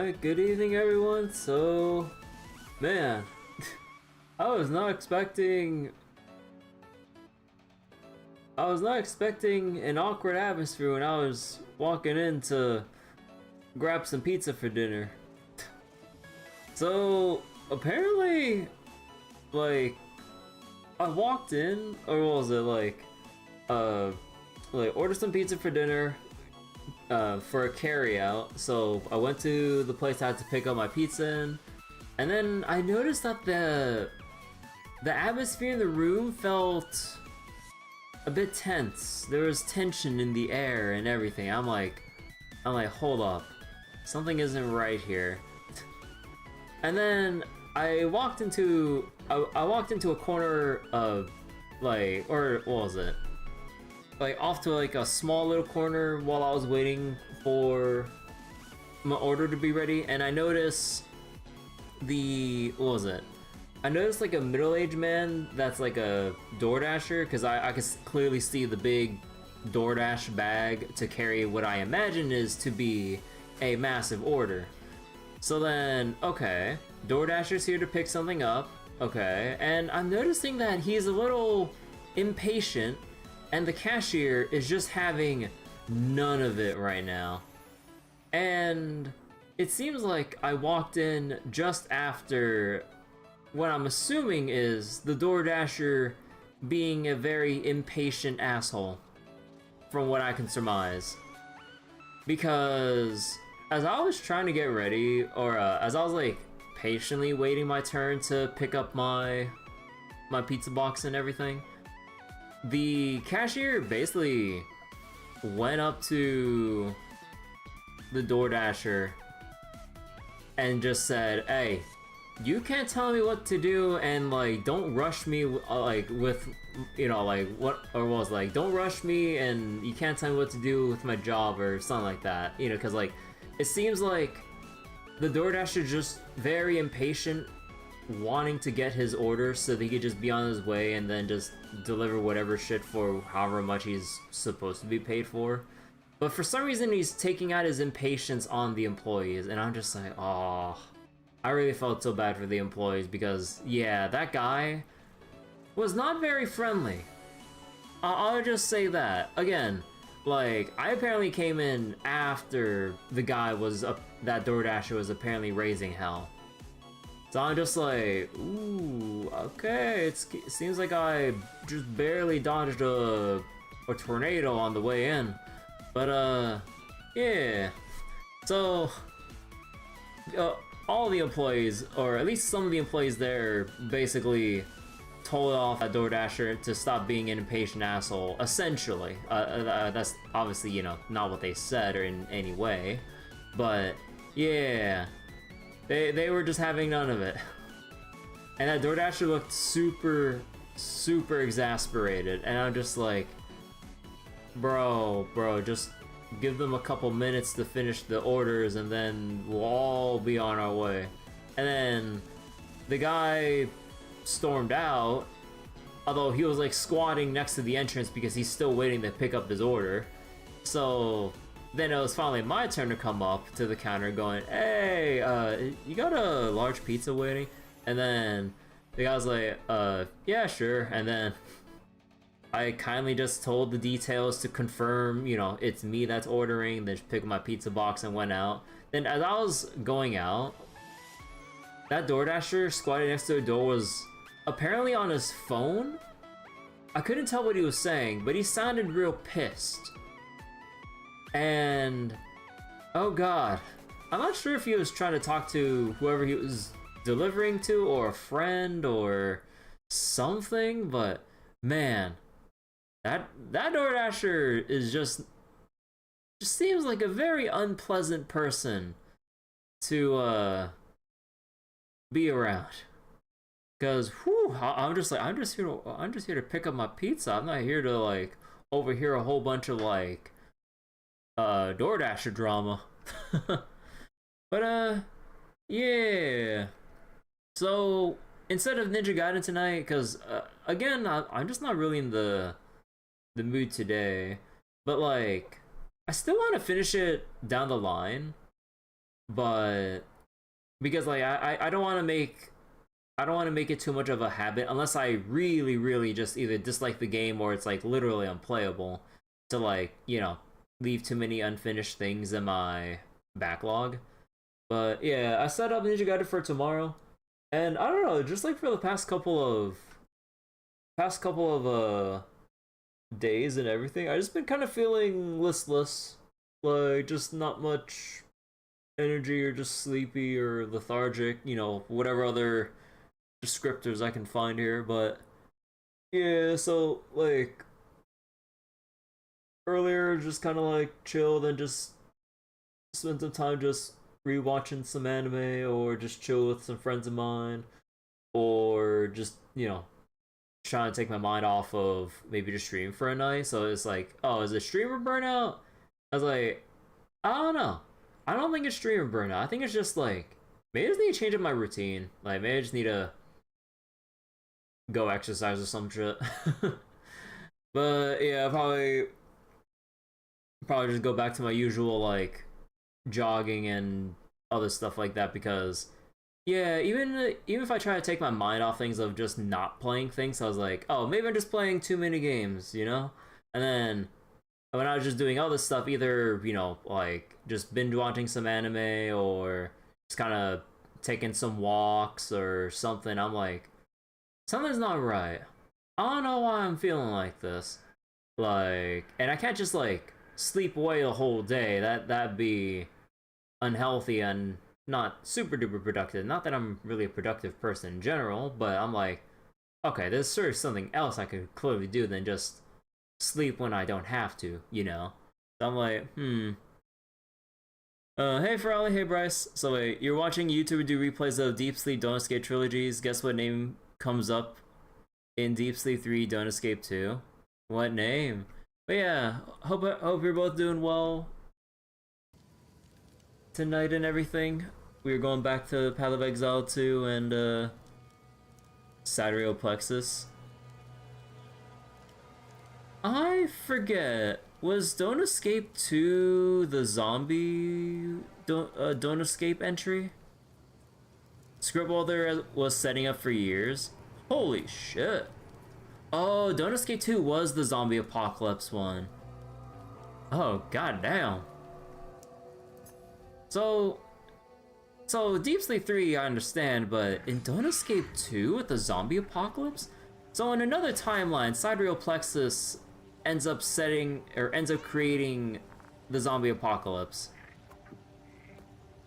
Alright, good evening everyone. So, man, I was not expecting an awkward atmosphere when I was walking in to grab some pizza for dinner. So, apparently, like, I walked in, or what was it, ordered some pizza for dinner, for a carry-out. So I went to the place I had to pick up my pizza in, and then I noticed that the atmosphere in the room felt a bit tense. There was tension in the air and everything. I'm like, hold up, something isn't right here. And then I walked into a corner of, like, or what was it? Like, off to like a small little corner while I was waiting for my order to be ready, and I noticed what was it? I noticed like a middle-aged man that's like a DoorDasher, because I could clearly see the big DoorDash bag to carry what I imagine is to be a massive order. So then, okay, DoorDasher's here to pick something up, okay, and I'm noticing that he's a little impatient, and the cashier is just having none of it right now. And it seems like I walked in just after what I'm assuming is the DoorDasher being a very impatient asshole, from what I can surmise. Because as I was trying to get ready, or as I was like patiently waiting my turn to pick up my pizza box and everything, the cashier basically went up to the DoorDasher and just said, "Hey, you can't tell me what to do, and like don't rush me, like with, you know, like don't rush me, and you can't tell me what to do with my job," or something like that, you know, because like it seems like the DoorDasher is just very impatient, wanting to get his order so that he could just be on his way and then just deliver whatever shit for however much he's supposed to be paid for. But for some reason he's taking out his impatience on the employees, and I'm just like, oh, I really felt so bad for the employees, because yeah, that guy was not very friendly. I'll just say that. Again, like, I apparently came in after the guy was up, that DoorDasher was apparently raising hell. So I'm just like, ooh, okay, it seems like I just barely dodged a tornado on the way in. But, yeah. So, all the employees, or at least some of the employees there, basically told off that DoorDasher to stop being an impatient asshole, essentially. That's obviously, you know, not what they said or in any way. But, yeah. They were just having none of it. And that DoorDasher looked super exasperated, and I'm just like, bro, just give them a couple minutes to finish the orders and then we'll all be on our way. And then the guy stormed out, although he was like squatting next to the entrance because he's still waiting to pick up his order. So then it was finally my turn to come up to the counter going, "Hey, you got a large pizza waiting?" And then the guy was like, yeah, sure." And then I kindly just told the details to confirm, you know, it's me that's ordering, then just picked up my pizza box and went out. Then as I was going out, that DoorDasher squatted next to the door was apparently on his phone. I couldn't tell what he was saying, but he sounded real pissed. And oh god, I'm not sure if he was trying to talk to whoever he was delivering to, or a friend, or something, but man, that DoorDasher is just seems like a very unpleasant person to be around. Cause whew, I'm just here to pick up my pizza. I'm not here to like overhear a whole bunch of like DoorDasher drama. But yeah. So instead of Ninja Gaiden tonight, because again, I'm just not really in the mood today. But like, I still want to finish it down the line. but because like I don't want to make it too much of a habit unless I really just either dislike the game or it's like literally unplayable to like, you know, leave too many unfinished things in my backlog. But yeah, I set up Ninja Gaiden for tomorrow, and I don't know, just like for the past couple of days and everything, I just been kind of feeling listless, like just not much energy or just sleepy or lethargic, you know, whatever other descriptors I can find here. But yeah, so like earlier just kind of like chilled and just spent some time just rewatching some anime or just chill with some friends of mine or just, you know, trying to take my mind off of maybe just stream for a night. So it's like, oh, is it streamer burnout? I was like, I don't know. I don't think it's streamer burnout. I think it's just like maybe I just need to change up my routine. Like maybe I just need to go exercise or some shit. But yeah, probably just go back to my usual like jogging and other stuff like that because yeah, even if I try to take my mind off things of just not playing things, I was like, oh, maybe I'm just playing too many games, you know? And then when I was just doing other stuff, either, you know, like just binge watching some anime or just kind of taking some walks or something, I'm like, something's not right. I don't know why I'm feeling like this. Like, and I can't just like sleep away the whole day. That'd be unhealthy and not super duper productive. Not that I'm really a productive person in general, but I'm like, okay, there's sort of something else I could clearly do than just sleep when I don't have to, you know? So I'm like, hey Ferrari, hey Bryce. So wait, you're watching YouTuber do replays of Deep Sleep Don't Escape trilogies. Guess what name comes up in Deep Sleep 3 Don't Escape 2? What name? But yeah, hope you're both doing well tonight and everything. We're going back to Path of Exile 2 and Satyrial Plexus. I forget. Was Don't Escape 2 the zombie Don't Escape entry? Scriptwalder was setting up for years. Holy shit. Oh, Don't Escape 2 was the zombie apocalypse one. Oh, goddamn. So Deep Sleep 3 I understand, but in Don't Escape 2 with the zombie apocalypse? So in another timeline, Sidereal Plexus ends up creating the zombie apocalypse.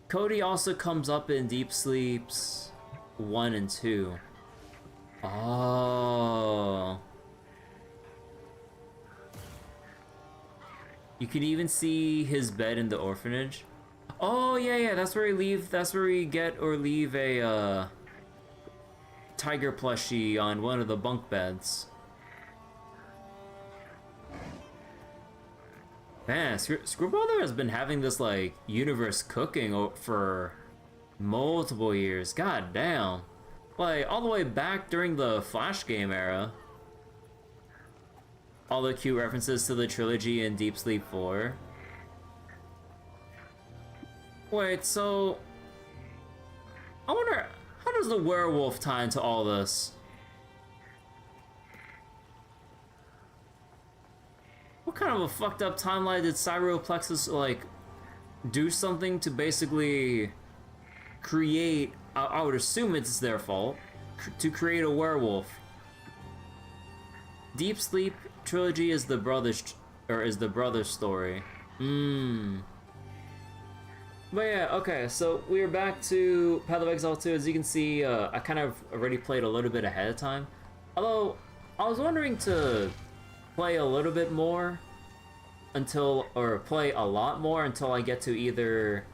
Cody also comes up in Deep Sleeps 1 and 2. Oh. You can even see his bed in the orphanage. Oh yeah, that's where we get or leave a tiger plushie on one of the bunk beds. Man, Screwbrother has been having this like universe cooking for multiple years. God damn. Like all the way back during the Flash game era. All the cute references to the trilogy in Deep Sleep 4. Wait, so I wonder, how does the werewolf tie into all this? What kind of a fucked up timeline did Sidereal Plexus like do something to basically create? I would assume it's their fault to create a werewolf. Deep Sleep trilogy is the brother's story. But yeah, okay, so we are back to Path of Exile 2. As you can see, I kind of already played a little bit ahead of time. Although, I was wondering to play a little bit more play a lot more until I get to either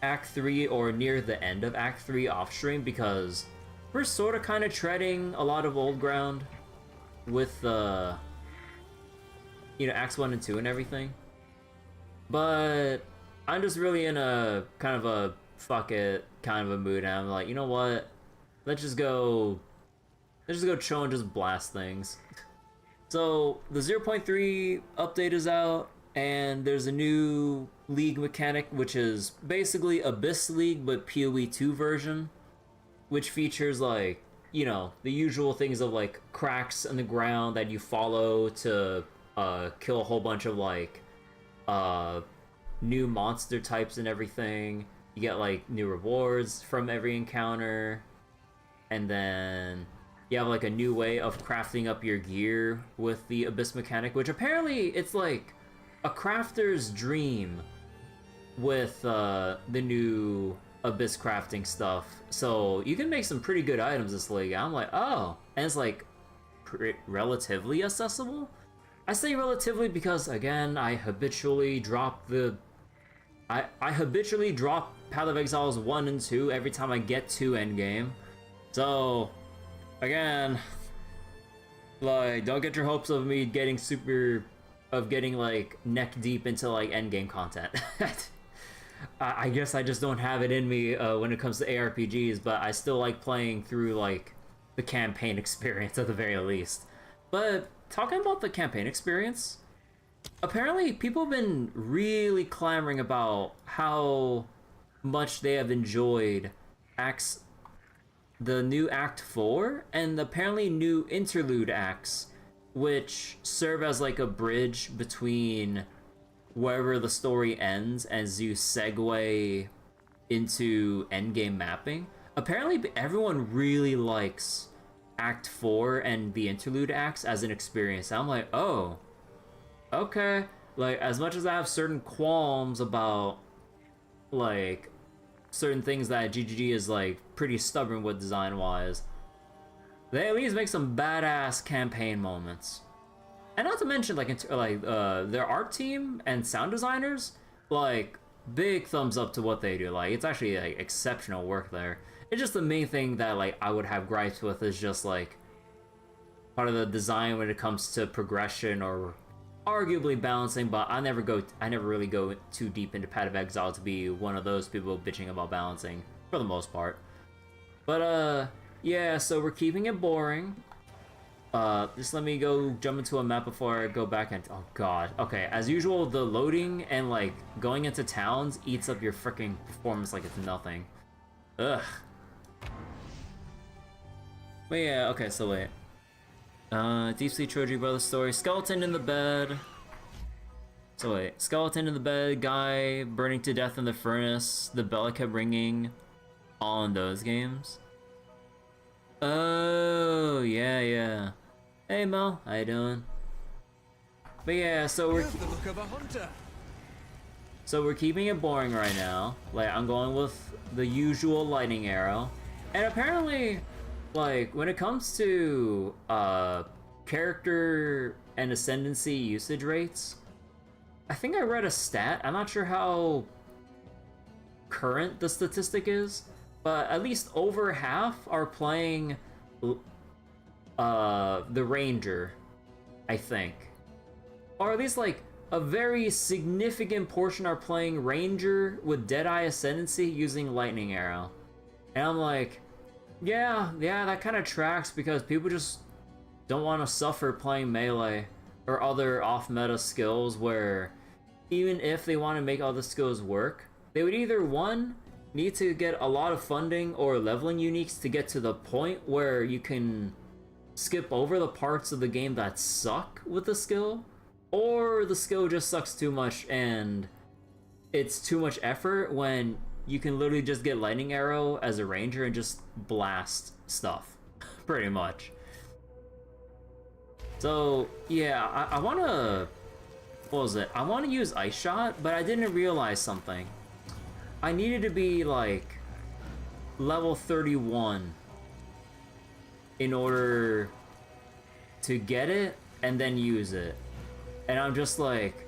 Act 3 or near the end of Act 3 off stream, because we're sort of kind of treading a lot of old ground with the, Acts 1 and 2 and everything. But I'm just really in a kind of a fuck it kind of a mood, and I'm like, you know what? Let's just go chill and just blast things. So the 0.3 update is out, and there's a new League mechanic, which is basically Abyss League but PoE 2 version, which features like, you know, the usual things of like cracks in the ground that you follow to kill a whole bunch of like new monster types and everything. You get like new rewards from every encounter, and then you have like a new way of crafting up your gear with the Abyss mechanic, which apparently it's like a crafter's dream with the new Abyss crafting stuff. So you can make some pretty good items this league. I'm like, oh, and it's like relatively accessible. I say relatively because again, I habitually drop Path of Exiles 1 and 2 every time I get to endgame. So again, like, don't get your hopes of me getting like neck deep into like endgame content. I guess I just don't have it in me when it comes to ARPGs, but I still like playing through like the campaign experience at the very least. But talking about the campaign experience, apparently people have been really clamoring about how much they have enjoyed the new Act 4 and apparently new Interlude Acts, which serve as like a bridge between wherever the story ends as you segue into endgame mapping. Apparently everyone really likes Act 4 and the Interlude Acts as an experience. I'm like, oh, okay. Like, as much as I have certain qualms about like certain things that GGG is like pretty stubborn with design-wise, they at least make some badass campaign moments. And not to mention, like, their art team and sound designers, like, big thumbs up to what they do. Like, it's actually like exceptional work there. It's just the main thing that like I would have gripes with is just like part of the design when it comes to progression or arguably balancing. But I never really go too deep into Path of Exile to be one of those people bitching about balancing for the most part. But yeah, so we're keeping it boring. Just let me go jump into a map before I go back and oh god. Okay, as usual, the loading and like going into towns eats up your freaking performance like it's nothing. Ugh. But yeah, okay, so wait. Deep Sea Troji Brothers story. Skeleton in the bed. So wait, skeleton in the bed, guy burning to death in the furnace, the bell kept ringing. All in those games. Oh, yeah. Hey Mo, how you doing? But yeah, so we're keeping it boring right now. Like, I'm going with the usual lightning arrow. And apparently, like, when it comes to character and ascendancy usage rates, I think I read a stat, I'm not sure how current the statistic is, but at least over half are playing the Ranger, I think. Or at least like a very significant portion are playing Ranger with Deadeye Ascendancy using Lightning Arrow. And I'm like, yeah, that kind of tracks because people just don't want to suffer playing melee or other off-meta skills where even if they want to make all the skills work, they would either, one, need to get a lot of funding or leveling uniques to get to the point where you can skip over the parts of the game that suck with the skill, or the skill just sucks too much and it's too much effort when you can literally just get Lightning Arrow as a ranger and just blast stuff, pretty much. So yeah, I want to, what was it? I want to use Ice Shot, but I didn't realize something. I needed to be like level 31 in order to get it and then use it. And I'm just like,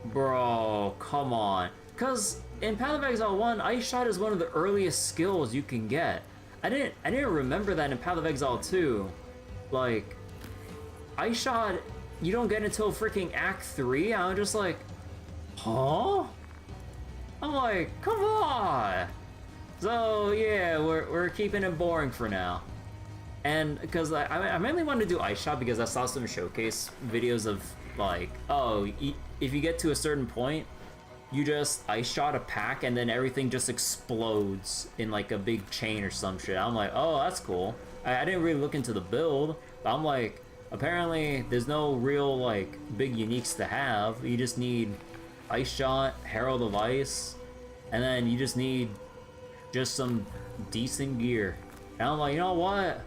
bro, come on. Because in Path of Exile 1, Ice Shot is one of the earliest skills you can get. I didn't remember that in Path of Exile 2. Like, Ice Shot, you don't get until freaking Act 3. I'm just like, huh? I'm like, come on! So yeah, we're keeping it boring for now. And because I mainly wanted to do Ice Shot because I saw some showcase videos of like, oh, if you get to a certain point, you just Ice Shot a pack and then everything just explodes in like a big chain or some shit. I'm like, oh, that's cool. I didn't really look into the build, but I'm like, apparently there's no real like big uniques to have. You just need Ice Shot, Herald of Ice, and then you just need just some decent gear. And I'm like, you know what?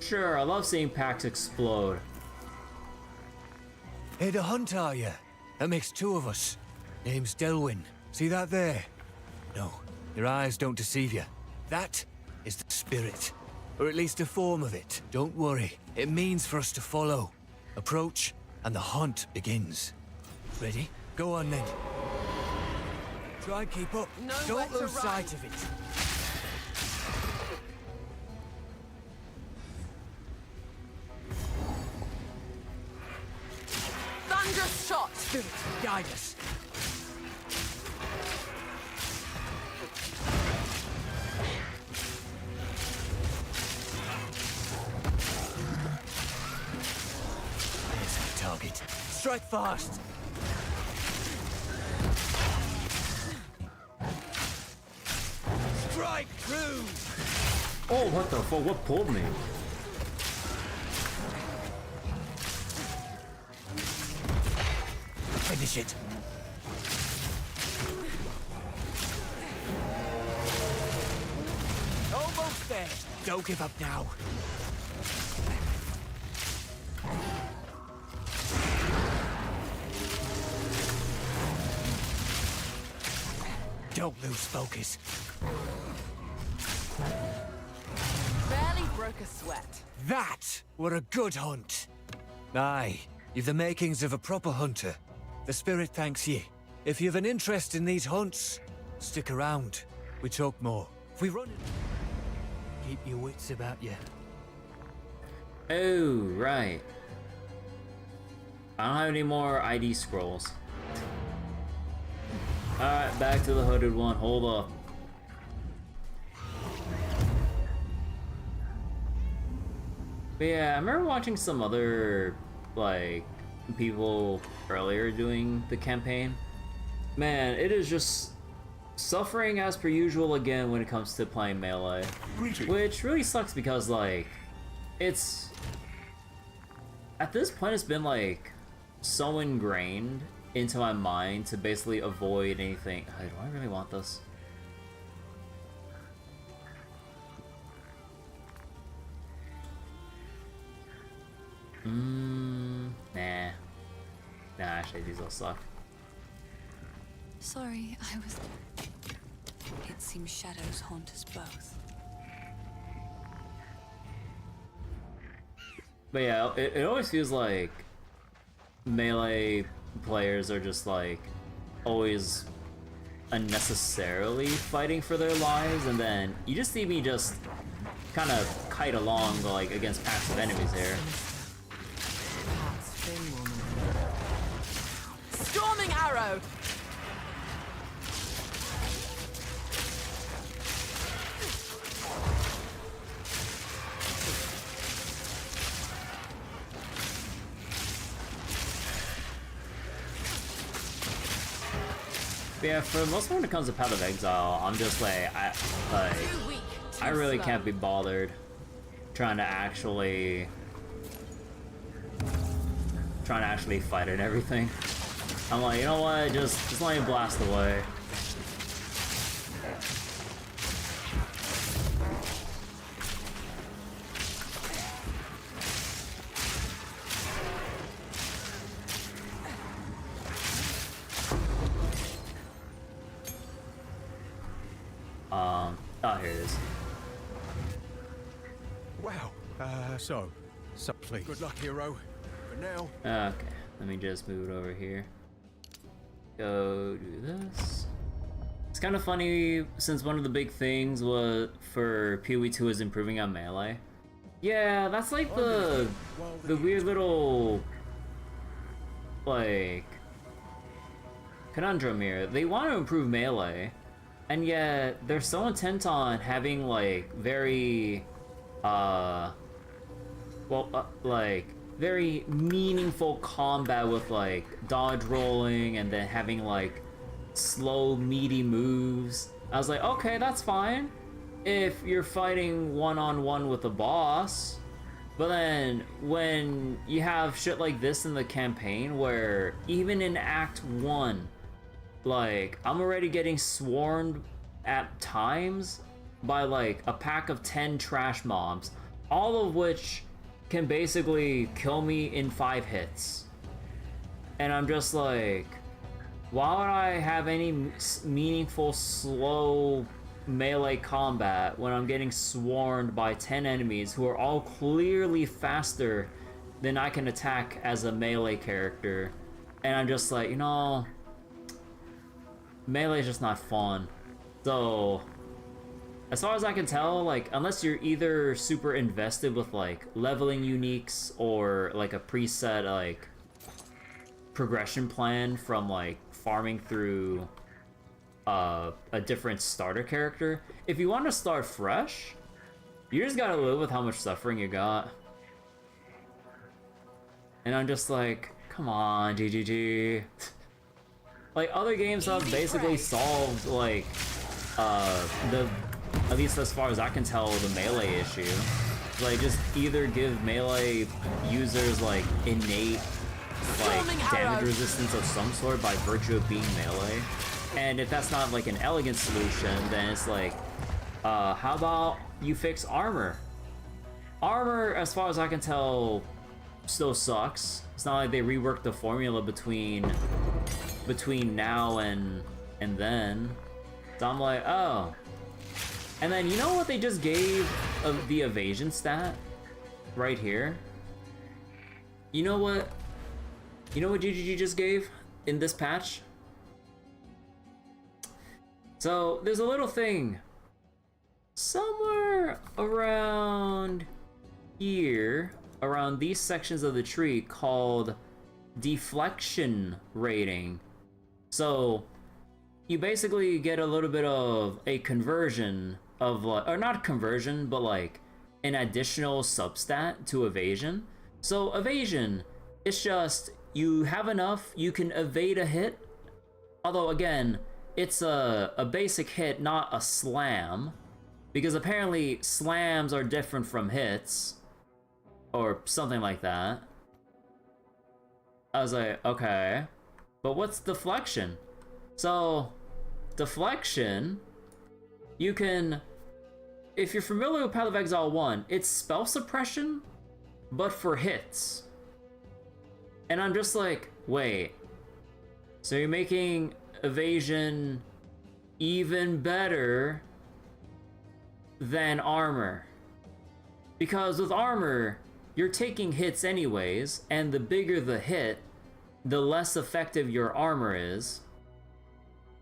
Sure, I love seeing packs explode. Here to hunt, are you? That makes two of us. Name's Delwyn. See that there? No, your eyes don't deceive you. That is the spirit. Or at least a form of it. Don't worry. It means for us to follow. Approach, and the hunt begins. Ready? Go on then. Try and keep up. Don't lose sight of it. Thunderous shot! Spirit, guide us. There's our target. Strike fast. Strike true. Oh, what the fuck? What pulled me? Finish it. Almost there. Don't give up now. Don't lose focus. Barely broke a sweat. That were a good hunt. Aye, you've the makings of a proper hunter. The spirit thanks ye. If you've an interest in these hunts, stick around. We talk more. If we run it, keep your wits about you. Oh, right. I don't have any more ID scrolls. Alright, back to the hooded one. Hold up. But yeah, I remember watching some other, like, people earlier doing the campaign. Man, it is just suffering as per usual again when it comes to playing melee. Which really sucks because, like, it's... At this point, it's been, like, so ingrained into my mind to basically avoid anything. Do I really want this? Nah. Nah, actually, these all suck. Sorry, I was... It seems shadows haunt us both. But yeah, it always feels like melee players are just like always unnecessarily fighting for their lives, and then you just see me just kind of kite along like against packs of enemies here. Storming arrow! But yeah, for the most part when it comes to Path of Exile, I'm just like, I really can't be bothered trying to actually fight it and everything. I'm like, you know what, just let me blast away. Oh, here it is. Wow. So please. Good luck, hero. For now. Okay, let me just move it over here. Go do this. It's kind of funny since one of the big things was for PoE 2 is improving on melee. Yeah, that's like the weird little like conundrum here. They want to improve melee, and yet they're so intent on having like very like very meaningful combat with like dodge rolling and then having like slow, meaty moves. I was like, okay, that's fine if you're fighting one-on-one with a boss. But then when you have shit like this in the campaign, where even in Act 1, like, I'm already getting swarmed at times by like a pack of 10 trash mobs, all of which can basically kill me in 5 hits. And I'm just like, why would I have any meaningful slow melee combat when I'm getting swarmed by 10 enemies who are all clearly faster than I can attack as a melee character? And I'm just like, you know, melee is just not fun. So as far as I can tell, like, unless you're either super invested with like leveling uniques or like a preset like progression plan from like farming through a different starter character, if you want to start fresh, you just gotta live with how much suffering you got. And I'm just like, come on, GGG. Like, other games have basically solved like at least as far as I can tell, the melee issue. Like, just either give melee users like innate like damage resistance of some sort by virtue of being melee. And if that's not like an elegant solution, then it's like, how about you fix armor? Armor, as far as I can tell, still sucks. It's not like they reworked the formula between now and then. So I'm like, oh. And then you know what they just gave of the evasion stat right here? You know what GGG just gave in this patch? So there's a little thing somewhere around here, around these sections of the tree, called deflection rating. So you basically get a little bit of a conversion of, like, or not conversion, but like an additional substat to evasion. So evasion, it's just you have enough, you can evade a hit. Although again, it's a basic hit, not a slam, because apparently slams are different from hits, or something like that. I was like, okay, but what's deflection? So deflection, you can, if you're familiar with Path of Exile 1, it's spell suppression, but for hits. And I'm just like, wait, so you're making evasion even better than armor? Because with armor, you're taking hits anyways, and the bigger the hit, the less effective your armor is.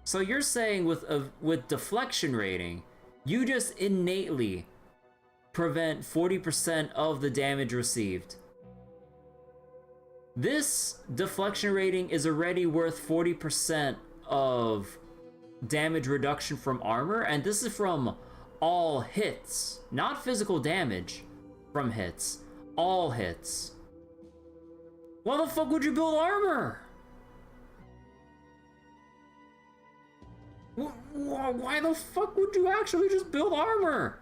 So you're saying with deflection rating, you just innately prevent 40% of the damage received. This deflection rating is already worth 40% of damage reduction from armor, and this is from all hits, not physical damage from hits, all hits. Why the fuck would you build armor? Why the fuck would you actually just build armor?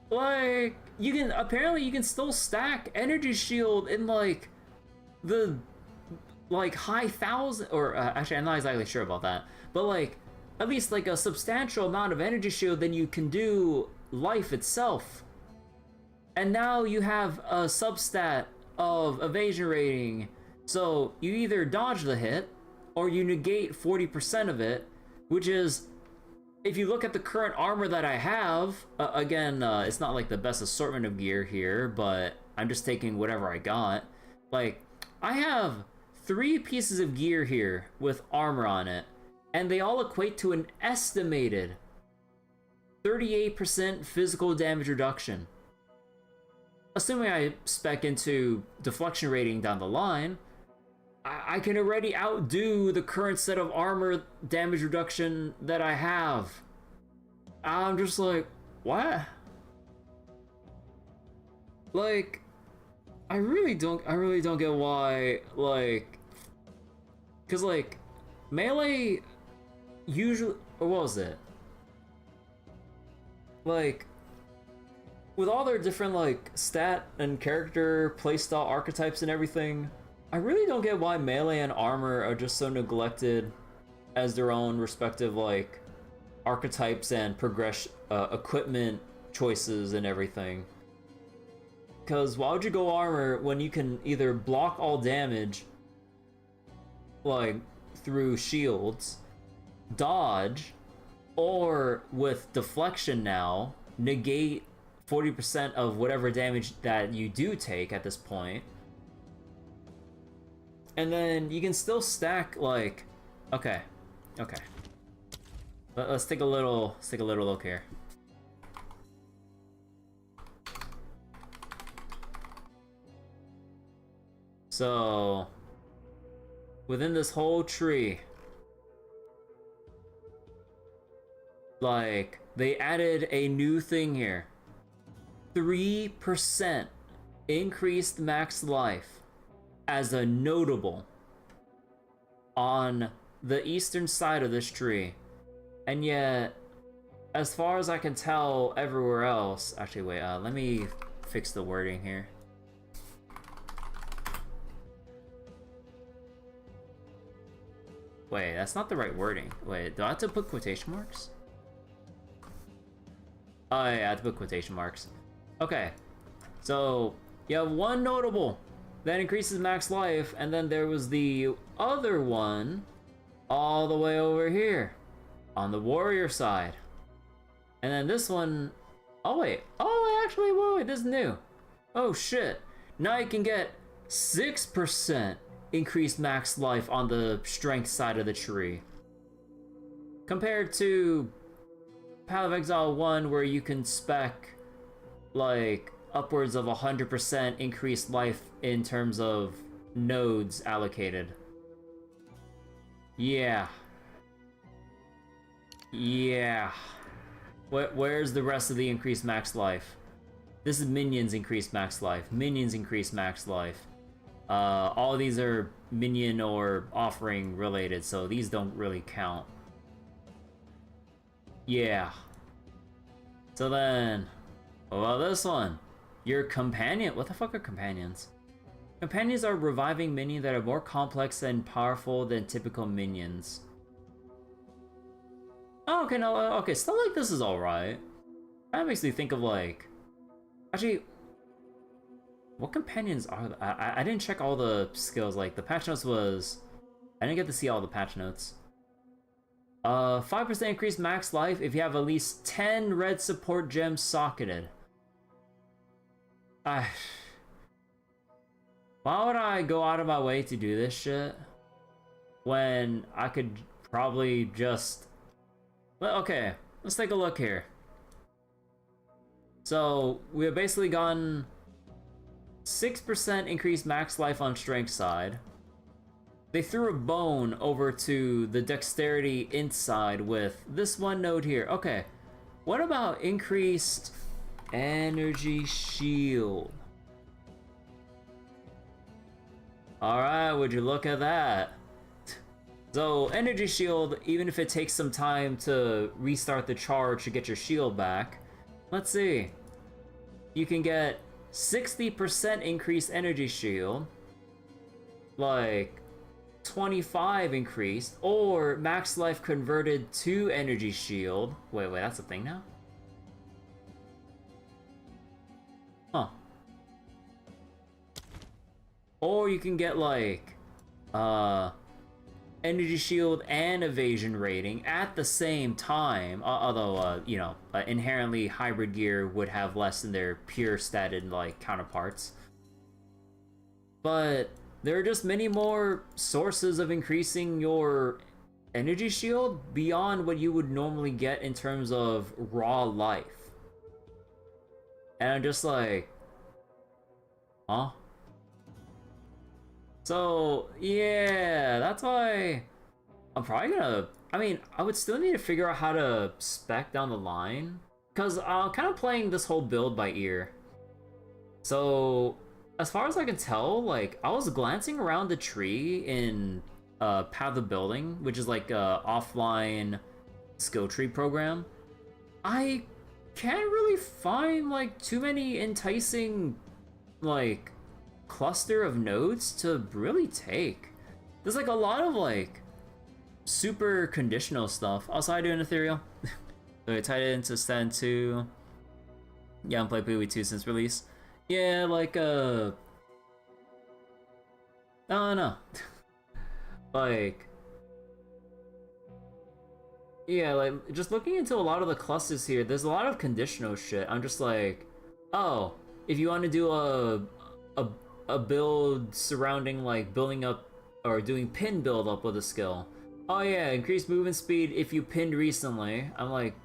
Like, you can, apparently you can still stack energy shield in like the like high thousand, or actually I'm not exactly sure about that, but like at least like a substantial amount of energy shield than you can do life itself. And now you have a substat of evasion rating, so you either dodge the hit or you negate 40% of it, which is, if you look at the current armor that I have, again, it's not like the best assortment of gear here, but I'm just taking whatever I got. Like, I have 3 pieces of gear here with armor on it, and they all equate to an estimated 38% physical damage reduction. Assuming I spec into deflection rating down the line, I can already outdo the current set of armor damage reduction that I have. I'm just like, what? Like, I really don't get why, like, cause like, melee usually, or what was it? Like, with all their different like stat and character playstyle archetypes and everything, I really don't get why melee and armor are just so neglected as their own respective like archetypes and progression, equipment choices and everything. Because why would you go armor when you can either block all damage, like through shields, dodge, or with deflection now, negate 40% of whatever damage that you do take at this point. And then you can still stack like, okay. Let's take a little look here. So, within this whole tree, like, they added a new thing here. 3% increased max life as a notable on the eastern side of this tree. And yet, as far as I can tell, everywhere else... Actually, wait, let me fix the wording here. Wait, that's not the right wording. Wait, do I have to put quotation marks? Oh yeah, I have to put quotation marks. Okay, so you have one notable that increases max life, and then there was the other one all the way over here on the warrior side. And then this one, oh wait, actually, wait, this is new. Oh shit, now you can get 6% increased max life on the strength side of the tree. Compared to Path of Exile 1, where you can spec like upwards of 100% increased life in terms of nodes allocated. Yeah. Where's the rest of the increased max life? This is minions increased max life. Minions increased max life. All of these are minion or offering related, so these don't really count. Yeah. So then, what about this one? Your companion. What the fuck are companions? Companions are reviving minions that are more complex and powerful than typical minions. Oh, okay, no, okay, stuff like this is alright. That makes me think of like... Actually, what companions are there? I didn't check all the skills, like the patch notes was... I didn't get to see all the patch notes. 5% increased max life if you have at least 10 red support gems socketed. Why would I go out of my way to do this shit when I could probably just... Well, okay, let's take a look here. So, we have basically gotten 6% increased max life on strength side. They threw a bone over to the dexterity inside with this one node here. Okay, what about increased energy shield? Alright, would you look at that? So, energy shield, even if it takes some time to restart the charge to get your shield back, let's see. You can get 60% increased energy shield, like 25 increased, or max life converted to energy shield. Wait, that's a thing now? Huh. Or you can get like, energy shield and evasion rating at the same time, although, you know, inherently hybrid gear would have less than their pure statted, like, counterparts. But there are just many more sources of increasing your energy shield beyond what you would normally get in terms of raw life. And I'm just like, huh? So, yeah, that's why I'm probably gonna... I mean, I would still need to figure out how to spec down the line, because I'm kind of playing this whole build by ear. So, as far as I can tell, like, I was glancing around the tree in Path of Building, which is like a offline skill tree program, I can't really find like too many enticing like cluster of nodes to really take. There's like a lot of like super conditional stuff. Also, I do an ethereal. So I tied it into stand 2. Yeah, I'm playing PoE 2 since release. Yeah, like I don't know. Like, yeah, like just looking into a lot of the clusters here, there's a lot of conditional shit. I'm just like, oh, if you want to do a build surrounding like building up or doing pin build up with a skill. Oh yeah, increased movement speed if you pinned recently. I'm like,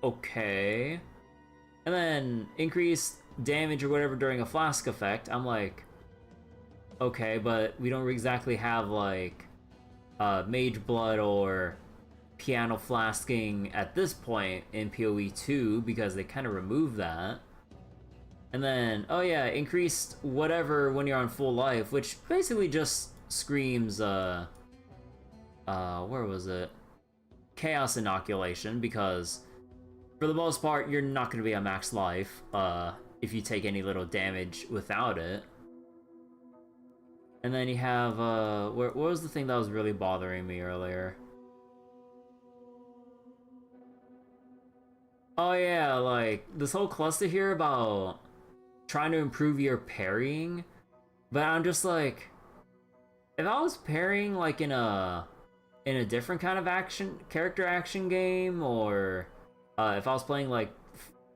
okay. And then increased damage or whatever during a flask effect. I'm like, okay, but we don't exactly have like Mage Blood or Piano Flasking at this point in PoE 2 because they kind of removed that. And then, oh yeah, increased whatever when you're on full life, which basically just screams, where was it? Chaos Inoculation, because for the most part, you're not going to be at max life if you take any little damage without it. And then you have, what was the thing that was really bothering me earlier? Oh yeah, like, this whole cluster here about trying to improve your parrying, but I'm just like, if I was parrying like in a different kind of character action game, or if I was playing like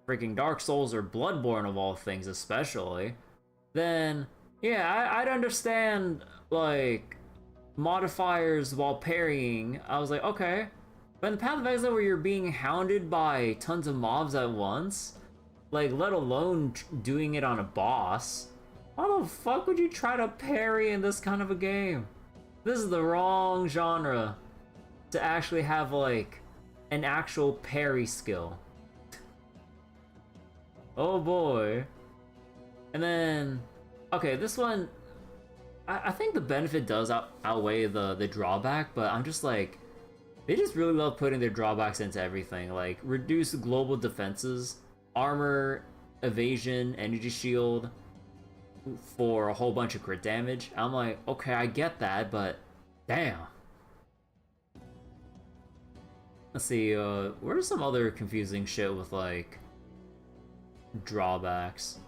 freaking Dark Souls or Bloodborne of all things especially, then yeah, I'd understand like modifiers while parrying. I was like, okay, but in the Path of Exile where you're being hounded by tons of mobs at once, like let alone doing it on a boss, why the fuck would you try to parry in this kind of a game? This is the wrong genre to actually have like an actual parry skill. Oh boy. And then, okay, this one, I think the benefit does outweigh the drawback, but I'm just like, they just really love putting their drawbacks into everything. Like, reduce global defenses, armor, evasion, energy shield, for a whole bunch of crit damage. I'm like, okay, I get that, but damn. Let's see, where's some other confusing shit with like drawbacks?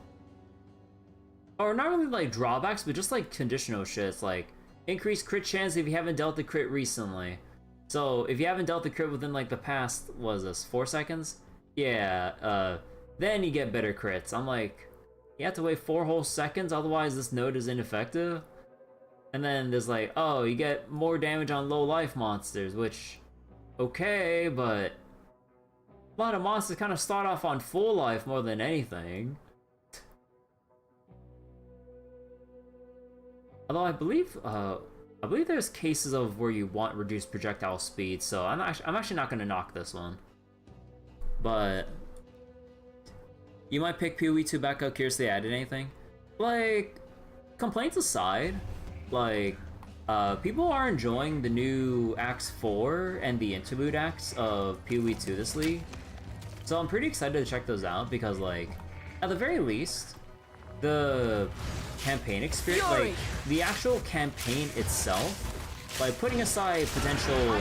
Or not really like drawbacks, but just like conditional shit. It's like increased crit chance if you haven't dealt the crit recently. So if you haven't dealt the crit within like the past, what is this, 4 seconds? Yeah, then you get better crits. I'm like, you have to wait 4 whole seconds, otherwise this node is ineffective. And then there's like, oh, you get more damage on low life monsters, which, okay, but a lot of monsters kind of start off on full life more than anything. Although I believe there's cases of where you want reduced projectile speed, so I'm actually not gonna knock this one. But you might pick PoE 2 back up. Curious, they added anything? Like, complaints aside, like, people are enjoying the new Acts 4 and the Interlude Acts of PoE 2 this league. So I'm pretty excited to check those out because, like, at the very least, the campaign experience, like, the actual campaign itself, like, putting aside potential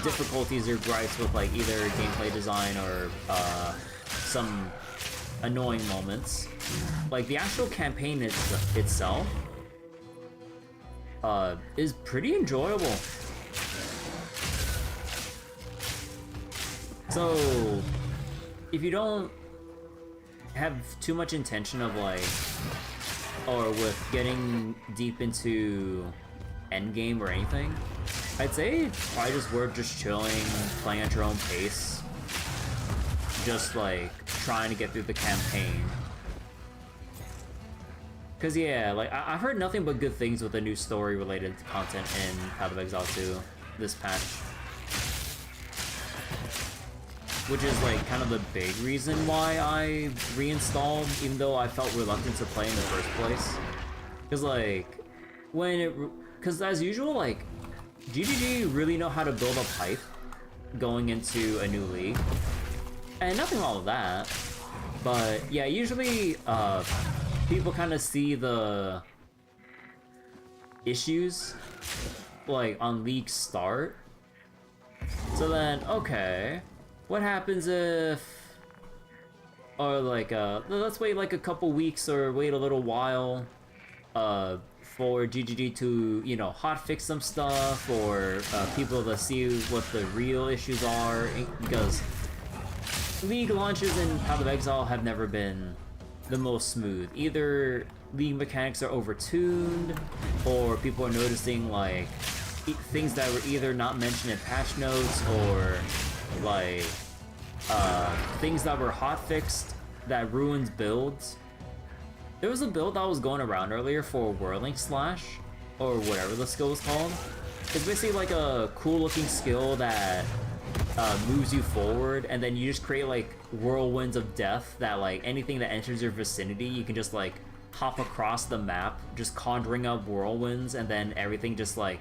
difficulties or gripes with, like, either gameplay design or, some annoying moments, like, the actual campaign itself, is pretty enjoyable. So, if you don't have too much intention of, like, or with getting deep into endgame or anything, I'd say it's probably just worth just chilling, playing at your own pace, just like trying to get through the campaign. Cause yeah, like I've heard nothing but good things with the new story related content in Path of Exile 2 this patch. Which is like kind of the big reason why I reinstalled, even though I felt reluctant to play in the first place. Cause like, cause as usual, like, GGG really know how to build up hype going into a new league. And nothing wrong with that. But yeah, usually people kind of see the issues like on league start. So then, okay, what happens if, or like let's wait like a couple weeks or wait a little while for GGG to, you know, hotfix some stuff, or people to see what the real issues are, because League launches in Path of Exile have never been the most smooth. Either League mechanics are overtuned, or people are noticing like things that were either not mentioned in patch notes, or like things that were hotfixed that ruins builds. There was a build that was going around earlier for Whirling Slash, or whatever the skill was called. It's basically like a cool looking skill that moves you forward, and then you just create like whirlwinds of death that like anything that enters your vicinity, you can just like hop across the map, just conjuring up whirlwinds, and then everything just like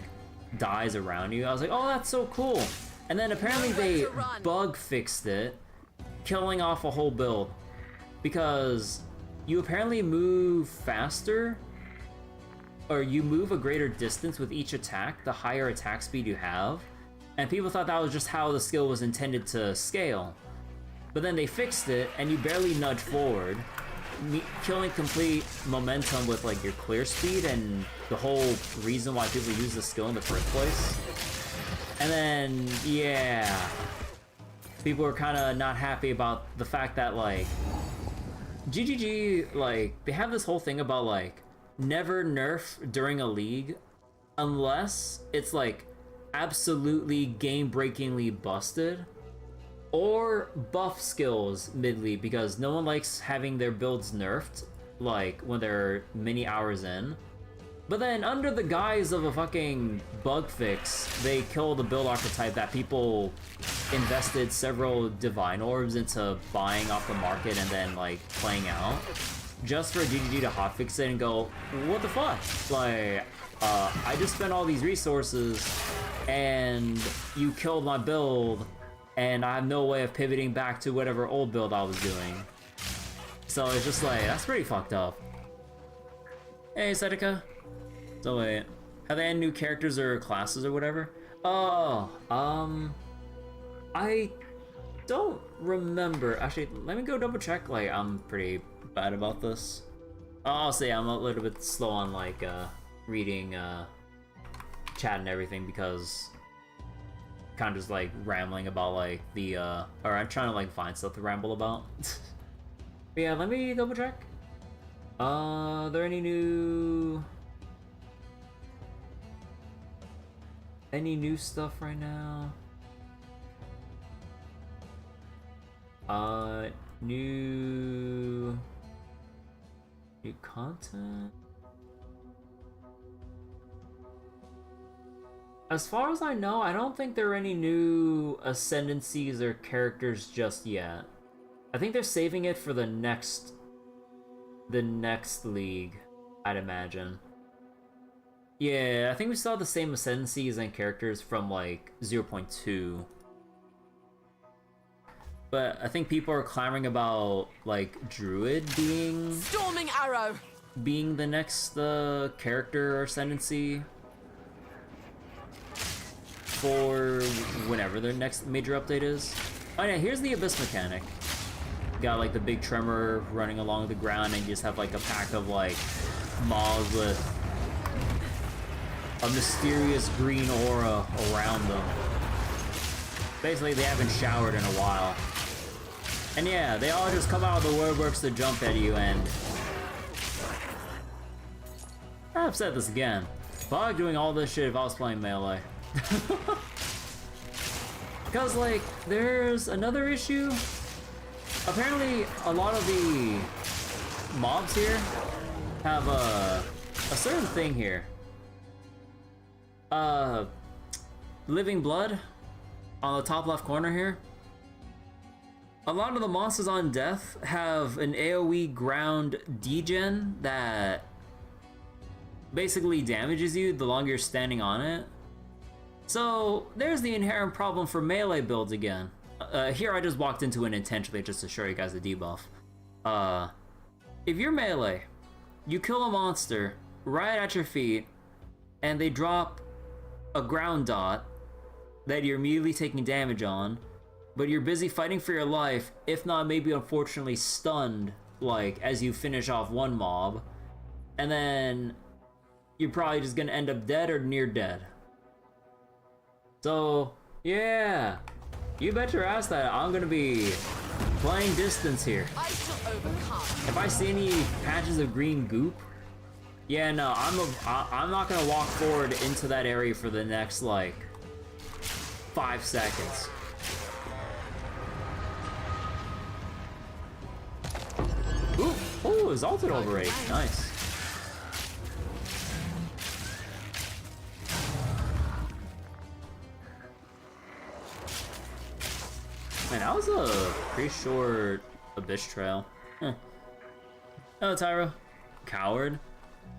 dies around you. I was like, oh, that's so cool. And then apparently they bug fixed it, killing off a whole build, because you apparently move faster, or you move a greater distance with each attack the higher attack speed you have. And people thought that was just how the skill was intended to scale. But then they fixed it, and you barely nudge forward, killing complete momentum with like your clear speed and the whole reason why people use the skill in the first place. And then, yeah, people were kind of not happy about the fact that like GGG, like, they have this whole thing about like never nerf during a league unless it's like absolutely game-breakingly busted, or buff skills mid-league, because no one likes having their builds nerfed like when they're many hours in. But then under the guise of a fucking bug fix, they kill the build archetype that people invested several divine orbs into buying off the market and then like playing out, just for GGG to hotfix it and go, what the fuck? Like, I just spent all these resources and you killed my build, and I have no way of pivoting back to whatever old build I was doing. So it's just like, that's pretty fucked up. Hey, Setica. So wait, have they had new characters or classes or whatever? Oh, I don't remember. Actually, let me go double check. Like, I'm pretty bad about this. I'll say I'm a little bit slow on like reading chat and everything, because kind of just like rambling about like the or I'm trying to like find stuff to ramble about. But yeah, let me double check. Are there any new stuff right now? New content? As far as I know, I don't think there are any new ascendancies or characters just yet. I think they're saving it for the next league, I'd imagine. Yeah, I think we still have the same ascendancies and characters from like 0.2. But I think people are clamoring about like Druid Storming Arrow being the next character or ascendancy for whenever their next major update is. Oh yeah, here's the Abyss mechanic. Got like the big tremor running along the ground, and you just have like a pack of like mobs with a mysterious green aura around them. Basically, they haven't showered in a while. And yeah, they all just come out of the woodworks to jump at you, and I've said this again. Fuck doing all this shit if I was playing melee. Because like, there's another issue. Apparently, a lot of the mobs here have a certain thing here. Living Blood on the top left corner here. A lot of the monsters on death have an AoE ground degen that basically damages you the longer you're standing on it. So there's the inherent problem for melee builds again. Here I just walked into it intentionally just to show you guys the debuff. If you're melee, you kill a monster right at your feet, and they drop a ground dot that you're immediately taking damage on, but you're busy fighting for your life, if not maybe unfortunately stunned, like, as you finish off one mob, and then you're probably just gonna end up dead or near dead. So, yeah, you bet your ass that I'm gonna be playing distance here. I shall overcome. If I see any patches of green goop, yeah, no, I'm not gonna walk forward into that area for the next, like, 5 seconds. Ooh, it's ulted already. Nice. Man, that was a pretty short Abyss trail. Huh. Oh, Tyro. Coward.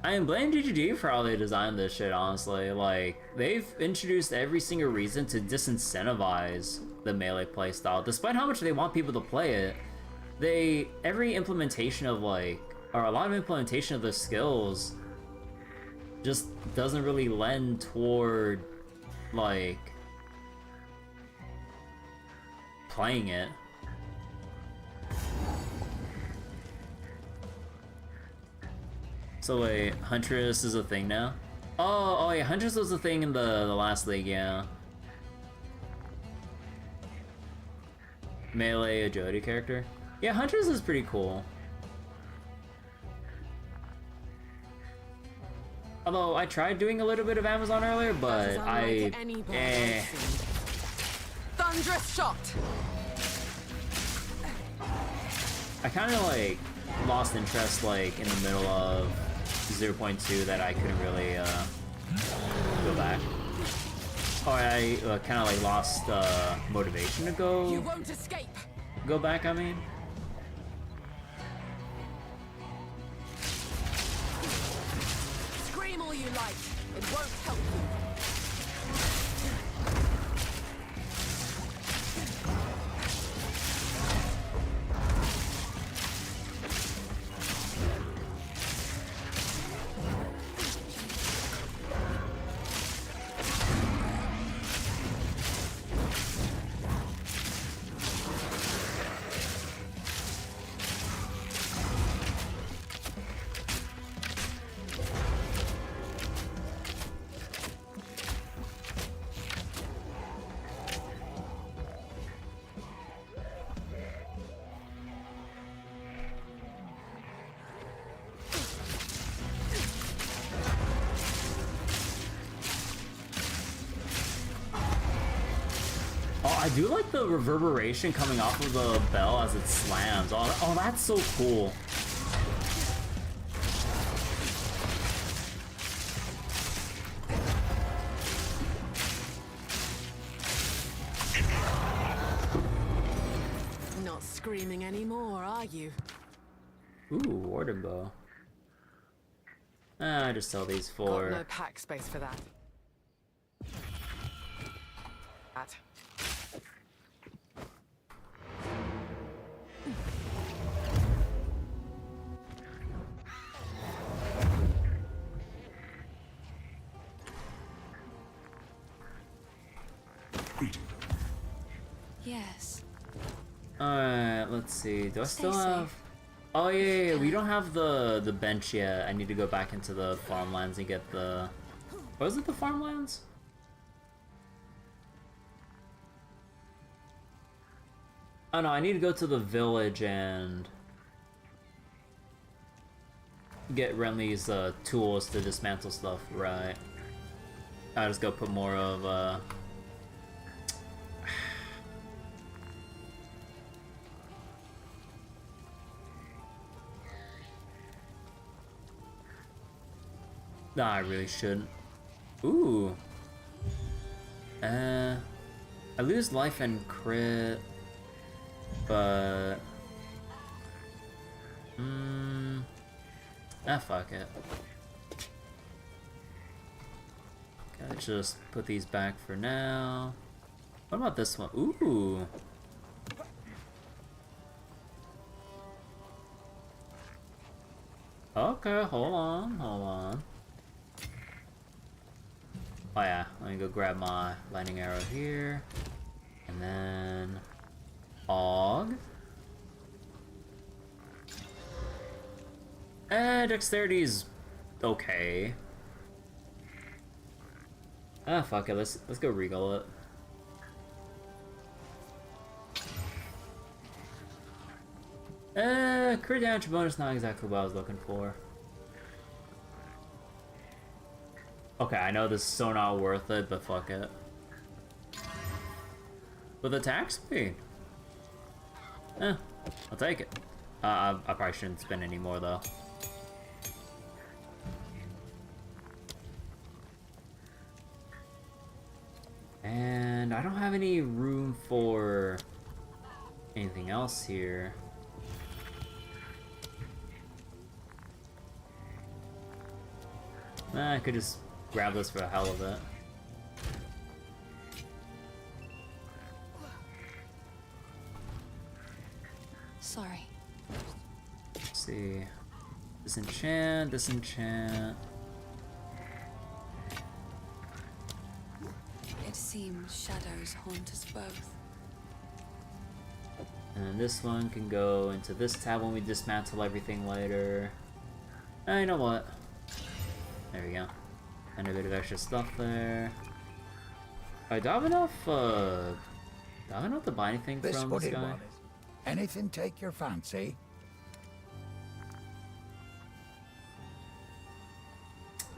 I am blame GGG for how they designed this shit, honestly. Like, they've introduced every single reason to disincentivize the melee playstyle, despite how much they want people to play it. Every implementation of, like, or a lot of implementation of the skills just doesn't really lend toward, like, playing it. So wait, Huntress is a thing now? Oh yeah, Huntress was a thing in the last league, yeah. Melee agility character. Yeah, Huntress is pretty cool. Although I tried doing a little bit of Amazon earlier, but Thunderous shot. I kind of like lost interest like in the middle of 0.2 that I couldn't really go back. Or I kind of like lost motivation to You won't escape. go back. I mean. Scream all you like. It won't help you. I do like the reverberation coming off of the bell as it slams. Oh, that's so cool. Not screaming anymore, are you? Ooh, Warden Bow. I just sell these Got for... no pack space for that. Yes. Alright, let's see. Do I Stay still have... safe. Oh yeah, we don't have the bench yet. I need to go back into the farmlands and get the... Was it the farmlands? Oh no, I need to go to the village and get Renly's tools to dismantle stuff, right? I just go put more of Nah, I really shouldn't. Ooh. I lose life and crit, but fuck it. Okay, let's just put these back for now. What about this one? Ooh. Okay, hold on, hold on. Oh yeah, let me go grab my lightning arrow here. And then... Og. Dexterity's okay. Ah, fuck it, let's go regal it. Crit damage bonus, not exactly what I was looking for. Okay, I know this is so not worth it, but fuck it. With attack speed. I'll take it. I probably shouldn't spend any more though. And I don't have any room for anything else here. I could just grab this for the hell of it. Sorry. Let's see. Disenchant, disenchant. It seems shadows haunt us both. And this one can go into this tab when we dismantle everything later. You know what? There we go. And a bit of extra stuff there. Alright, do I have enough, to buy anything This from what this it guy? was. Anything take your fancy?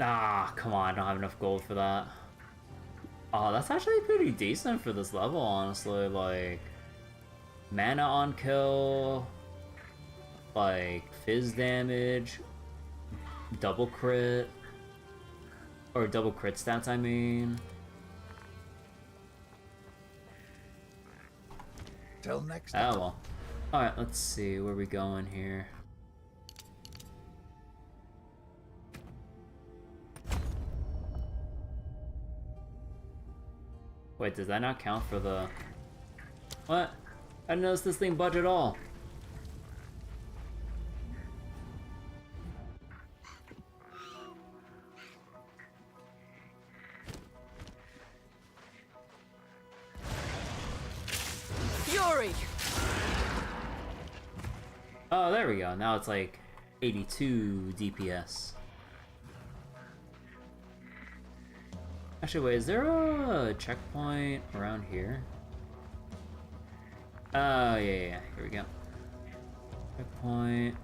Ah, come on, I don't have enough gold for that. Oh, that's actually pretty decent for this level, honestly. Like, mana on kill, like, fizz damage, double crit, or double crit stats, I mean. Till next Oh, time. well. Alright, let's see, where we going here? Wait, does that not count for the... What? I didn't notice this thing budge at all. Fury! Oh, there we go. Now it's like 82 DPS. Actually, wait, is there a checkpoint around here? Oh, yeah. Here we go. Checkpoint.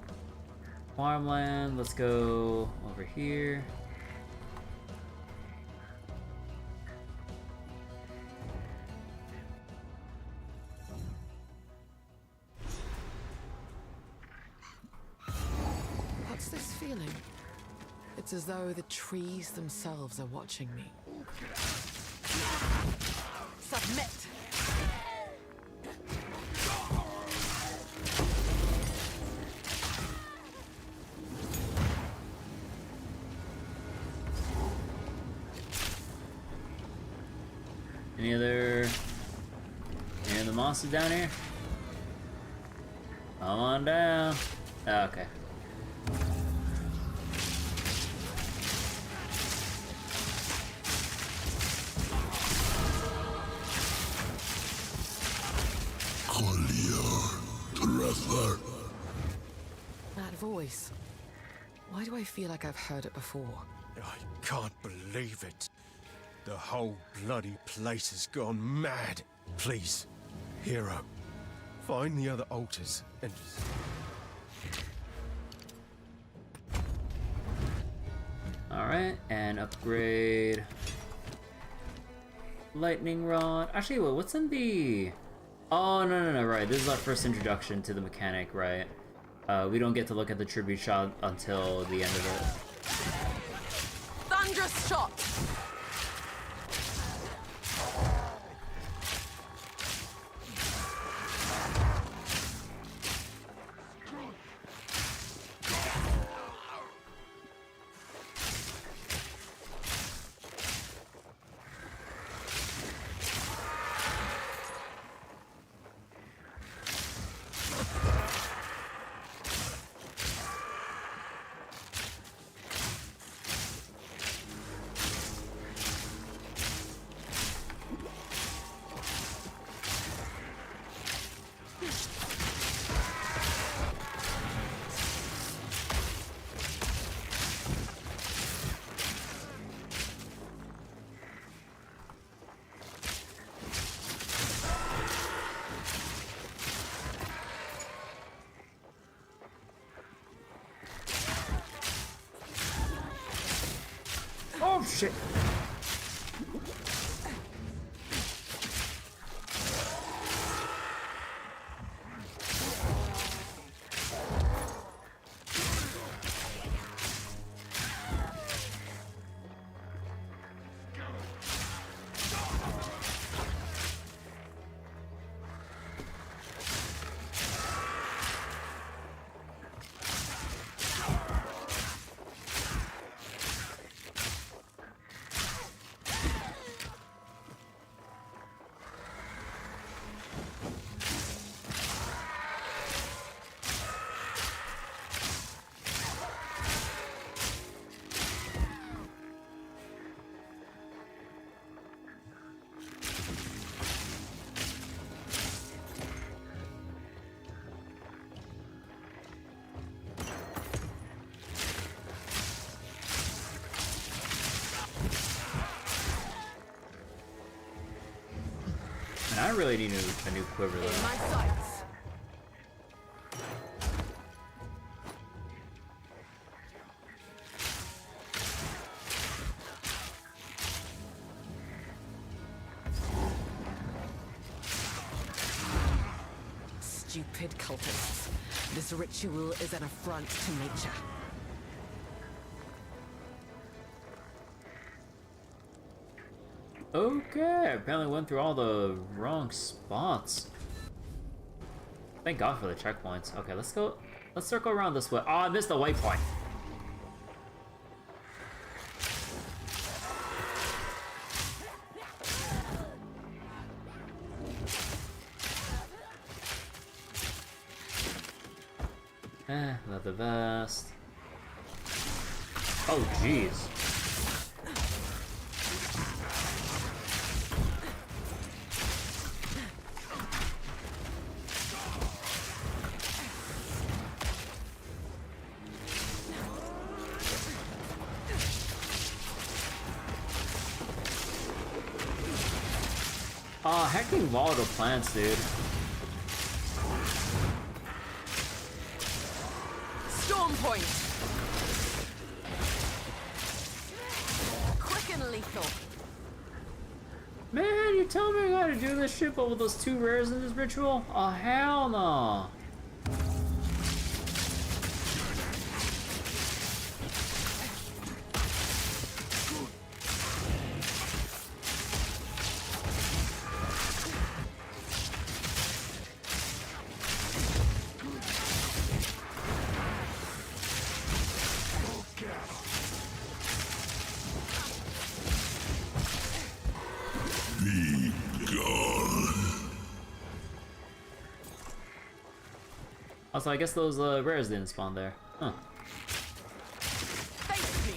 Farmland. Let's go over here. What's this feeling? It's as though the trees themselves are watching me. Submit! Any other monsters down here? Come on down. Oh, okay. That voice. Why do I feel like I've heard it before? I can't believe it. The whole bloody place has gone mad. Please, hero, find the other altars and... Alright, and upgrade lightning rod. Actually, wait, what's in the... Oh, no, right. This is our first introduction to the mechanic, right? We don't get to look at the tribute shot until the end of it. Thunderous shot! shit. And I really need a new quiver though. In my sights. Stupid cultists. This ritual is an affront to nature. Okay, apparently went through all the wrong spots. Thank God for the checkpoints. Okay, let's go. Let's circle around this way. Oh, I missed the waypoint. Leather vest. Oh, jeez. Oh, hacking volatile plants, dude. Storm point. Quick and lethal. Man, you telling me I gotta do this shit but with those 2 rares in this ritual? Oh, hell no. Also, I guess those rares didn't spawn there. Huh. Face me.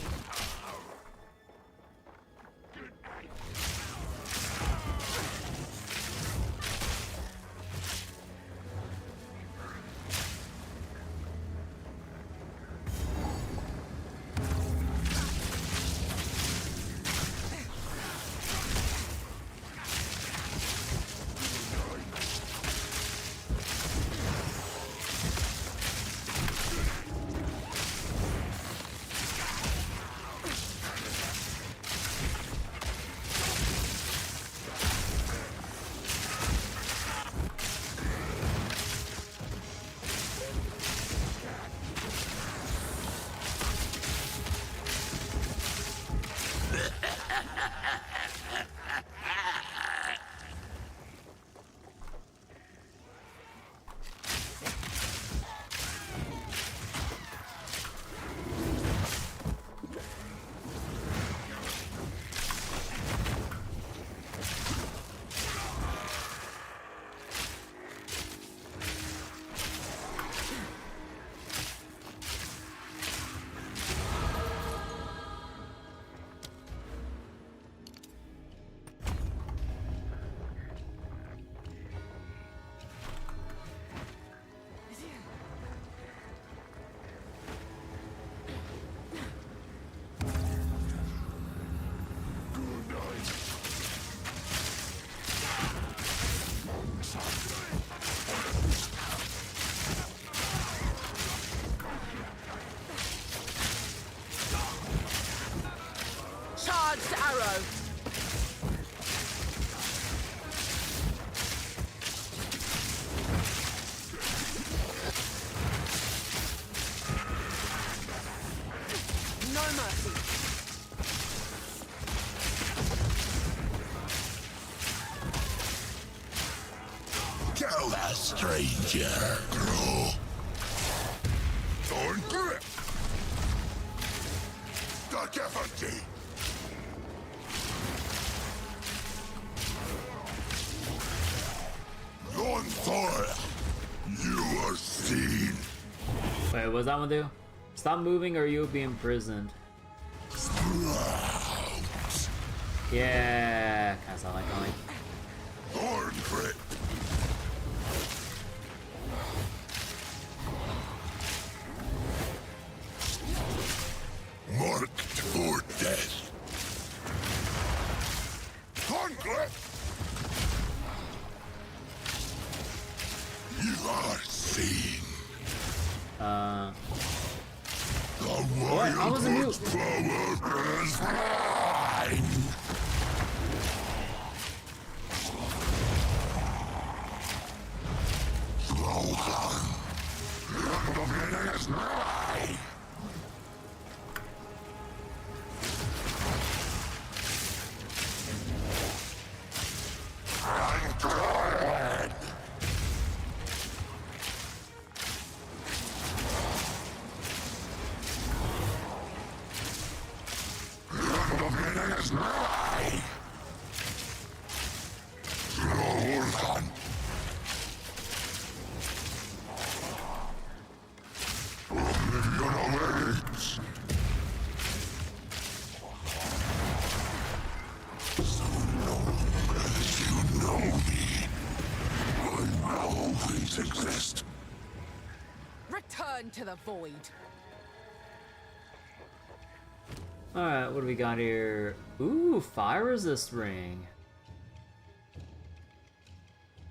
Tell that stranger. Thorn grip. The Gafferty. Thorn Thor. You are seen. Wait, what's that one do? Stop moving or you'll be imprisoned. Yeah, kinda sound like going. Thorn grip. Marked for death. Thorn grip. You are seen. The I wasn't Wild mute. power is mine. It is mine. I'm dead. It is mine. Rohan. Oblivion awaits. So long as you know me, I will always exist. Return to the void. Alright, what do we got here? Ooh, fire resist ring.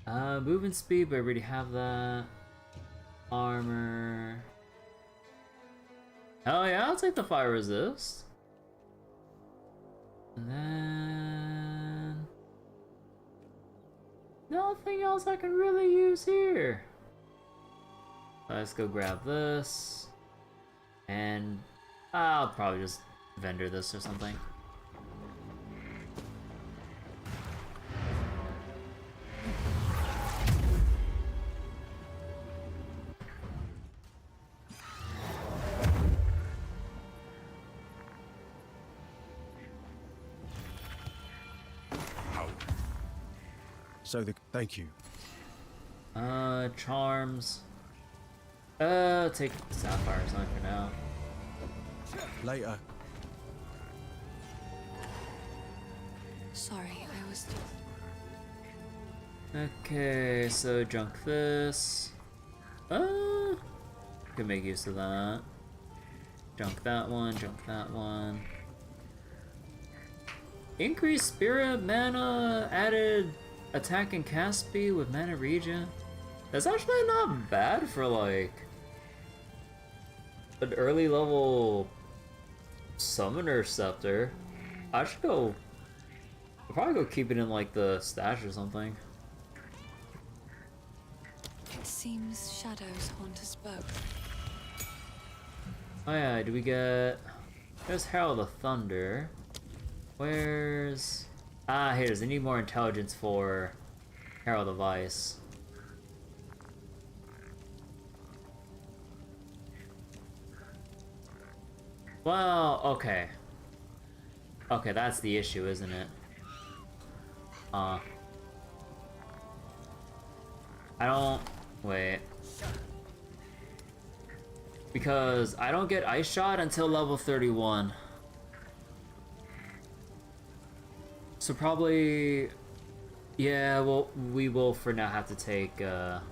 Movement speed, but I already have that. Armor. Hell yeah, I'll take the fire resist. And then... nothing else I can really use here. Let's go grab this. And I'll probably just vendor this or something. So thank you. Charms. Take Sapphire or something for now. Later. Sorry, I was just... Okay, so junk this. Could make use of that. Junk that one, junk that one. Increased spirit mana, added attack and cast speed with mana regen. That's actually not bad for like an early level summoner scepter. I should go. I'll probably go keep it in like the stash or something. It seems shadows haunt us both. Oh yeah, do we get... There's Herald of Thunder. Where's... Ah, here it is. I need more intelligence for Herald of Ice. Well, okay. Okay, that's the issue, isn't it? I don't... Wait. Because I don't get Ice Shot until level 31. So probably... Yeah, well, we will for now have to take, Let's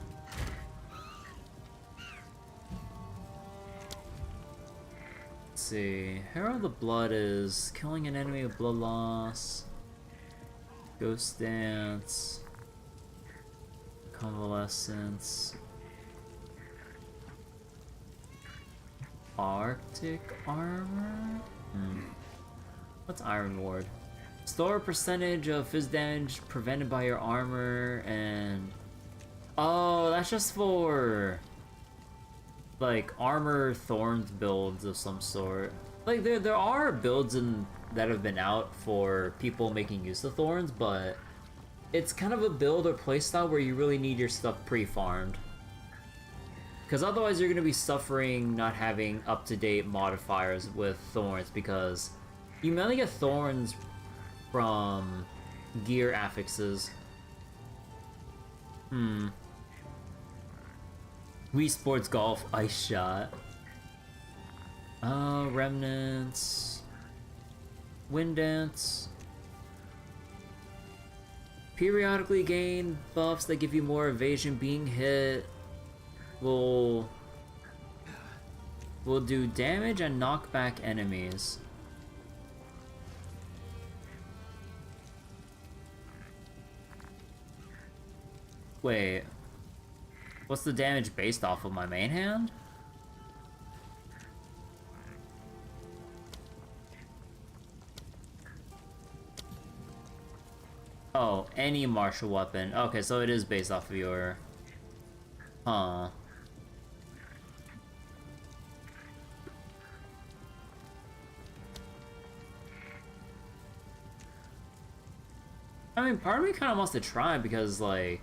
see. Herald of Blood is killing an enemy with blood loss. Ghost Dance. Convalescence. Arctic Armor? What's Iron Ward? Store a percentage of fizz damage prevented by your armor and... Oh, that's just for... like, armor thorns builds of some sort. Like, there are builds that have been out for people making use of thorns, but it's kind of a build or playstyle where you really need your stuff pre-farmed. Because otherwise you're going to be suffering not having up-to-date modifiers with thorns, because you mainly get thorns from gear affixes. Wii Sports Golf Ice Shot. Remnants. Wind Dance. Periodically gain buffs that give you more evasion being hit. Will do damage and knock back enemies. Wait, what's the damage based off of, my main hand? Oh, any martial weapon. Okay, so it is based off of your... Huh. I mean, part of me kind of wants to try because, like...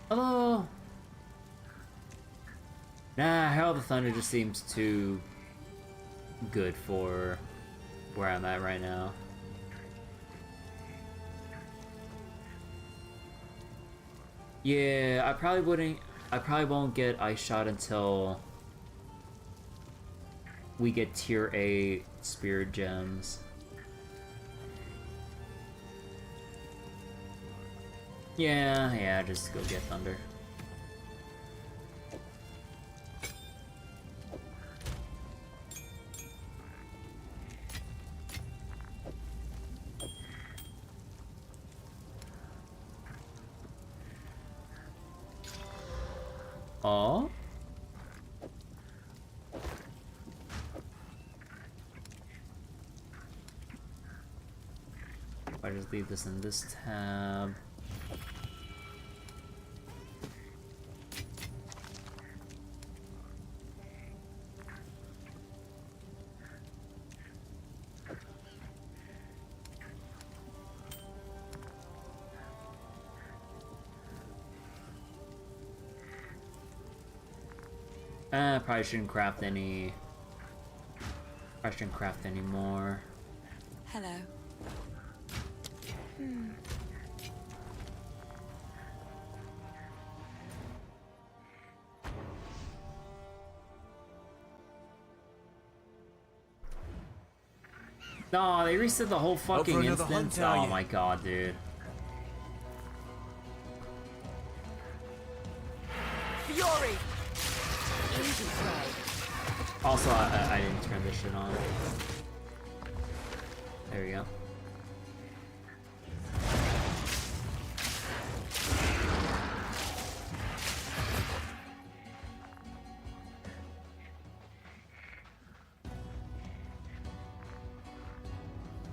Hello? Nah, Herald of the Thunder just seems too good for where I'm at right now. Yeah, I probably won't get Ice Shot until we get tier 8 Spirit Gems. Yeah, just go get Thunder. Oh? If I just leave this in this tab. Probably shouldn't craft any. I shouldn't craft any more. Hello. No, they reset the whole fucking another instance. hunt, are Oh you? my god, dude. Fury! Easy prey. Also, I didn't turn this shit on. There we go.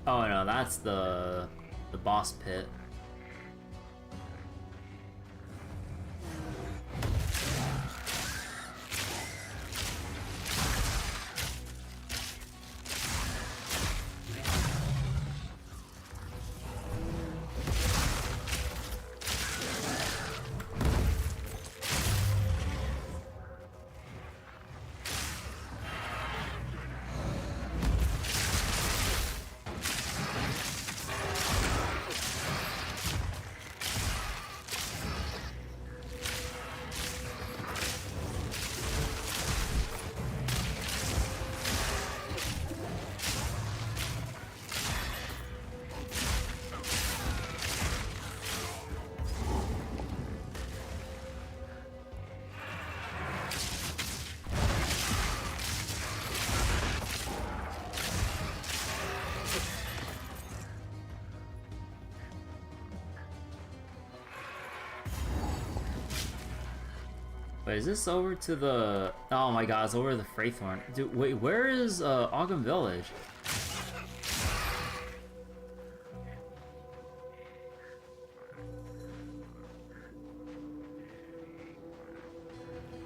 Oh no, that's the boss pit. Wait, is this over to the... Oh my god, it's over to the Fraythorn. Dude, wait, where is Ogden Village?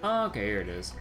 Oh, okay, here it is.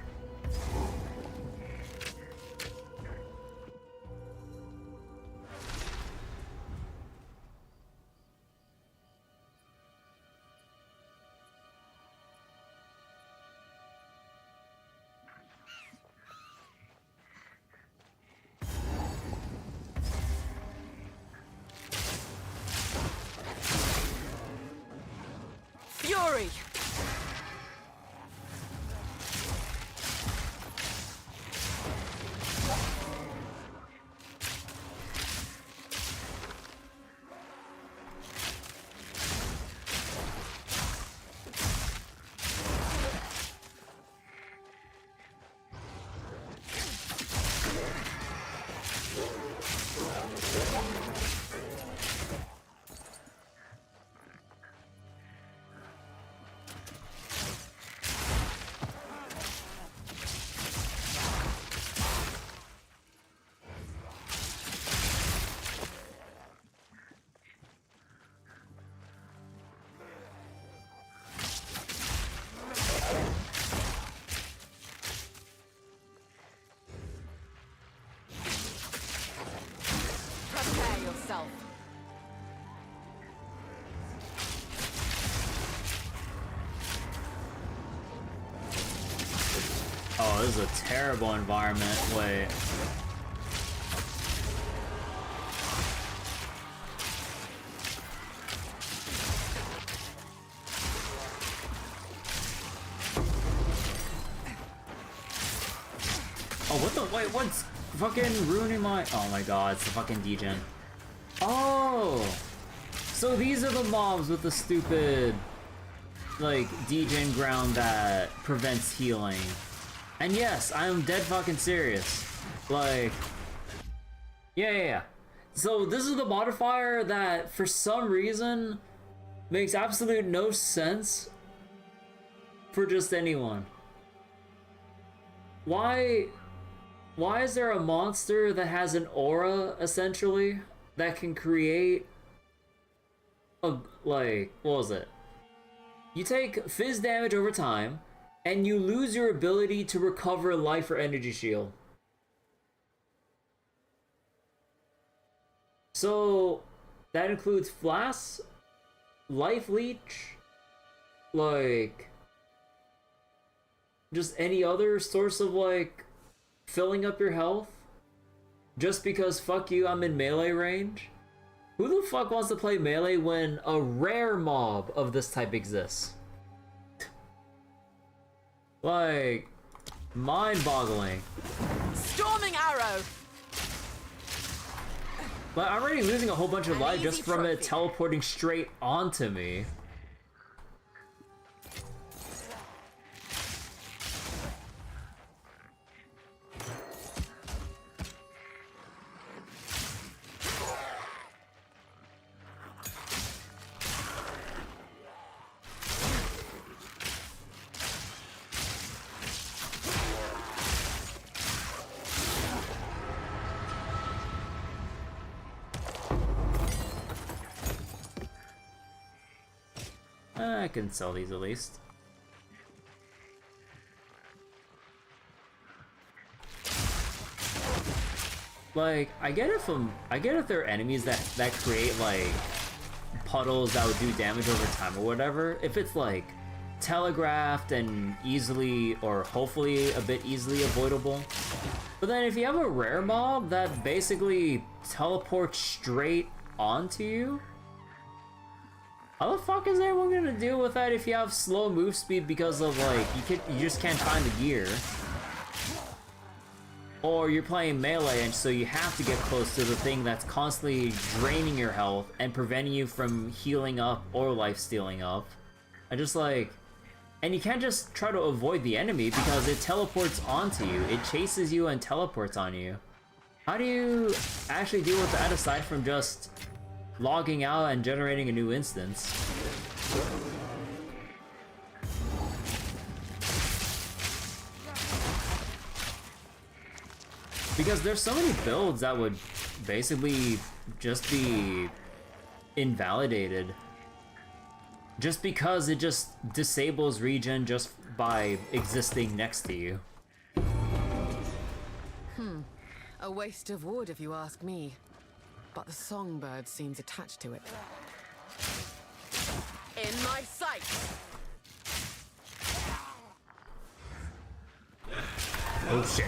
yourself. Oh, this is a terrible environment. Wait. Oh, what the? Wait, what's fucking ruining my? Oh my god, it's the fucking degen. Oh! So these are the mobs with the stupid, like, degen ground that prevents healing. And yes, I am dead fucking serious. Like, yeah. So this is the modifier that, for some reason, makes absolute no sense for just anyone. Why is there a monster that has an aura, essentially, that can create a, like, what was it? You take fizz damage over time, and you lose your ability to recover life or energy shield. So, that includes flasks, life leech, like, just any other source of, like, filling up your health, just because fuck you, I'm in melee range. Who the fuck wants to play melee when a rare mob of this type exists? Like, mind-boggling. Storming arrow. But I'm already losing a whole bunch of life just from it trophy. teleporting straight onto me. I can sell these at least. Like, I get if there are enemies that create like puddles that would do damage over time or whatever. If it's like telegraphed and easily or hopefully a bit easily avoidable. But then if you have a rare mob that basically teleports straight onto you, how the fuck is anyone gonna deal with that if you have slow move speed because of like you just can't find the gear? Or you're playing melee and so you have to get close to the thing that's constantly draining your health and preventing you from healing up or life stealing up. I just like, and you can't just try to avoid the enemy because it teleports onto you. It chases you and teleports on you. How do you actually deal with that aside from just logging out and generating a new instance? Because there's so many builds that would basically just be invalidated. Just because it just disables regen just by existing next to you. A waste of wood if you ask me. But the songbird seems attached to it. In my sight! Oh shit.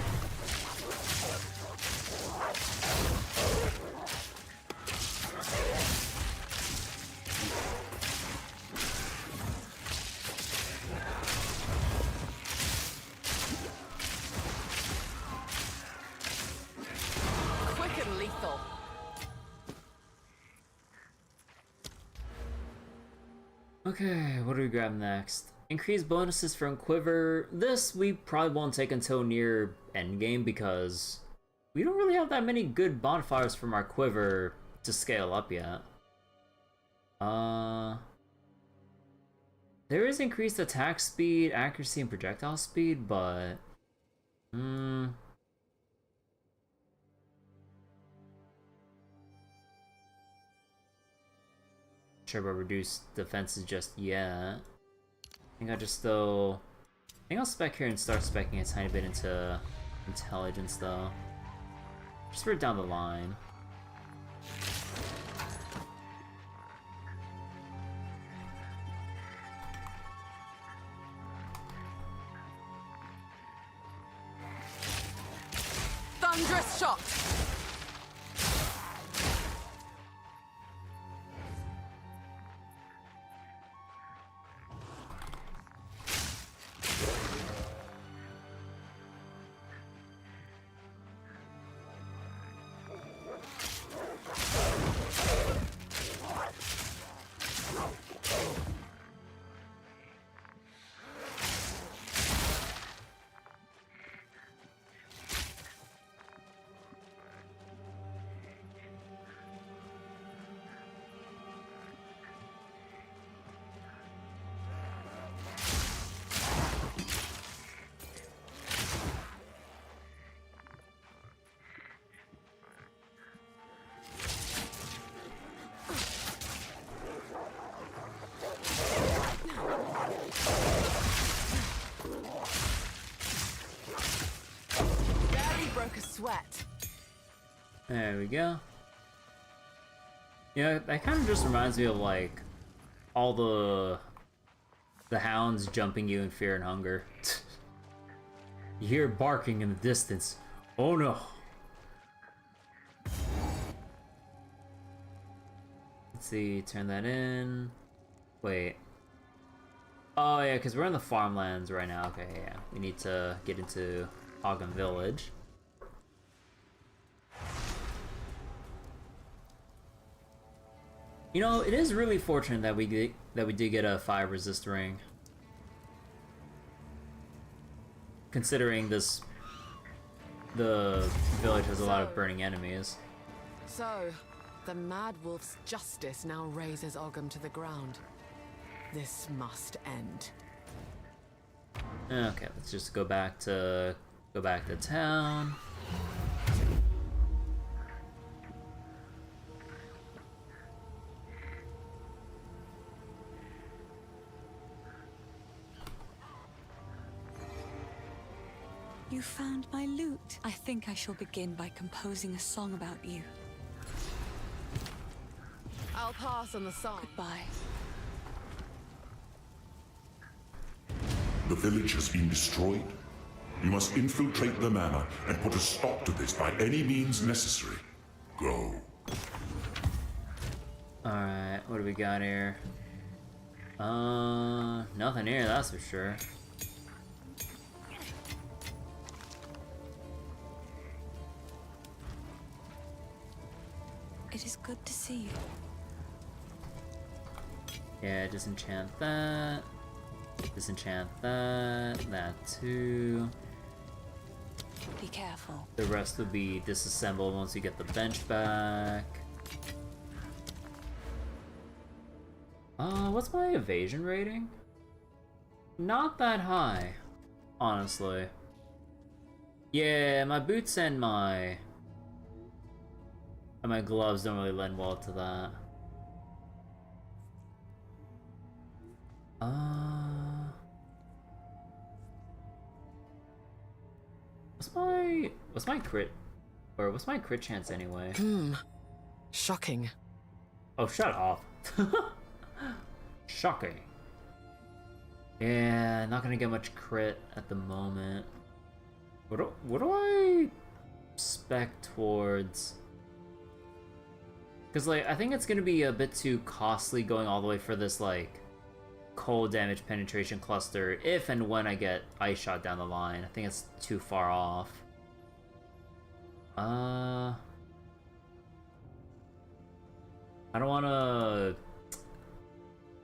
Quick and lethal. Okay, what do we grab next? Increase bonuses from Quiver. This we probably won't take until near endgame because we don't really have that many good modifiers from our Quiver to scale up yet. There is increased attack speed, accuracy, and projectile speed, but sure about reduced defenses just yet. I think I think I'll spec here and start speccing a tiny bit into intelligence though. Just for down the line. Thunderous shot! Broke a sweat. There we go. Yeah, that kind of just reminds me of like all the hounds jumping you in fear and hunger. You hear barking in the distance. Oh no. Let's see, turn that in. Wait. Oh yeah, because we're in the farmlands right now. Okay, yeah. We need to get into Ogden Village. You know, it is really fortunate that we did get a fire resist ring. Considering the village has a lot of burning enemies. So, the Mad Wolf's justice now raises Ogham to the ground. This must end. Okay, let's just go back to town. You found my lute. I think I shall begin by composing a song about you. I'll pass on the song. Goodbye. The village has been destroyed. You must infiltrate the manor and put a stop to this by any means necessary. Go. Alright, what do we got here? Nothing here, that's for sure. It is good to see you. Yeah, disenchant that. Disenchant that. That too. Be careful. The rest will be disassembled once you get the bench back. What's my evasion rating? Not that high, honestly. Yeah, my boots and my gloves don't really lend well to that. What's my crit, or what's my crit chance anyway? Shocking. Oh, shut off. Shocking. Yeah, not gonna get much crit at the moment. What do I spec towards? Because, like, I think it's gonna be a bit too costly going all the way for this, like, cold damage penetration cluster if and when I get Ice Shot down the line. I think it's too far off. I don't wanna...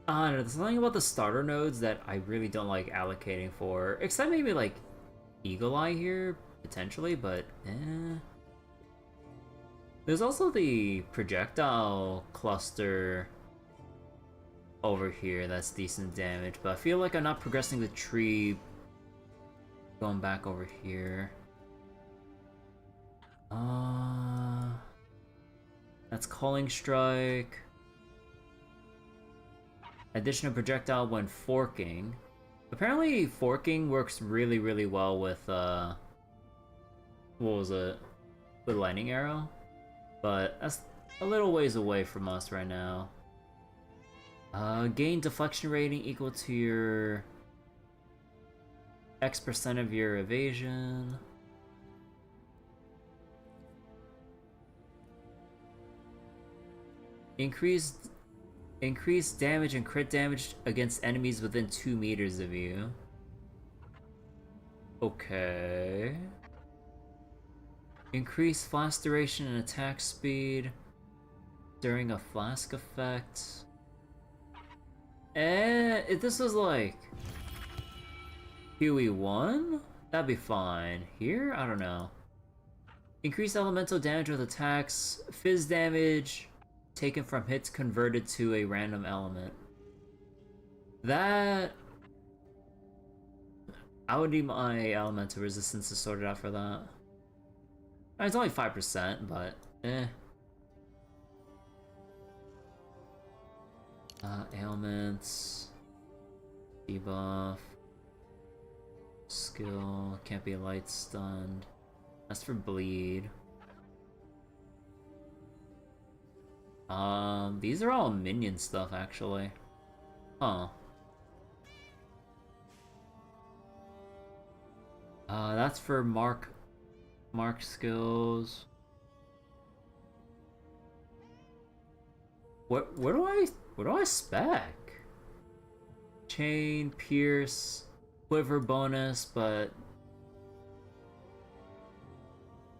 I don't know, there's something about the starter nodes that I really don't like allocating for. Except maybe, like, Eagle Eye here, potentially, but eh. There's also the projectile cluster over here that's decent damage, but I feel like I'm not progressing the tree going back over here. That's Calling Strike. Addition of projectile when forking. Apparently forking works really, really well with, what was it? With Lightning Arrow? But that's a little ways away from us right now. Gain deflection rating equal to your X% of your evasion. Increased damage and crit damage against enemies within 2 meters of you. Okay. Increased flask duration and attack speed during a flask effect. If this was like Huey 1, that'd be fine. Here, I don't know. Increased elemental damage with attacks, fizz damage taken from hits converted to a random element. That I would need my elemental resistance to sort it out for that. It's only 5%, but eh. Ailments, debuff, skill, can't be light stunned. That's for bleed. These are all minion stuff actually. Huh. That's for mark skills. What do I spec? Chain, pierce, quiver bonus, but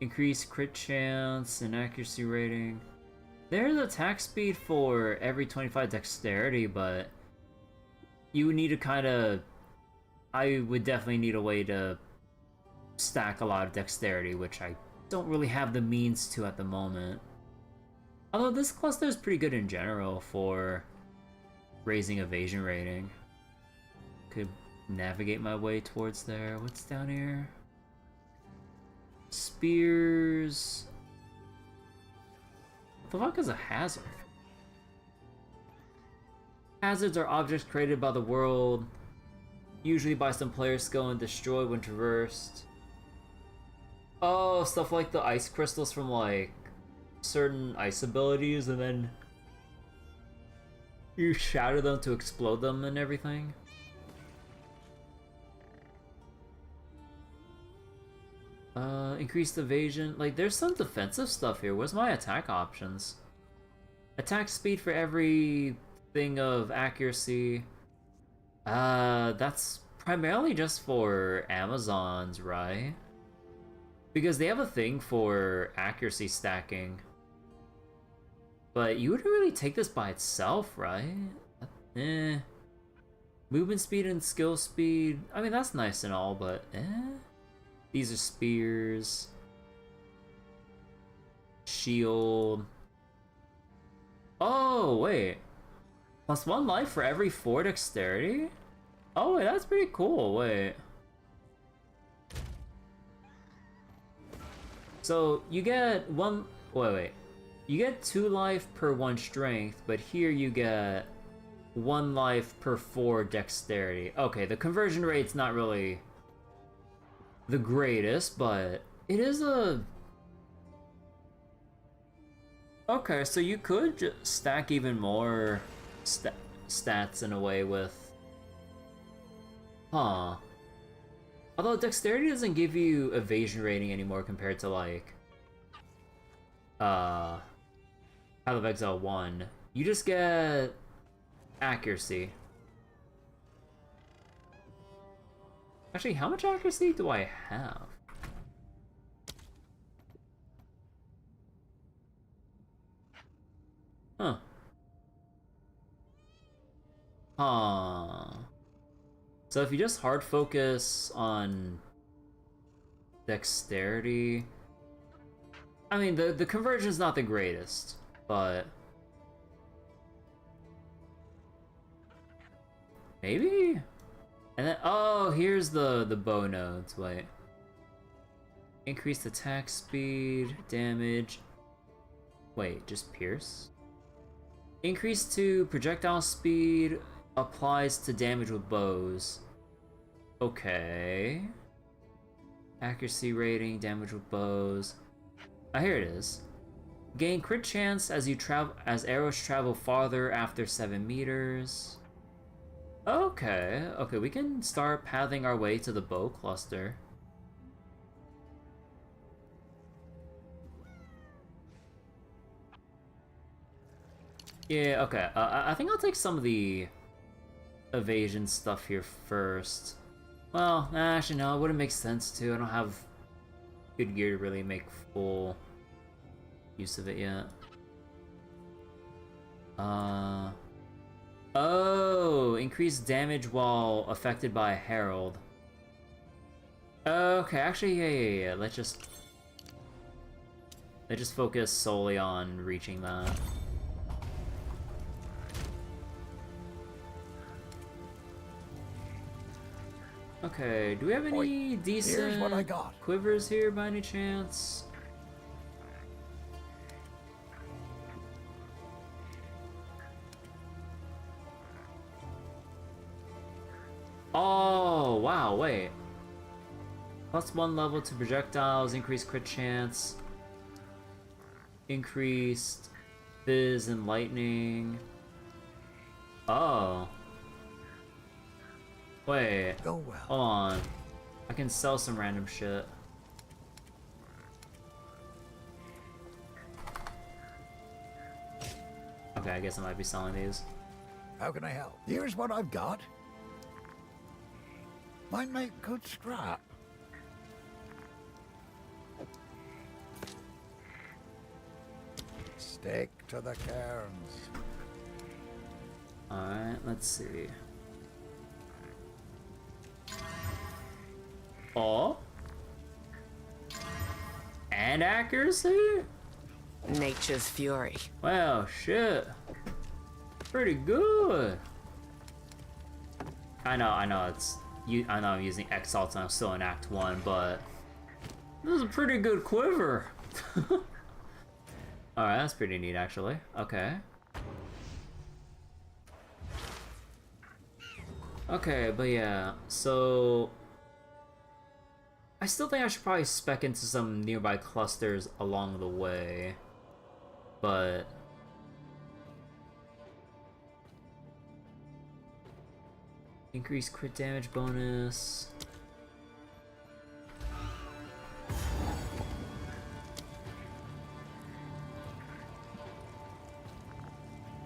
increase crit chance and accuracy rating. There's attack speed for every 25 dexterity, but you would need to kind of... I would definitely need a way to stack a lot of dexterity, which I don't really have the means to at the moment. Although this cluster is pretty good in general for raising evasion rating. Could navigate my way towards there. What's down here? Spears... What the fuck is a hazard? Hazards are objects created by the world, usually by some player's skill and destroyed when traversed. Oh, stuff like the ice crystals from like certain ice abilities, and then you shatter them to explode them and everything. Increased evasion. Like, there's some defensive stuff here. Where's my attack options? Attack speed for every thing of accuracy. That's primarily just for Amazons, right? Because they have a thing for accuracy stacking. But you wouldn't really take this by itself, right? Eh. Movement speed and skill speed. I mean, that's nice and all, but eh. These are spears. Shield. Oh, wait. +1 life for every 4 dexterity? Oh, wait, that's pretty cool. Wait. So, you get one... Wait. You get 2 life per 1 strength, but here you get 1 life per 4 dexterity. Okay, the conversion rate's not really the greatest, but it is a... Okay, so you could just stack even more stats in a way with... Huh. Although dexterity doesn't give you evasion rating anymore compared to like... Path of Exile 1. You just get... accuracy. Actually, how much accuracy do I have? Huh. So if you just hard focus on dexterity... I mean, the conversion is not the greatest, but... Maybe? And then, oh, here's the bow nodes, wait. Increased attack speed, damage. Wait, just pierce? Increase to projectile speed applies to damage with bows. Okay. Accuracy rating, damage with bows. Ah, here it is. Gain crit chance as you travel as arrows travel farther after 7 meters. Okay, we can start pathing our way to the bow cluster. Yeah, okay. I think I'll take some of the evasion stuff here first. Well, actually, no, it wouldn't make sense to. I don't have good gear to really make full use of it yet. Oh, increased damage while affected by a herald. Okay, actually, yeah. Let's just focus solely on reaching that. Okay, do we have any decent here's what I got. quivers here by any chance? Oh, wow, wait. +1 level to projectiles, increased crit chance, increased fizz and lightning. Oh. Wait. Go well. Hold on. I can sell some random shit. Okay, I guess I might be selling these. How can I help? Here's what I've got. Might make good scrap. Stick to the cairns. Alright, let's see. Oh? And accuracy? Nature's fury. Well, shit. Pretty good. I know it's I know I'm using Exile and I'm still in Act 1, but this is a pretty good quiver. Alright, that's pretty neat actually. Okay. Okay, but yeah, so I still think I should probably spec into some nearby clusters along the way, but increased crit damage bonus.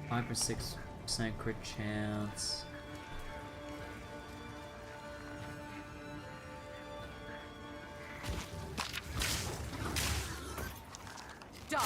Five or 6% crit chance. Die!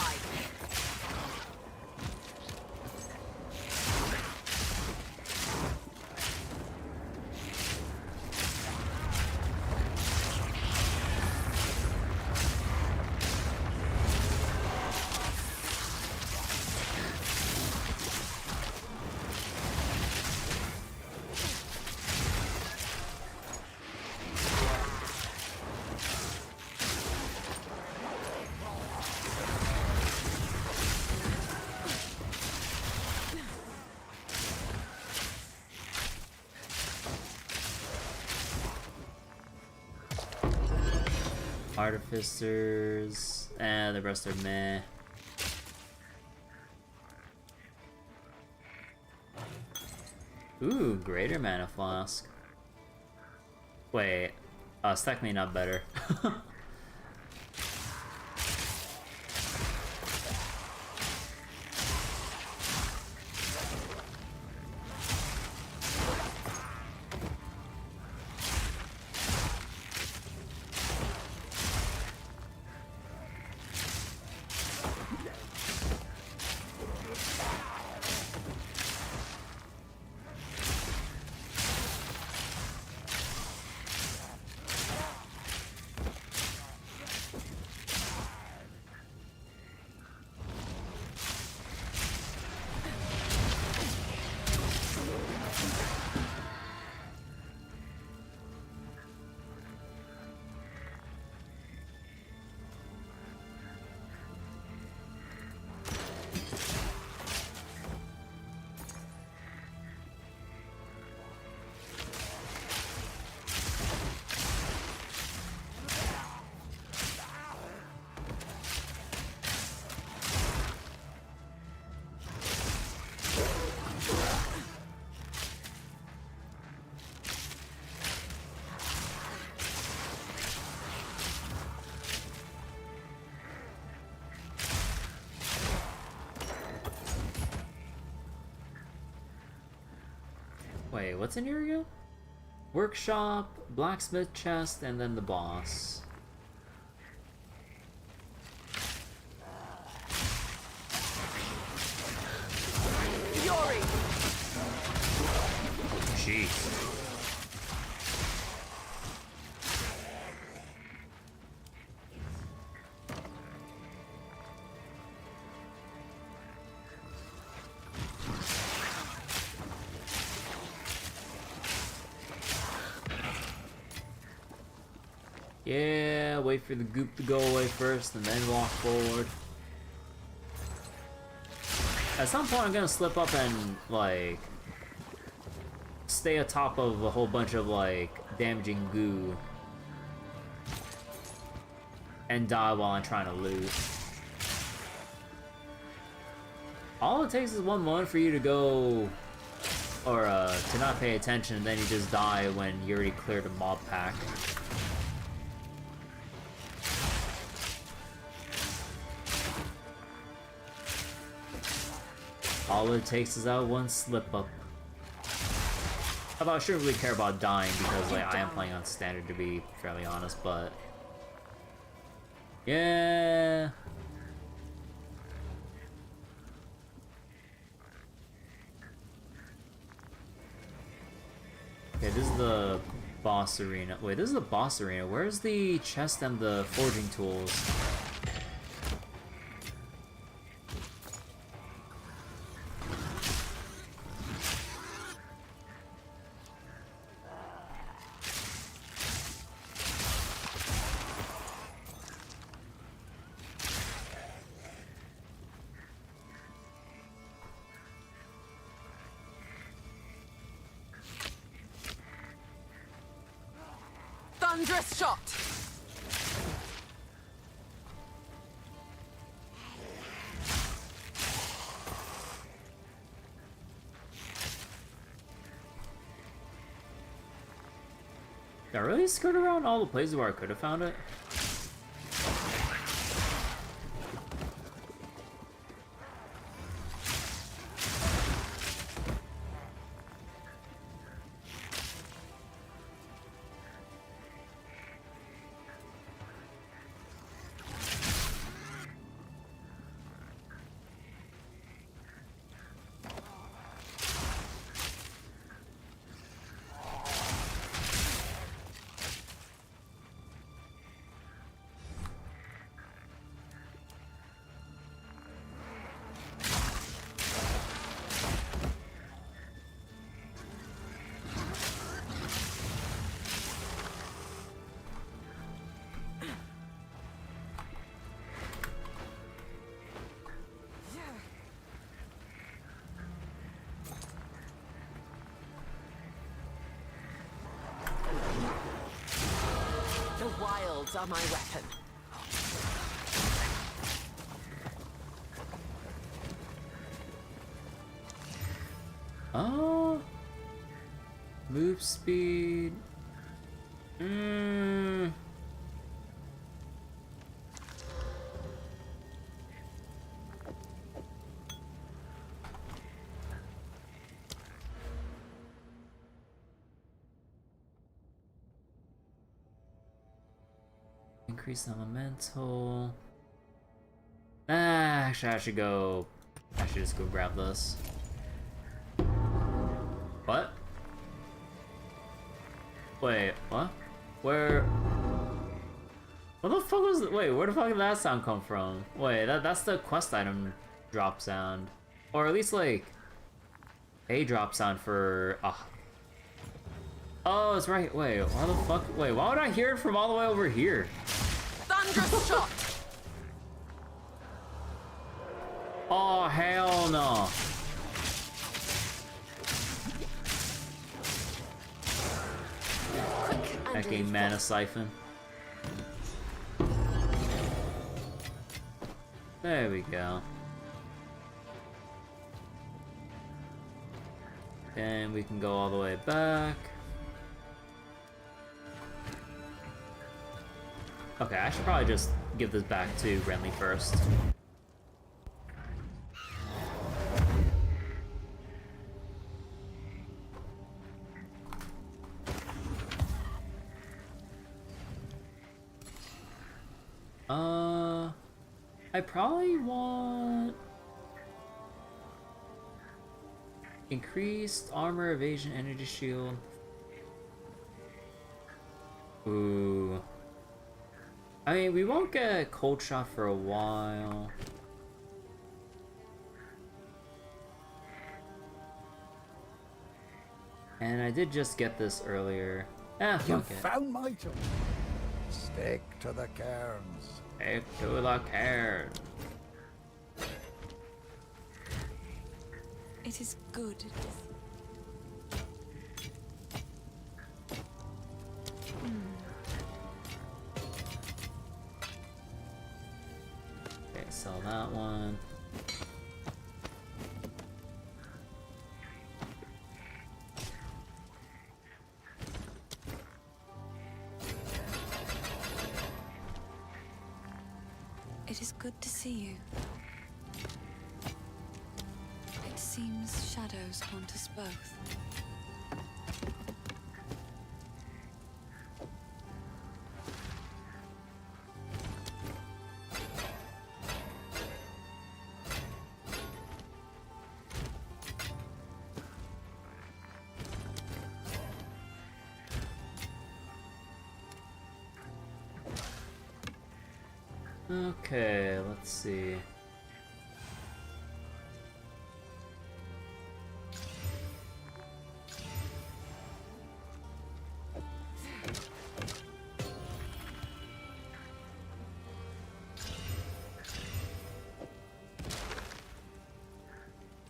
Artificers, the rest are meh. Ooh, greater mana flask. Wait, it's technically not better. Wait, what's in here again? Workshop, blacksmith chest, and then the boss. Fury! Jeez. Yeah, wait for the goop to go away first and then walk forward. At some point I'm gonna slip up and, like, stay atop of a whole bunch of, like, damaging goo. And die while I'm trying to loot. All it takes is 1 moment for you to go, or to not pay attention, and then you just die when you already cleared a mob pack. All it takes is that one slip up. Although I shouldn't really care about dying because, like, I am playing on standard, to be fairly honest, but yeah. Okay, this is the boss arena. Wait, this is the boss arena. Where's the chest and the forging tools? Thunderous shot! Did I really skirt around all the places where I could have found it? The wilds are my weapon. Oh, move speed. Increase elemental. Actually, I should just go grab this. What? Wait, what? Where? What the fuck was? Wait, where the fuck did that sound come from? Wait, that's the quest item drop sound, or at least like a drop sound for. Oh, it's right. Wait, why the fuck? Wait, why would I hear it from all the way over here? Thunderous shot! Oh, hell no. Okay, mana siphon. There we go. And we can go all the way back. Okay, I should probably just give this back to Renly first. I probably want increased armor, evasion, energy shield. Ooh. I mean, we won't get cold shot for a while. And I did just get this earlier. Ah, You fuck it. found my tool. Stick to the cairns. Stick to the cairn. It is good. Okay, sell that one. It is good to see you. It seems shadows haunt us both. Okay, let's see.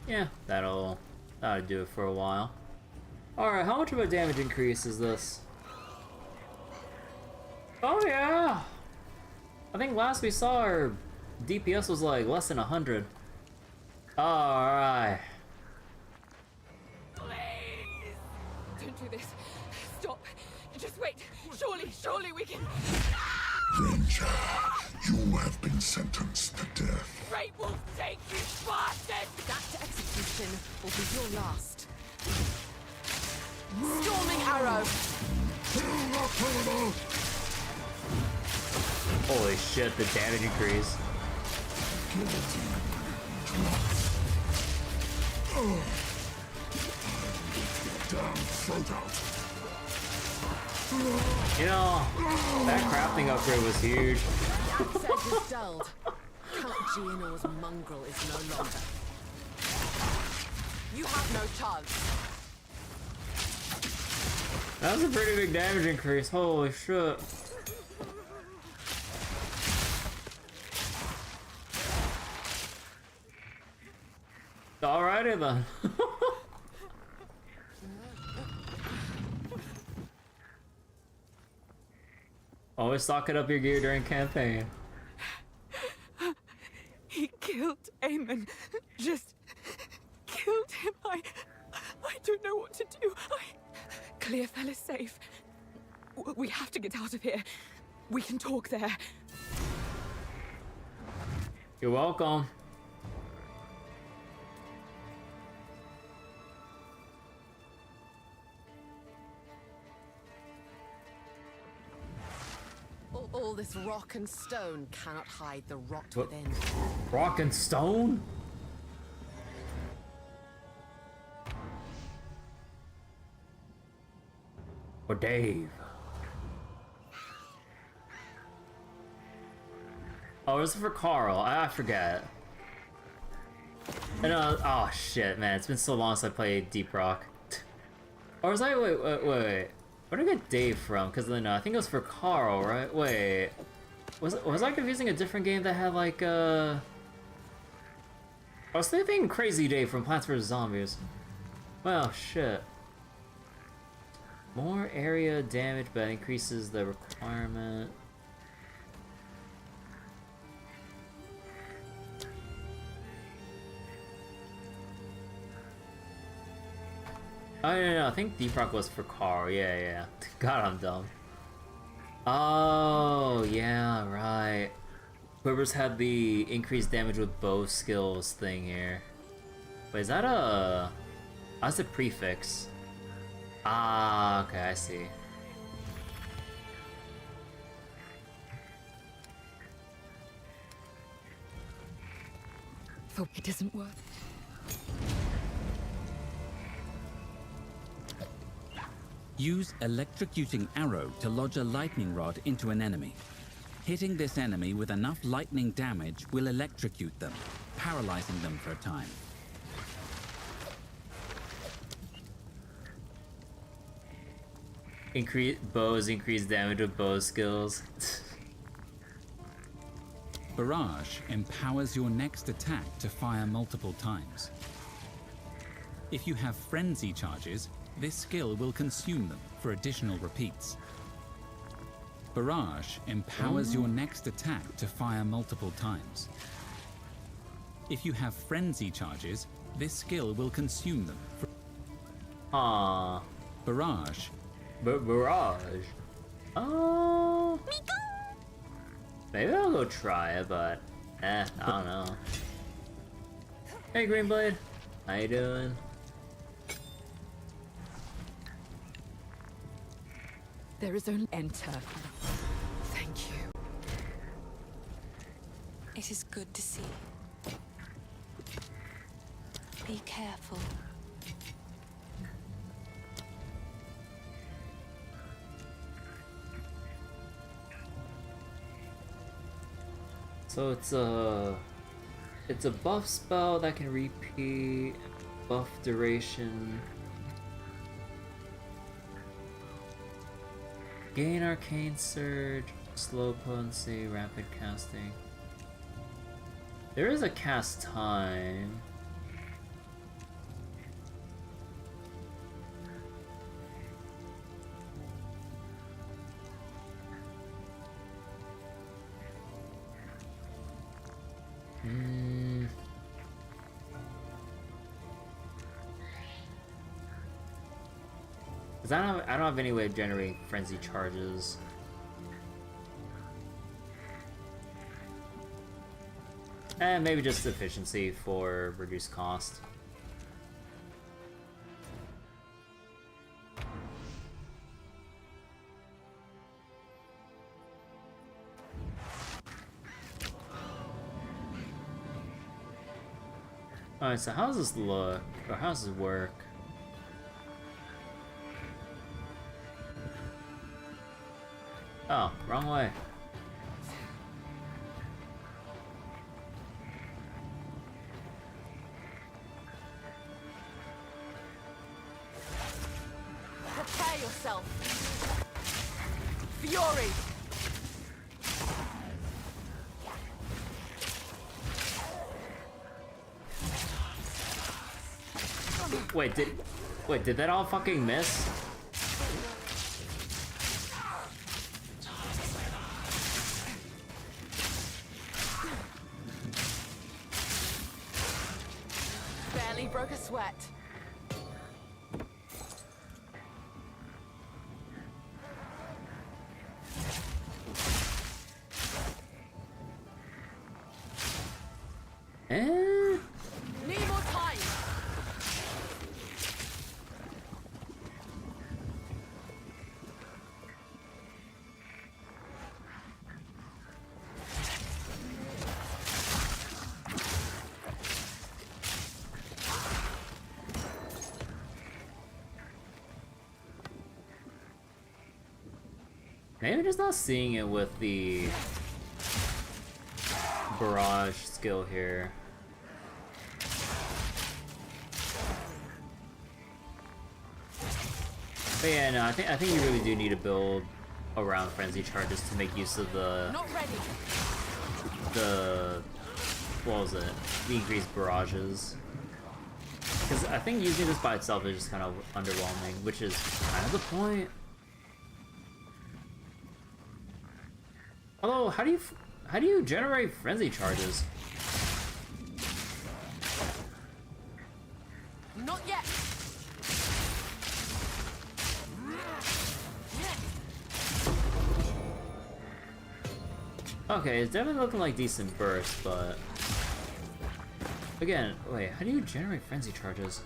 Yeah, that'll do it for a while. Alright, how much of a damage increase is this? Oh yeah! I think last we saw our DPS was like less than 100. Alright. Please! Don't do this. Stop. Just wait. Surely we can... Ranger, you have been sentenced to death. Great Wolf, take you bastard! That execution will be your last. Storming arrow! Holy shit, the damage increase. Damn throat out. You know, that crafting upgrade was huge. The accent is dulled. Count Gianor's mongrel is no longer. You have no chance. That was a pretty big damage increase, holy shit. Alrighty then. Always stocking up your gear during campaign. He killed Eamon. Just killed him. I don't know what to do. Clearfell is safe. We have to get out of here. We can talk there. You're welcome. All this rock and stone cannot hide the rot What? within. Rock and stone? Or Dave? Oh, this is for Carl. I forget. And oh shit, man! It's been so long since I played Deep Rock. Or was I? Wait. Where did I get Dave from? Because then I think it was for Carl, right? Wait, was I confusing a different game that had like I was thinking Crazy Dave from Plants vs Zombies. Well, shit. More area damage, but increases the requirement. Oh, no, I think Deep Rock was for Carl. Yeah. God, I'm dumb. Oh, yeah, right. Whoever's had the increased damage with bow skills thing here. Wait, is that a... That's a prefix. Ah, okay, I see. thought it isn't worth it. Use electrocuting arrow to lodge a lightning rod into an enemy. Hitting this enemy with enough lightning damage will electrocute them, paralyzing them for a time. Increase damage with bow skills. Barrage empowers your next attack to fire multiple times. If you have frenzy charges, this skill will consume them for additional repeats. Barrage empowers your next attack to fire multiple times. If you have frenzy charges, this skill will consume them for... Aww. Barrage. Barrage. Oh. Maybe I'll go try it, but I don't know. Hey, Greenblade. How you doing? There is only enter. Thank you. It is good to see. Be careful. So it's a buff spell that can repeat, buff duration. Gain arcane surge, slow potency, rapid casting. There is a cast time. Cause I don't have any way of generating frenzy charges. And maybe just efficiency for reduced cost. Alright, so how does this look? Or how does this work? Oh, wrong way. Prepare yourself. Fury! Wait, did that all fucking miss? Barely broke a sweat. Need more time. Maybe I'm just not seeing it with the barrage skill here. But yeah, no, I think you really do need to build around frenzy charges to make use of Not ready. what was it? The increased barrages. Because I think using this by itself is just kind of underwhelming, which is kind of the point. Although, how do you generate frenzy charges? Not yet. Okay, it's definitely looking like decent burst, but again, wait, how do you generate frenzy charges?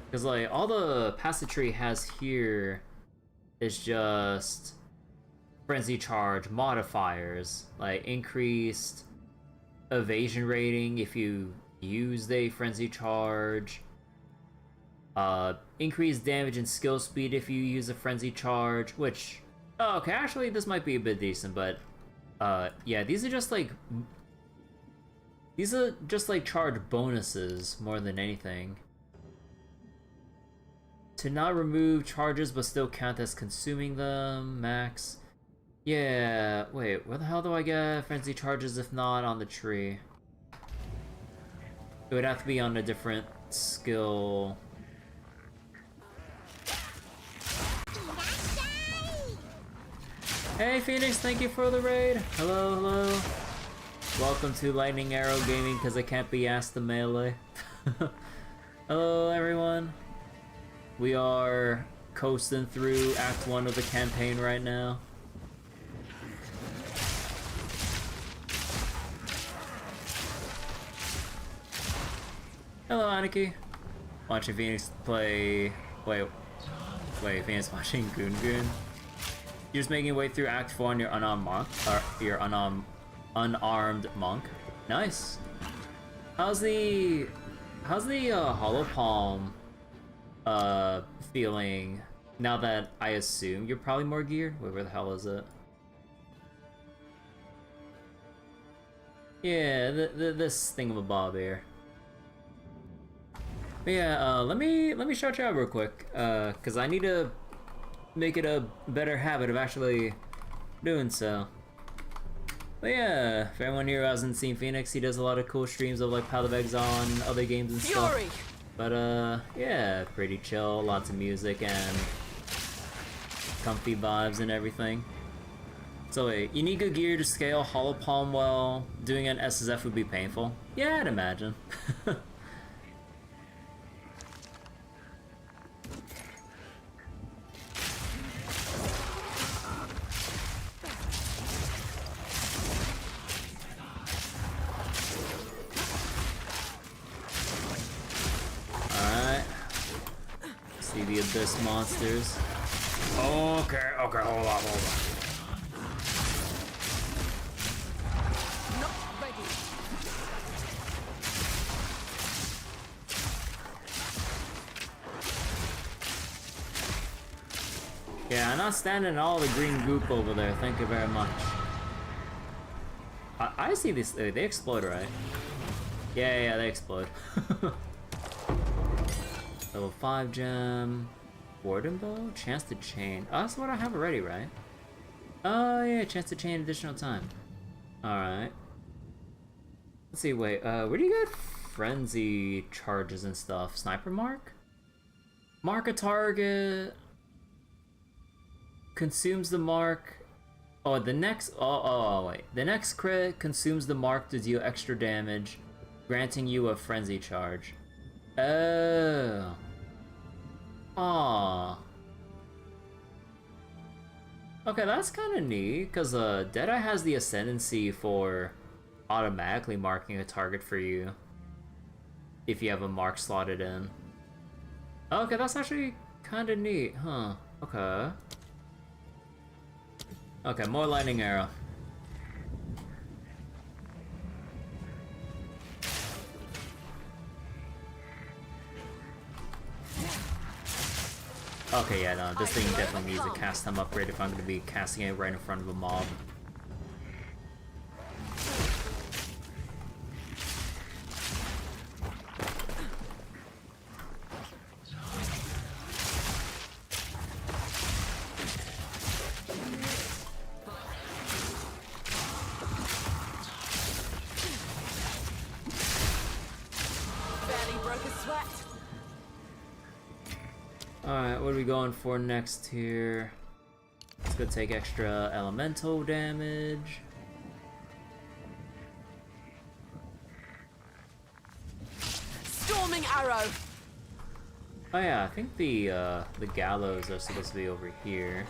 Because like all the passage has here is just frenzy charge modifiers, like increased evasion rating if you used a frenzy charge. Increased damage and skill speed if you use a frenzy charge, which, oh, okay, actually this might be a bit decent, but yeah, these are just like charge bonuses more than anything. To not remove charges but still count as consuming them, max. Yeah, wait, where the hell do I get frenzy charges if not on the tree? It would have to be on a different skill. Hey Phoenix, thank you for the raid. Hello, hello. Welcome to Lightning Arrow Gaming because I can't be asked to melee. Hello everyone. We are coasting through Act 1 of the campaign right now. Hello Aniki. Watching Phoenix play... Wait, Phoenix watching Goon Goon. You're just making your way through Act 4 on your unarmed monk, or your unarmed monk. Nice. How's the hollow palm feeling now that I assume you're probably more geared? Wait, where the hell is it? Yeah, this thingamabob here. But yeah, let me shout you out real quick, cause I need to make it a better habit of actually doing so. But yeah, for everyone here who hasn't seen Phoenix, he does a lot of cool streams of like Path of Exile and other games and Fury! stuff. But yeah, pretty chill, lots of music and comfy vibes and everything. So wait, you need good gear to scale hollow palm well. Doing an SSF would be painful. Yeah, I'd imagine. The abyss monsters. Okay, hold on. Not ready. Yeah, I'm not standing in all the green goop over there. Thank you very much. I see these. They explode, right? Yeah, they explode. Level 5 gem, Warden Bow, chance to chain. Oh, that's what I have already, right? Oh yeah, chance to chain additional time. Alright. Let's see, wait, where do you get frenzy charges and stuff? Sniper mark? Mark a target. Consumes the mark. Oh, the next, wait. The next crit consumes the mark to deal extra damage, granting you a frenzy charge. Oh. Aww. Okay, that's kind of neat, because Deadeye has the ascendancy for automatically marking a target for you if you have a mark slotted in. Okay, that's actually kind of neat, huh? Okay. Okay, more lightning arrow. Okay, yeah, no, this thing definitely needs a cast time upgrade if I'm going to be casting it right in front of a mob. Alright, what are we going for next here? Let's go take extra elemental damage. Storming arrow. Oh yeah, I think the gallows are supposed to be over here.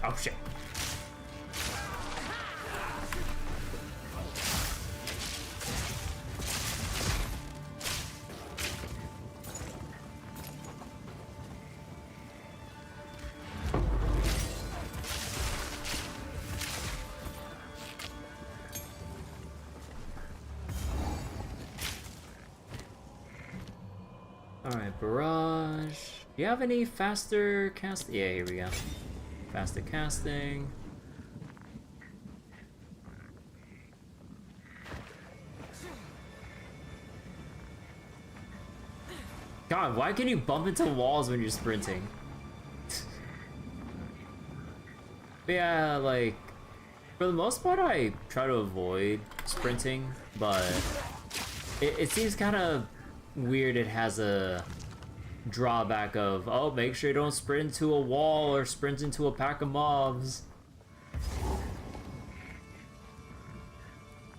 Oh shit. Alright, barrage. Do you have any faster cast? Yeah, here we go. Faster casting. God, why can you bump into walls when you're sprinting? Yeah, like, for the most part, I try to avoid sprinting, but it seems kind of weird. It has a drawback of, oh, make sure you don't sprint into a wall or sprint into a pack of mobs.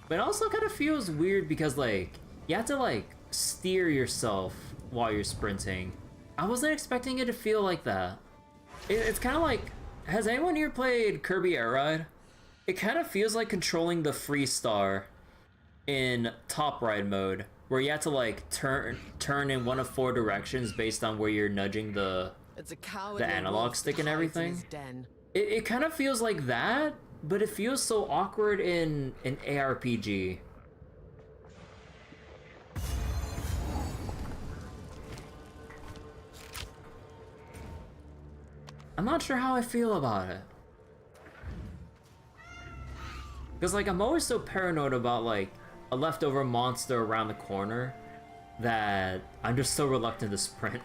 But it also kind of feels weird because, like, you have to, like, steer yourself while you're sprinting. I wasn't expecting it to feel like that. It's kind of like, has anyone here played Kirby Air Ride? It kind of feels like controlling the Freestar in Top Ride mode, where you have to like turn in one of 4 directions based on where you're nudging the analog stick and everything. It kind of feels like that, but it feels so awkward in an ARPG. I'm not sure how I feel about it. Because, like, I'm always so paranoid about, like, a leftover monster around the corner that I'm just so reluctant to sprint.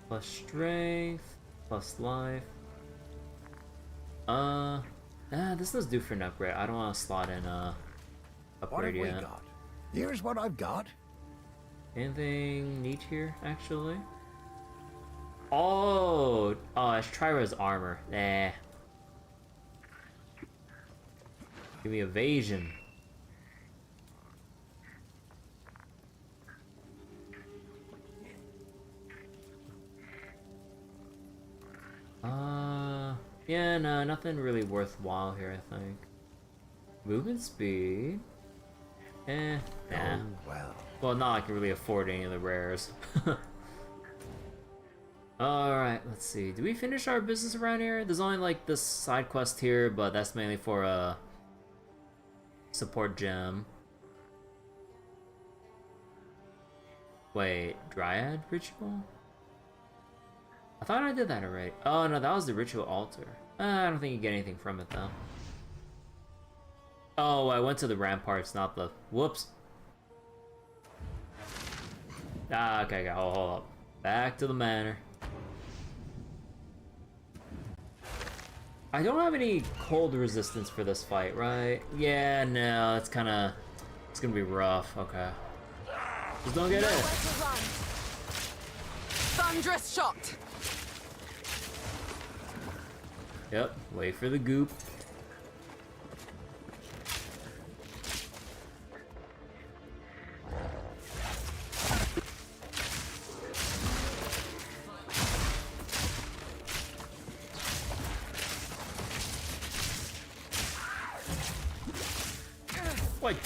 Plus strength, plus life. This does do for an upgrade. I don't want to slot in upgrade What have yet. we got? Here's what I've got. Anything neat here, actually? Oh, it's Tryra's armor. Nah. Give me evasion. Yeah, no, nothing really worthwhile here, I think. Movement speed? Nah. Oh, well. Well, not like I can really afford any of the rares. Alright, let's see. Do we finish our business around here? There's only like this side quest here, but that's mainly for a support gem. Wait, Dryad ritual? I thought I did that already. Oh no, that was the ritual altar. I don't think you get anything from it though. Oh, I went to the ramparts, not the... Whoops. Okay, hold up. Back to the manor. I don't have any cold resistance for this fight, right? Yeah, no, it's gonna be rough. Okay. Just don't get it. Thunderous shot. Yep, wait for the goop. Wait,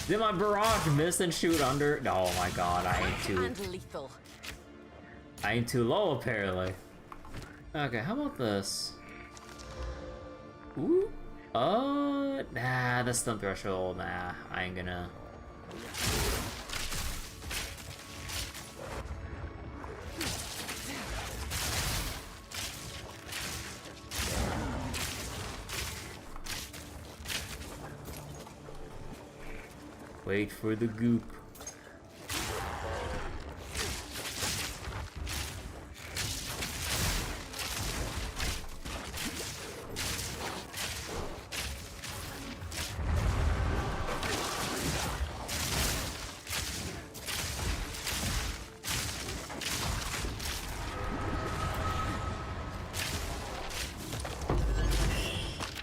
did my barrage miss and shoot under? Oh my god, I ain't too low apparently. Okay, how about this? Ooh. Nah, the stun threshold, nah, I ain't gonna. Wait for the goop.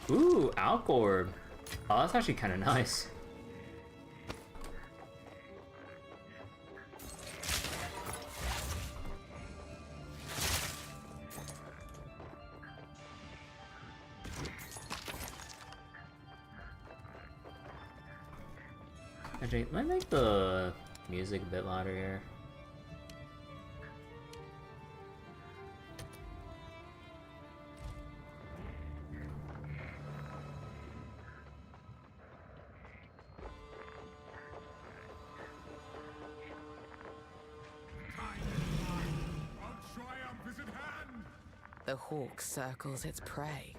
Ooh, Alcorb. Oh, that's actually kind of nice. Actually, let me make the music a bit louder here. The hawk circles its prey.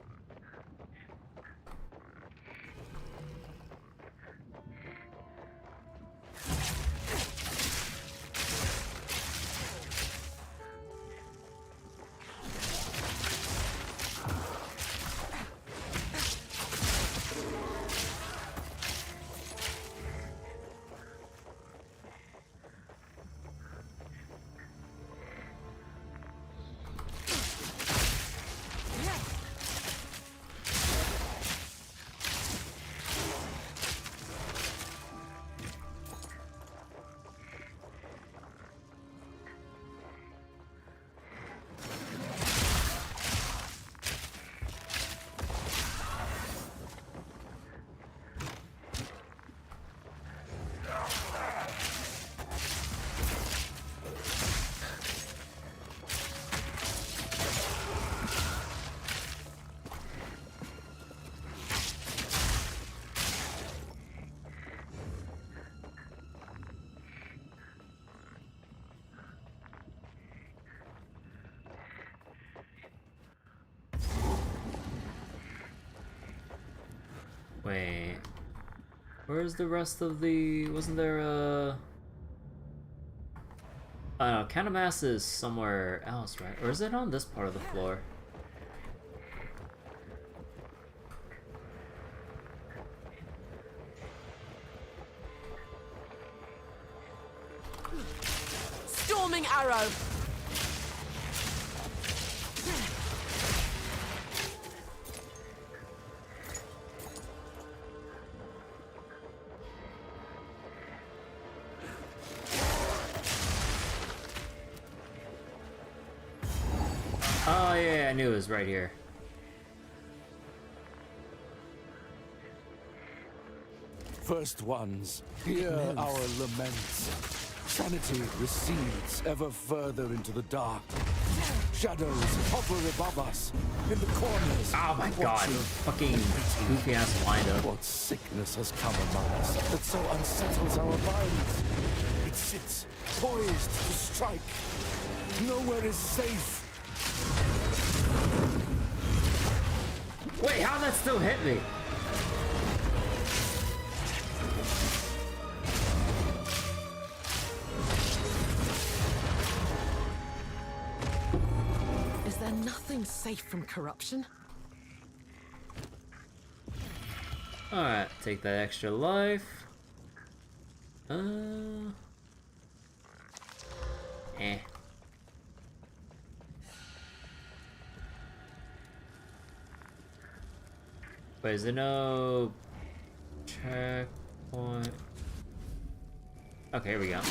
Wait, where's the rest of the... wasn't there a... I don't know, Candlemass is somewhere else, right? Or is it on this part of the floor? Storming arrow! Oh yeah, I knew it was right here. First ones, hear our laments. Sanity recedes ever further into the dark. Shadows hover above us, in the corners. Oh my god, fucking goofy ass windup. What sickness has come among us that so unsettles our minds? It sits poised to strike. Nowhere is safe. Wait, how'd that still hit me? Is there nothing safe from corruption? Alright, take that extra life. Eh. Wait, is there no checkpoint? Okay, here we go.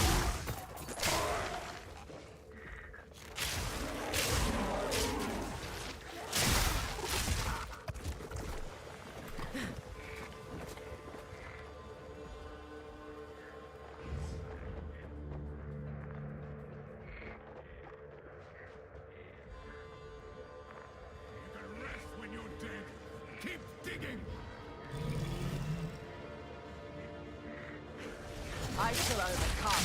I shall overcome.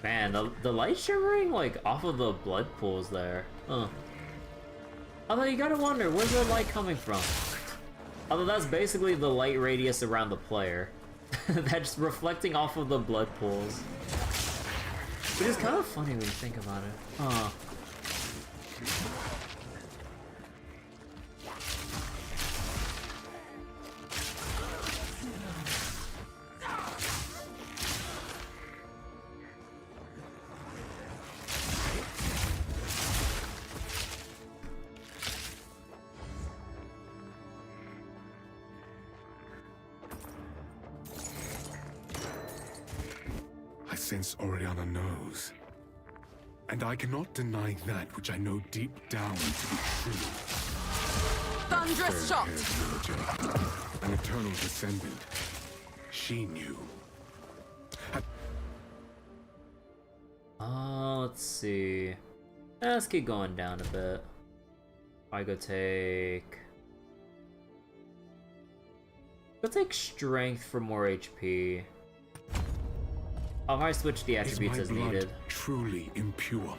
Man, the light shimmering like off of the blood pools there. Huh. Although you gotta wonder, where's the light coming from? Although that's basically the light radius around the player. That's reflecting off of the blood pools. Which is kind of funny when you think about it. Huh. Since Oriana knows. And I cannot deny that which I know deep down to be true. Thunderous shot! Fair-haired villager, an eternal descendant. She knew. Let's see. Let's keep going down a bit. I go take strength for more HP. I'll probably switch the attributes as needed. Truly impure.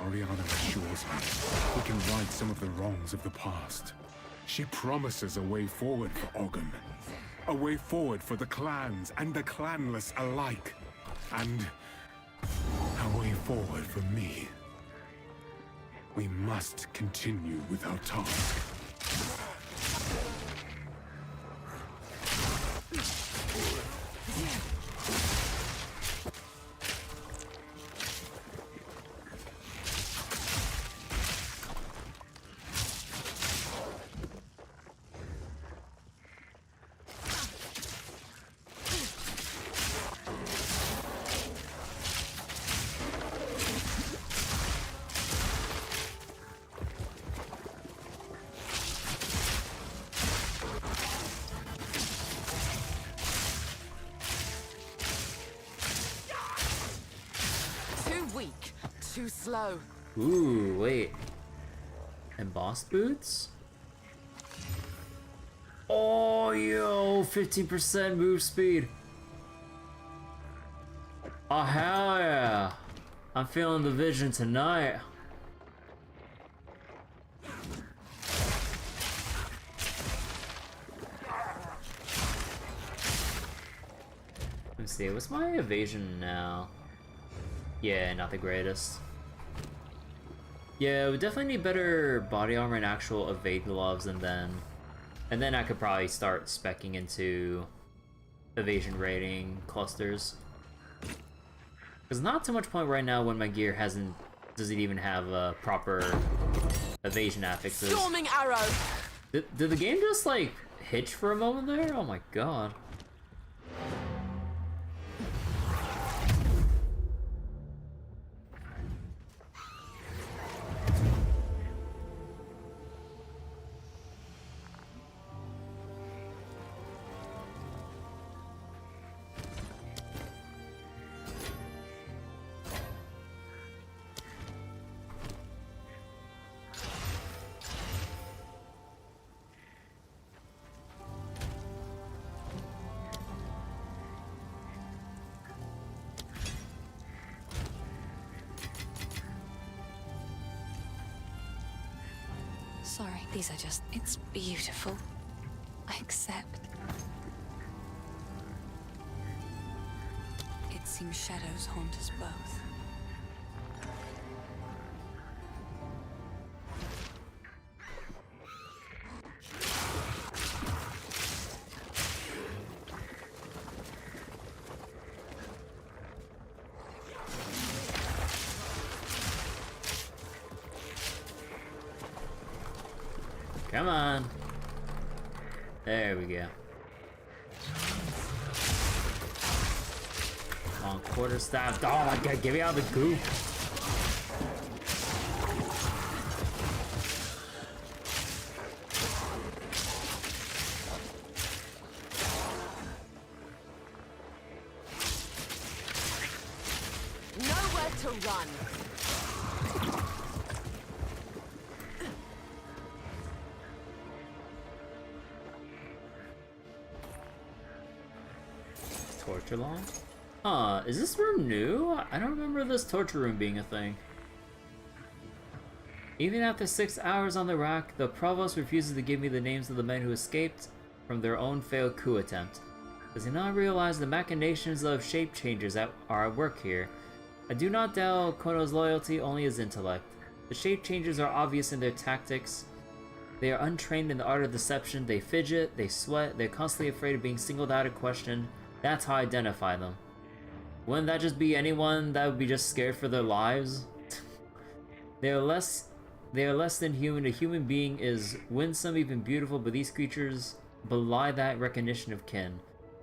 Oriana assures me we can right some of the wrongs of the past. She promises a way forward for Ogham. A way forward for the clans and the clanless alike. And a way forward for me. We must continue with our task. Too slow. Ooh, wait. Embossed boots? Oh, yo, 15% move speed. Oh, hell yeah. I'm feeling the vision tonight. Let's see, what's my evasion now? Yeah, not the greatest. Yeah, we definitely need better body armor and actual evade gloves, and then I could probably start speccing into evasion rating clusters. There's not too much point right now when my gear doesn't even have proper evasion affixes. Storming arrow. Did the game just like hitch for a moment there? Oh my god. Sorry, these are just... It's beautiful. I accept. It seems shadows haunt us both. Come on. There we go. Come on, quarterstaff. Oh my god, get me out of the goop. Nowhere to run. Torture long? Huh, is this room new? I don't remember this torture room being a thing. Even after 6 hours on the rack, the Provost refuses to give me the names of the men who escaped from their own failed coup attempt. Does he not realize the machinations of shape changers that are at work here? I do not doubt Kono's loyalty, only his intellect. The shape changers are obvious in their tactics. They are untrained in the art of deception. They fidget, they sweat, they're constantly afraid of being singled out and questioned. That's how I identify them. Wouldn't that just be anyone that would be just scared for their lives? They are less than human. A human being is winsome, even beautiful, but these creatures belie that recognition of kin.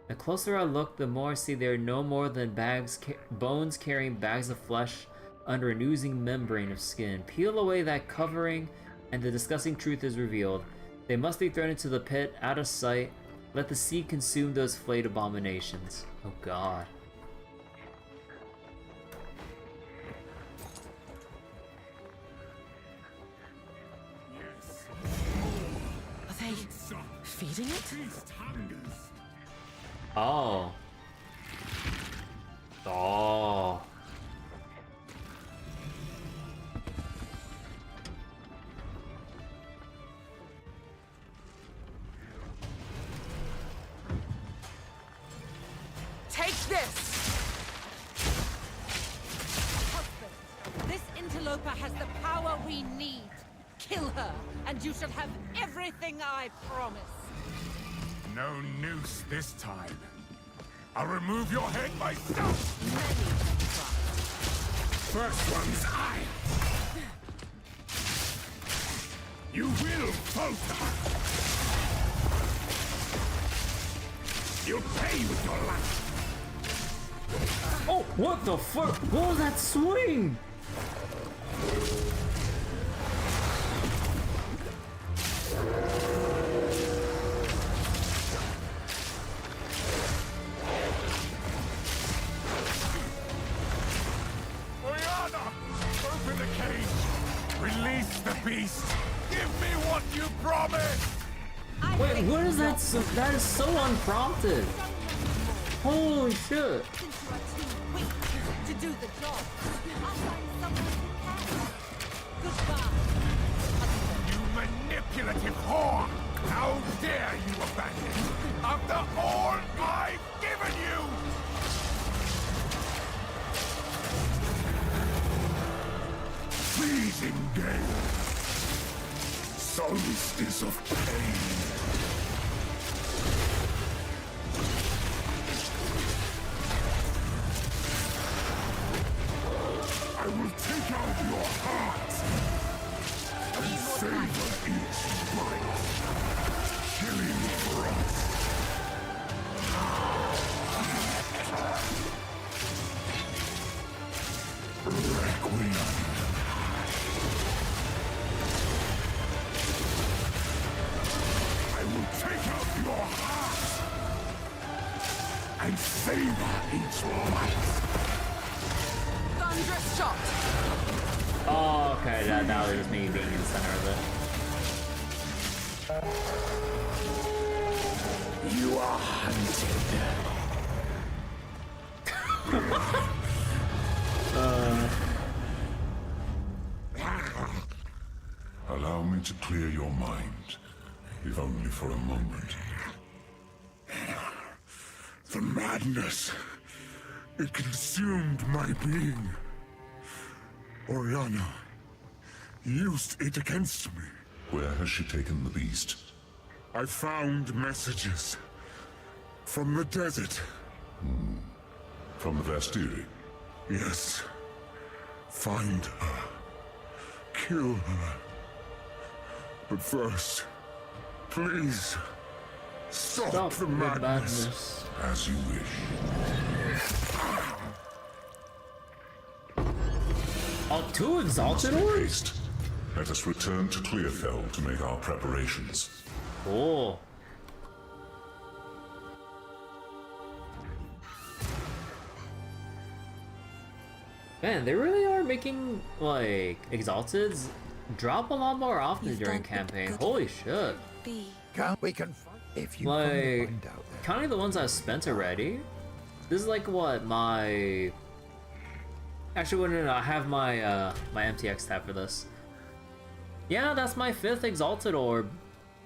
The closer I look, the more I see they are no more than bones carrying bags of flesh under an oozing membrane of skin. Peel away that covering, and the disgusting truth is revealed. They must be thrown into the pit, out of sight. Let the sea consume those flayed abominations. Oh god. Are they feeding it? Oh. Oh. Take this! Husband, this interloper has the power we need. Kill her, and you shall have everything I promise. No noose this time. I'll remove your head myself! Many First one's I. You will falter! You'll pay with your life! Oh, what the fuck? What was that swing? Oriana! Open the cage! Release the beast! Give me what you promised! Wait, what is that? That is so unprompted. Holy shit. Since you are too weak to do the job, I'll find someone who can. Goodbye. You manipulative whore! How dare you abandon me after all I've given you! Freezing gale! Solstice of pain! I will take out your heart and savor each bite, killing frost. Requiem. I will take out your heart and savor each bite. Thunderous shot! Oh, okay, that was just me being in the center of it. You are hunted. Allow me to clear your mind, if only for a moment. The madness. It consumed my being. Oriana used it against me. Where has she taken the beast? I found messages from the desert. From the Vastiri? Yes. Find her. Kill her. But first, please, stop the madness. As you wish. Oh, two exalted orbs? Haste. Let us return to Clearfell to make our preparations. Cool. Man, they really are making, like, exalteds drop a lot more often during campaign. Holy shit. We can find if you Like, find out there. counting the ones I've spent already, this is like what my... Actually, no, I have my my MTX tab for this. Yeah, that's my 5th exalted orb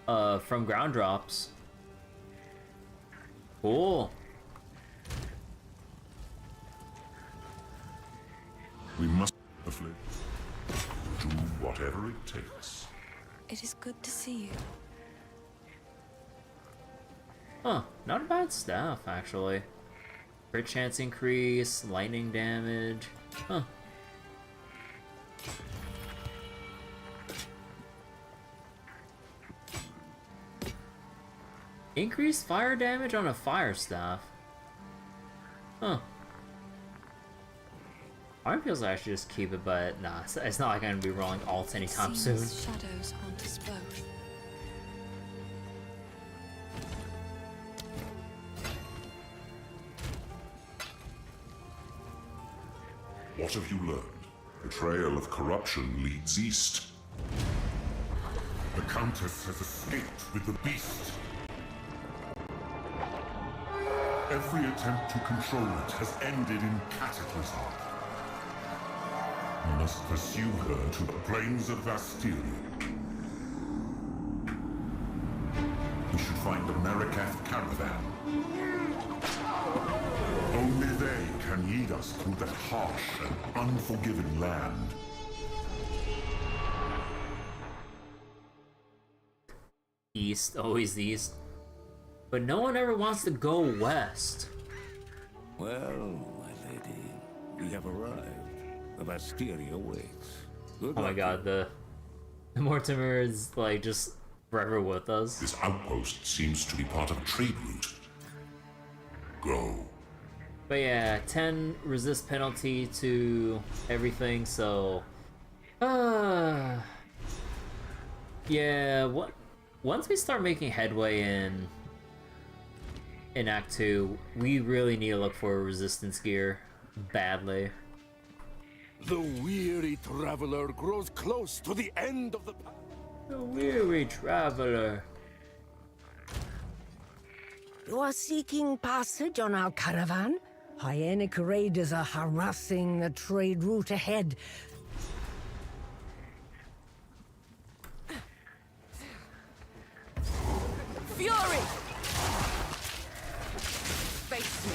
from ground drops. Cool. We must afflict. Do whatever it takes. It is good to see you. Huh, not a bad staff, actually. Crit chance increase, lightning damage. Huh. Increased fire damage on a fire staff. Huh. Part of me feels like I should just keep it, but nah, it's not like I'm gonna be rolling alt anytime soon. Shadows haunt us both. What have you learned? The trail of corruption leads east. The Countess has escaped with the beast. Every attempt to control it has ended in cataclysm. We must pursue her to the plains of Bastille. We should find the Marikath caravan. Only they can lead us through that harsh and unforgiving land. East, always east. But no one ever wants to go west. Well, my lady, we have arrived. The Bastille awaits. Good Oh my luck. god, the Mortimer is like just forever with us. This outpost seems to be part of a trade route. Go. But yeah, 10 resist penalty to everything, so yeah, once we start making headway in Act 2, we really need to look for resistance gear badly. The weary traveler grows close to the end of the path. The weary traveler. You are seeking passage on our caravan? Hyenic raiders are harassing the trade route ahead. Fury! Face me.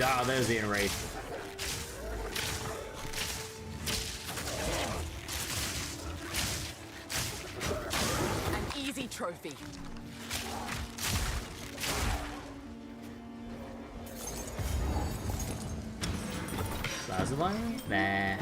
Ah, there's the enrage. An easy trophy. Plaza Line? Nah.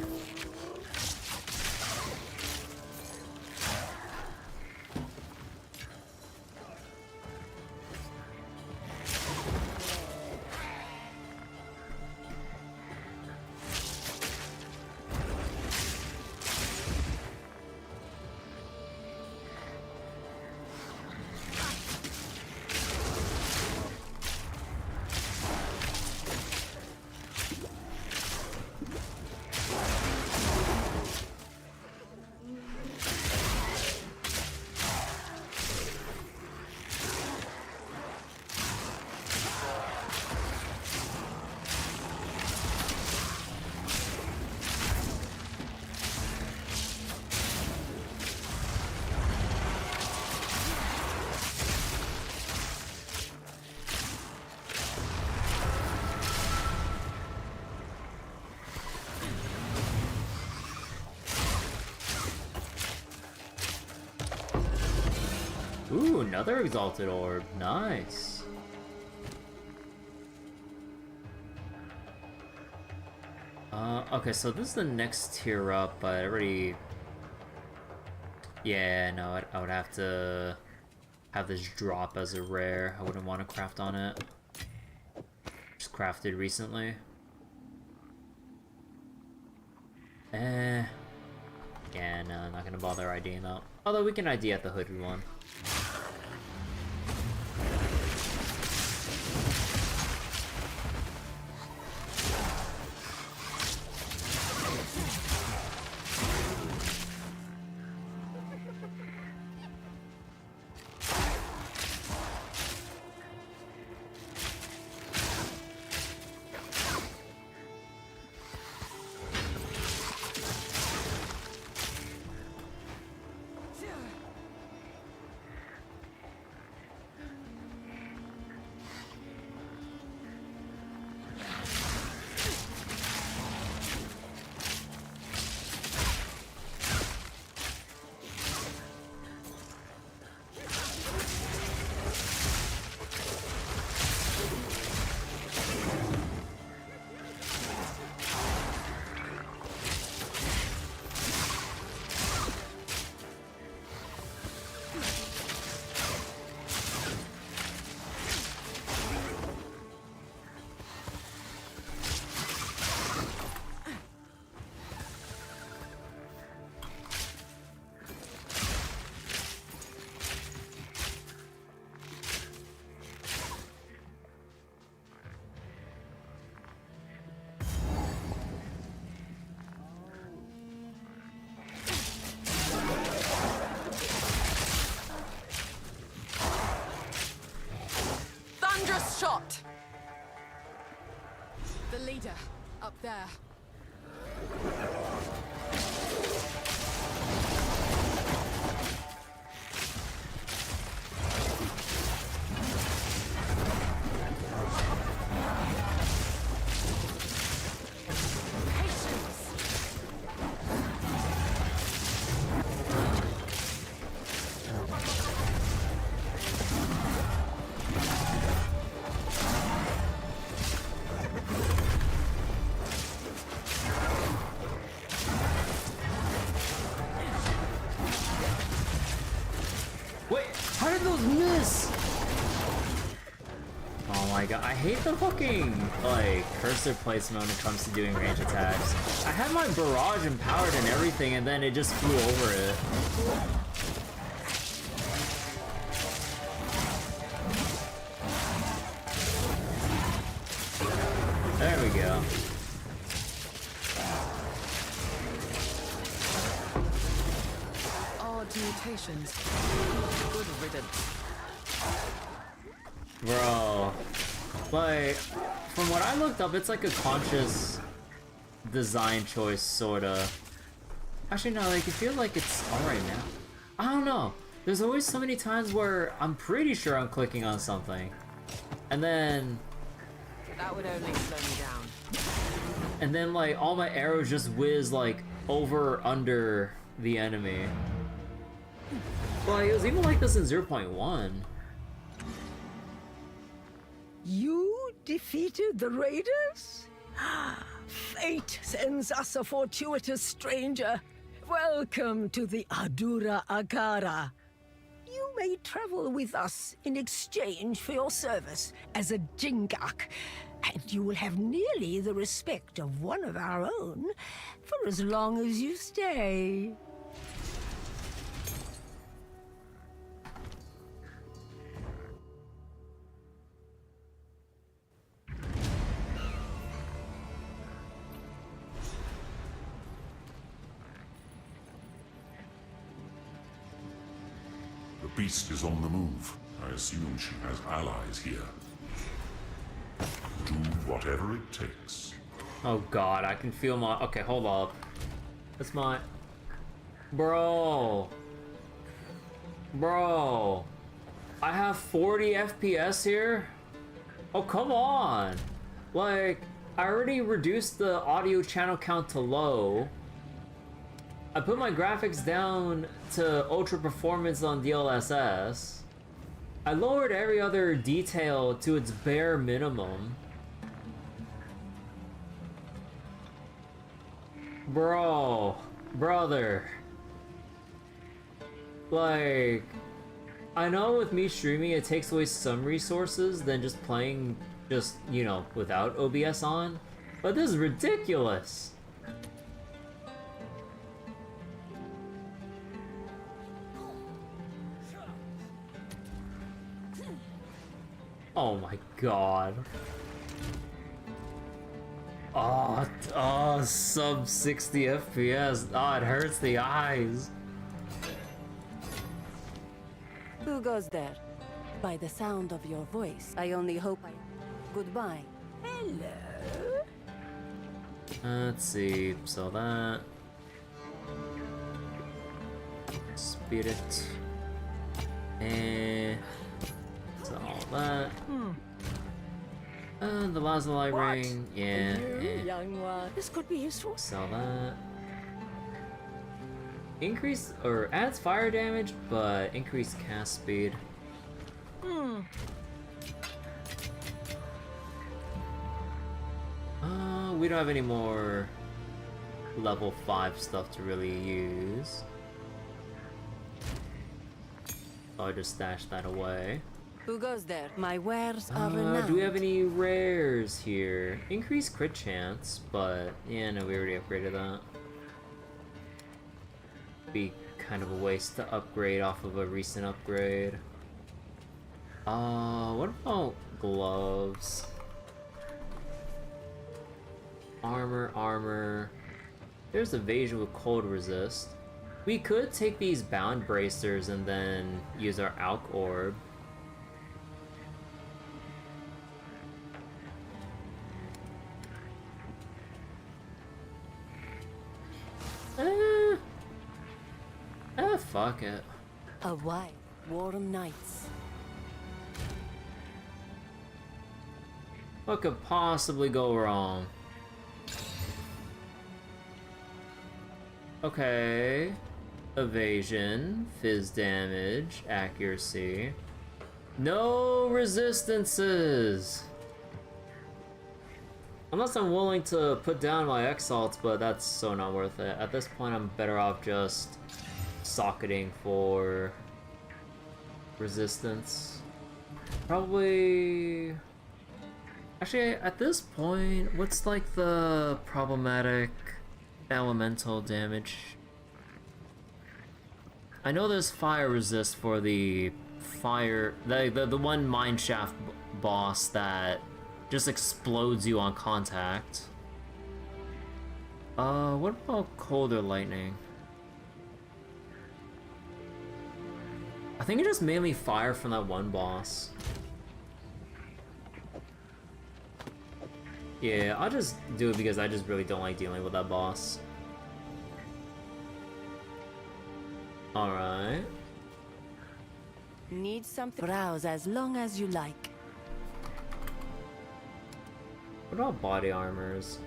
Ooh, another exalted orb. Nice. Okay, so this is the next tier up, but I already... Yeah, no, I would have to have this drop as a rare. I wouldn't want to craft on it. Just crafted recently. Yeah, no, I'm not gonna bother IDing out. Although we can ID at the hooded one. Dangerous shot! The leader, up there. How did those miss? Oh my god, I hate the fucking, like, cursor placement when it comes to doing range attacks. I had my barrage empowered and everything, and then it just flew over it. There we go. Mutations. Good riddance. Bro, like, from what I looked up, it's like a conscious design choice, sorta. Actually, no, like, it feels like it's alright now. I don't know. There's always so many times where I'm pretty sure I'm clicking on something, and then... That would only slow me down. And then, like, all my arrows just whiz, like, over or under the enemy. Well, it was even like this in 0.1. You defeated the raiders? Fate sends us a fortuitous stranger. Welcome to the Adura Agara. You may travel with us in exchange for your service as a Jingak, and you will have nearly the respect of one of our own for as long as you stay. The beast is on the move. I assume she has allies here. Do whatever it takes. Oh god, I can feel my... Okay, hold up. That's my... Bro. Bro. I have 40 FPS here? Oh, come on. Like, I already reduced the audio channel count to low. I put my graphics down to ultra performance on DLSS. I lowered every other detail to its bare minimum. Bro, brother. Like, I know with me streaming it takes away some resources than just playing just, you know, without OBS on, but this is ridiculous. Oh my god. Oh, sub 60 FPS. Oh, it hurts the eyes. Who goes there? By the sound of your voice, I only hope I... Goodbye. Hello? Let's see, so that... Spirit. And... So all that. And the Lazuli ring, yeah. Young one. This could be useful. Sell that. Increase or adds fire damage, but increase cast speed. We don't have any more level 5 stuff to really use. I'll just stash that away. Who goes there? My wares are renowned. Do we have any rares here? Increased crit chance, but yeah, no, we already upgraded that. Be kind of a waste to upgrade off of a recent upgrade. What about gloves? Armor. There's evasion with cold resist. We could take these bound bracers and then use our Alk Orb. fuck it. A white, warm nights. What could possibly go wrong? Okay. Evasion, fizz damage, accuracy. No resistances! Unless I'm willing to put down my exalts, but that's so not worth it. At this point, I'm better off just socketing for resistance. Probably... Actually, at this point, what's like the problematic elemental damage? I know there's fire resist for the fire, the one mineshaft boss that just explodes you on contact. What about cold or lightning? I think it's just mainly fire from that one boss. Yeah, I'll just do it because I just really don't like dealing with that boss. Alright. Need something? Browse as long as you like. What about body armors?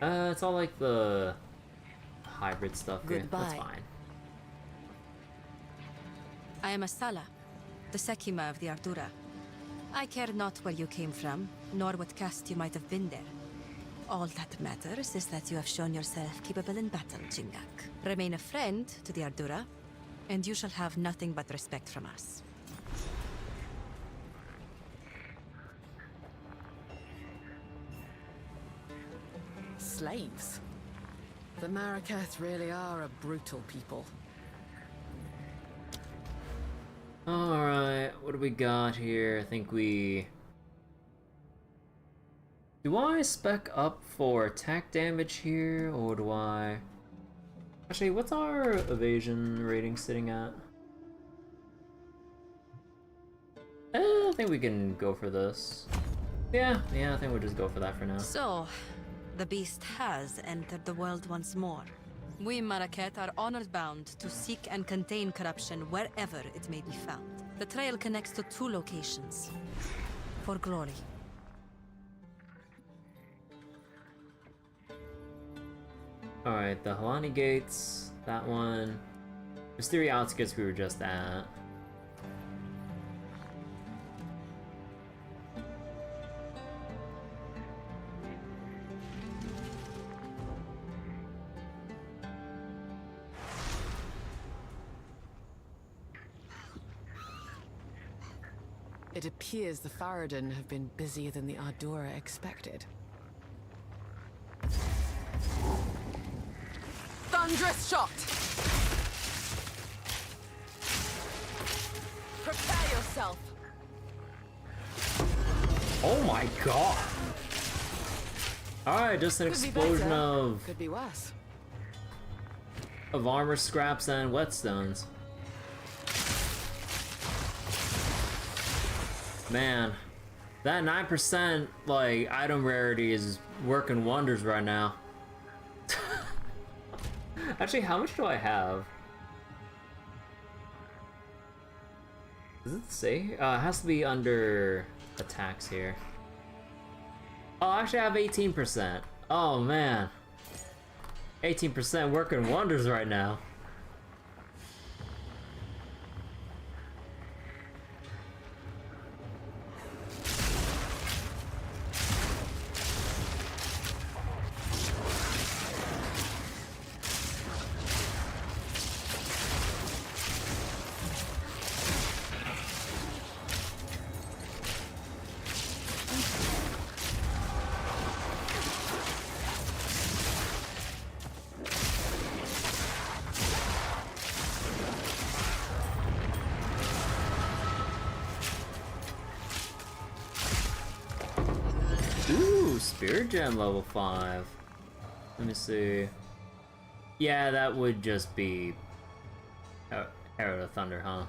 It's all like the hybrid stuff here. That's fine. I am Asala, the Sekima of the Ardura. I care not where you came from, nor what caste you might have been there. All that matters is that you have shown yourself capable in battle, Jingak. Remain a friend to the Ardura, and you shall have nothing but respect from us. Slaves? The Maraketh really are a brutal people. Alright, what do we got here? I think we... Do I spec up for attack damage here, or do I... Actually, what's our evasion rating sitting at? I think we can go for this. Yeah, I think we'll just go for that for now. So, the beast has entered the world once more. We Maraketh are honored bound to seek and contain corruption wherever it may be found. The trail connects to 2 locations. For glory. Alright, the Halani Gates, that one. Mystery Outskirts we were just at. It appears the Faradin have been busier than the Ardura expected. Thunderous shot! Prepare yourself! Oh my god! Alright, just an explosion Could be worse. of armor scraps and whetstones. Man, that 9% like item rarity is working wonders right now. Actually, how much do I have? Does it say? It has to be under attacks here. Oh, actually I have 18%. Oh man. 18% working wonders right now. Spirit Gem level 5. Let me see. Yeah, that would just be Arrow to Thunder, huh?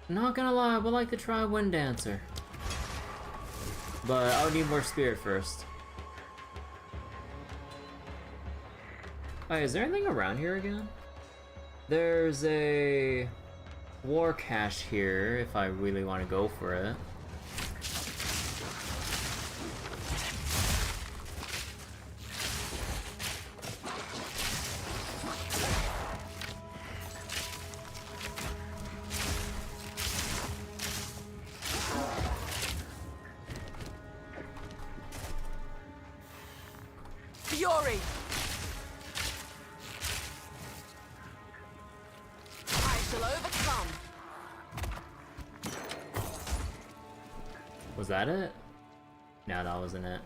Not gonna lie, I would like to try Wind Dancer. But I would need more spirit first. Alright, is there anything around here again? There's a war cache here if I really want to go for it. Fury! I shall overcome. Was that it? No, that wasn't it.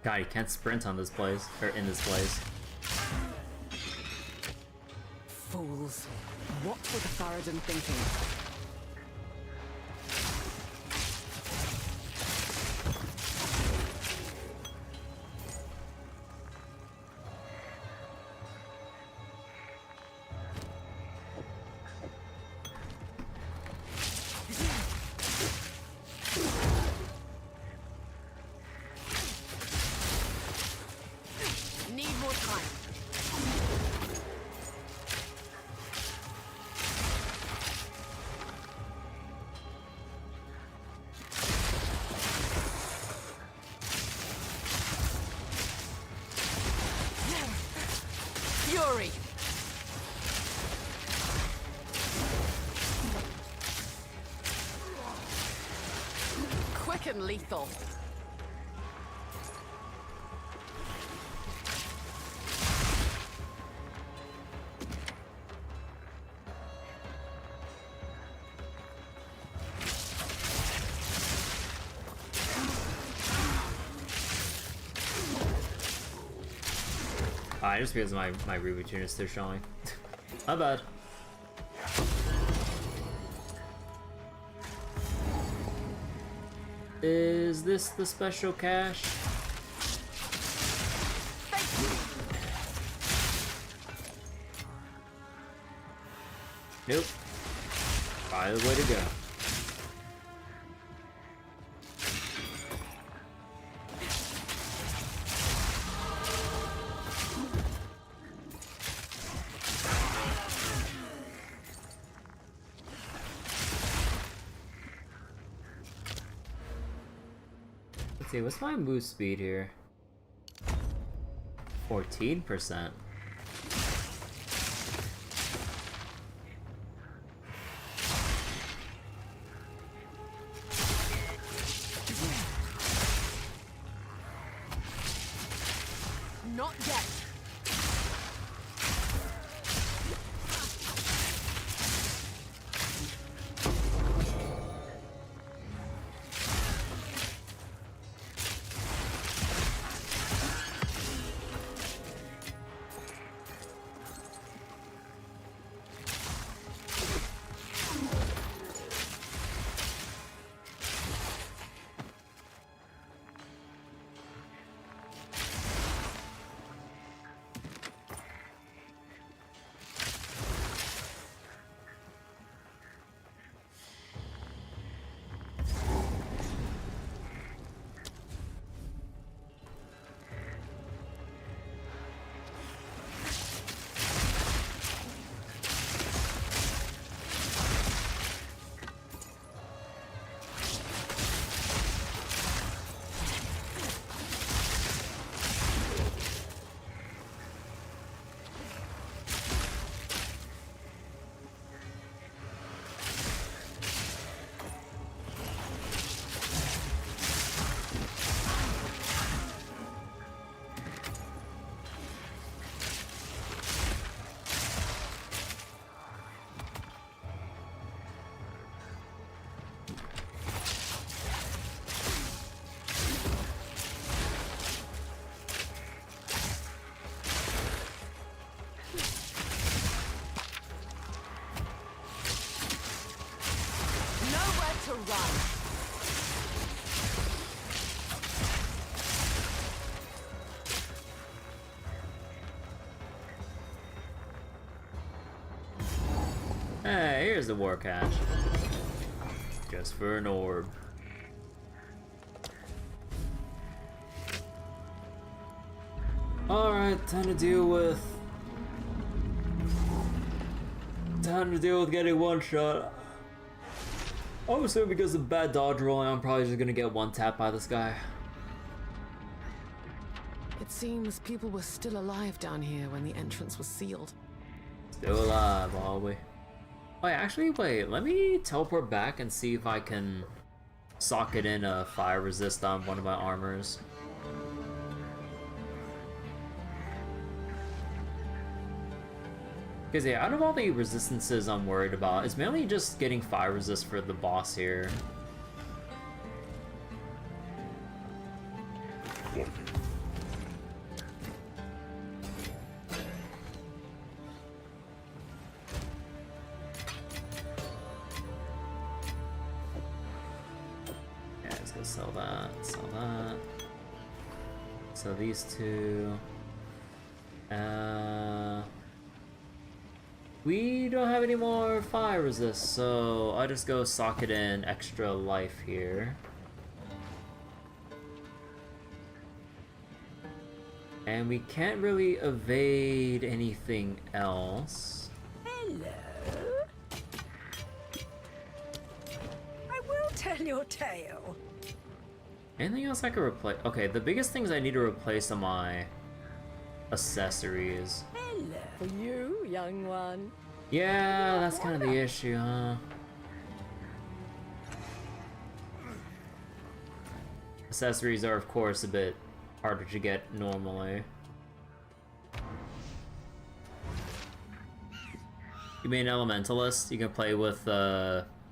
God, you can't sprint on this place, or in this place. Fools. What were the Faradin thinking? Need more time. Fury! Quick and lethal. Just because my reboot tune is still showing. My bad. Is this the special cache? Nope. Probably the way to go. Let's see, what's my move speed here? 14%. Not yet. to run. Hey, here's the war cache. Just for an orb. Alright, time to deal with getting one shot. I'm assuming because of bad dodge rolling, I'm probably just gonna get one tap by this guy. It seems people were still alive down here when the entrance was sealed. Still alive, are we? Wait, actually, wait, let me teleport back and see if I can socket in a fire resist on one of my armors. Because yeah, out of all the resistances I'm worried about, it's mainly just getting fire resist for the boss here. Yeah, let's go sell that, sell that. So these two. We don't have any more fire resist, so I'll just go socket in extra life here. And we can't really evade anything else. Hello. I will tell your tale. Anything else I could replace? Okay, the biggest things I need to replace are my accessories. Hello. For you, young one. Yeah, that's kind of the issue, huh? Accessories are, of course, a bit harder to get normally. You mean Elementalist? You can play with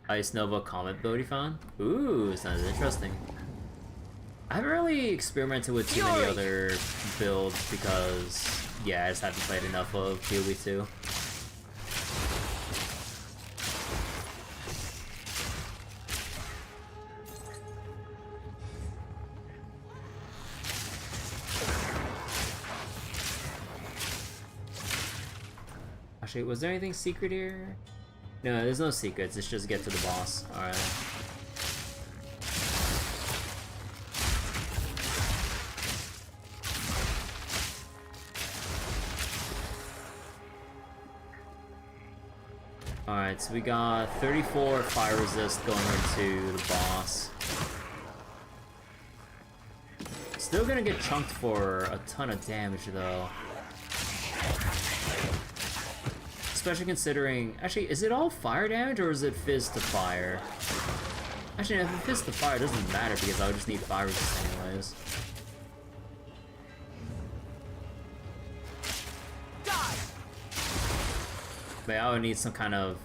Ice Nova Comet build you found? Ooh, sounds interesting. I haven't really experimented with too many other builds because, yeah, I just haven't played enough of PoE 2. Actually, was there anything secret here? No, there's no secrets, it's just get to the boss. Alright. Alright, so we got 34 fire resist going into the boss. Still gonna get chunked for a ton of damage though. Especially considering... Actually, is it all fire damage or is it fizz to fire? Actually, if it fizz to fire, it doesn't matter because I would just need fire resist anyways. But I would need some kind of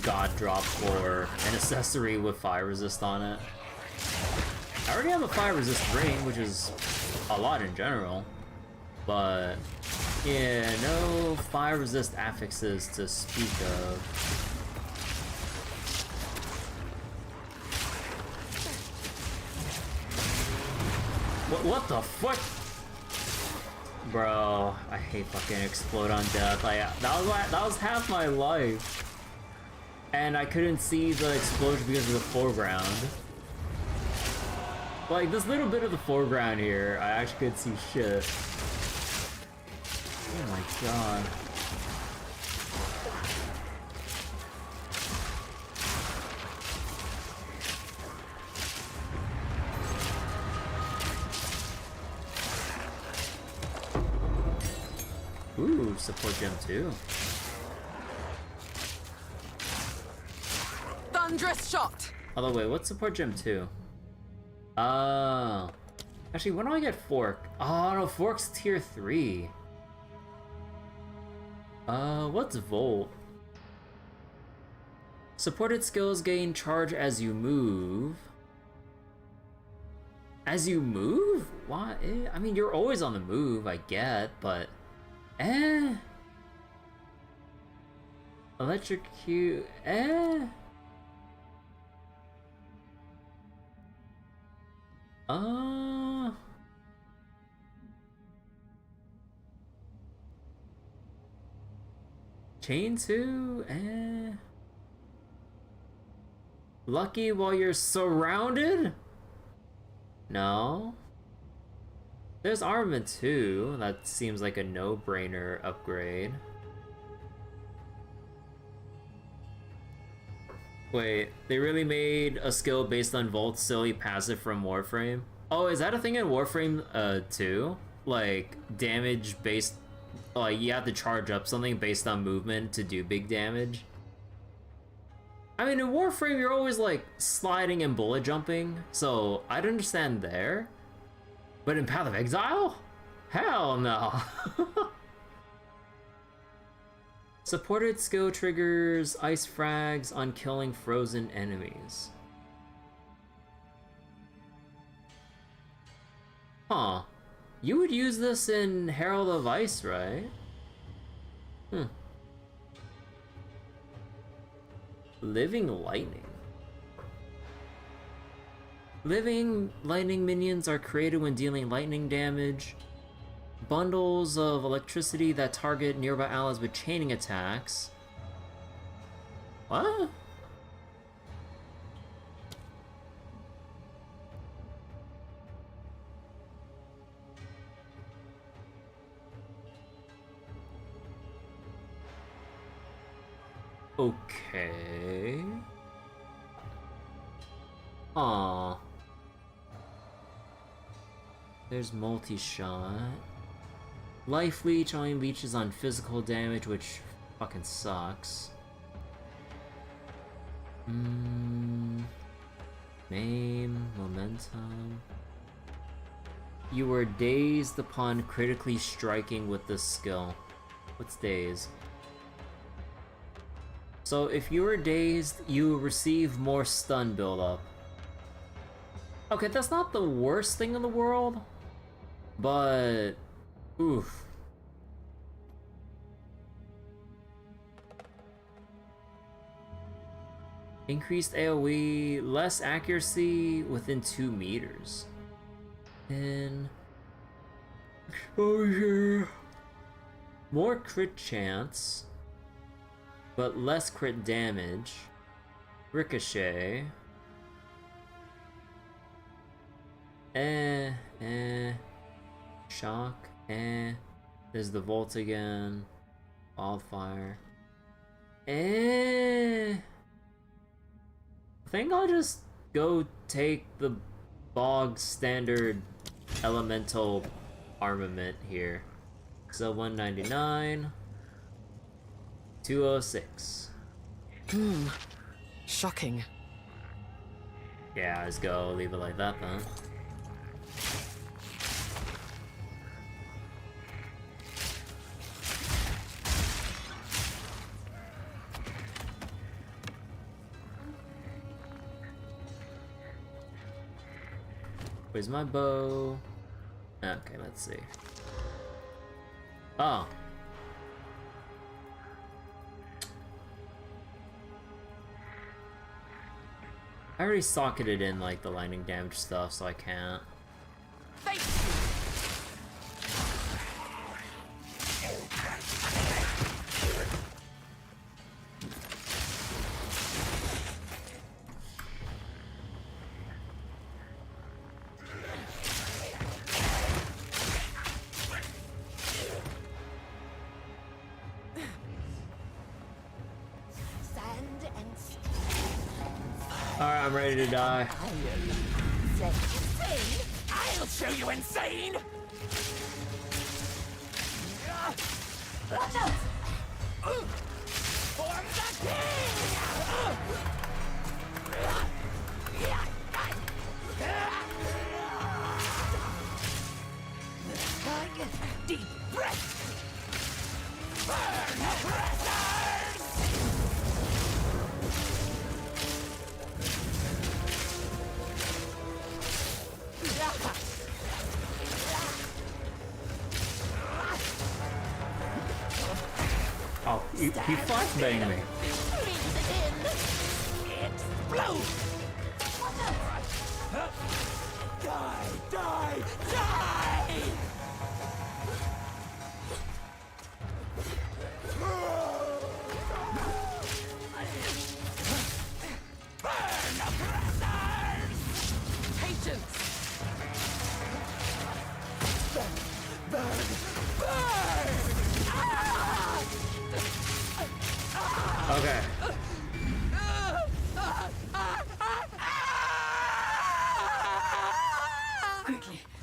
god drop for an accessory with fire resist on it. I already have a fire resist ring, which is a lot in general. But yeah, no fire resist affixes to speak of. What the fuck? Bro, I hate fucking explode on death. Like that was half my life. And I couldn't see the explosion because of the foreground. Like this little bit of the foreground here, I actually couldn't see shit. Oh my god. Ooh, support gem too. Thunderous shot! Although wait, what's support gem 2? Oh. Actually, when do I get fork? Oh no, fork's tier 3. What's Volt? Supported skills gain charge as you move. As you move? Why? I mean, you're always on the move, I get, but... Electrocute... Chain 2? Lucky while you're surrounded? No. There's armament 2. That seems like a no-brainer upgrade. Wait, they really made a skill based on Volt's silly passive from Warframe? Oh, is that a thing in Warframe 2? Like, damage based... Like, you have to charge up something based on movement to do big damage? I mean, in Warframe, you're always, like, sliding and bullet jumping, so I'd understand there. But in Path of Exile? Hell no! Supported skill triggers ice frags on killing frozen enemies. Huh. You would use this in Herald of Ice, right? Living Lightning. Living lightning minions are created when dealing lightning damage. Bundles of electricity that target nearby allies with chaining attacks. What? Okay. Aw. There's multi-shot. Life Leech only leeches on physical damage, which fucking sucks. Name, momentum. You were dazed upon critically striking with this skill. What's dazed? So if you were dazed, you receive more stun buildup. Okay, that's not the worst thing in the world, but oof. Increased AoE, less accuracy within 2 meters. And exposure. More crit chance, but less crit damage. Ricochet. Shock. There's the Volt again. Wildfire. I think I'll just go take the bog standard elemental armament here. So 199. 206. Shocking. Yeah, let's go. Leave it like that then. Where's my bow? Okay, let's see. Oh. I already socketed in like the lightning damage stuff, so I can't. Alright, I'm ready to die. I'll show you insane! Watch out! For the king! Deep breath! Burn oppressors! Oh, he flashbanged me. Explode! Die!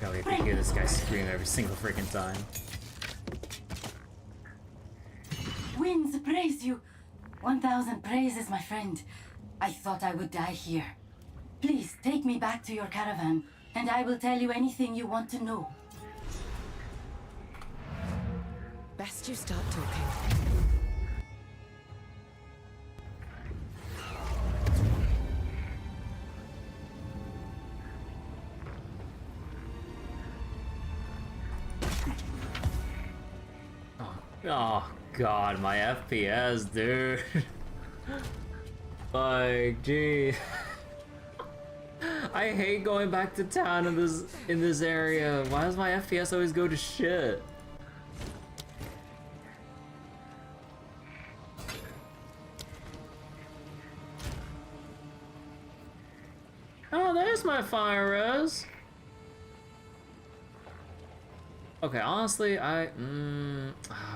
God, we can hear this guy scream every single freaking time. Winds praise you. 1,000 praises, my friend. I thought I would die here. Please take me back to your caravan, and I will tell you anything you want to know. Best you start talking. Oh god, my FPS, dude. Like, gee. I hate going back to town in this area. Why does my FPS always go to shit? Oh, there's my fire res. Okay, honestly, I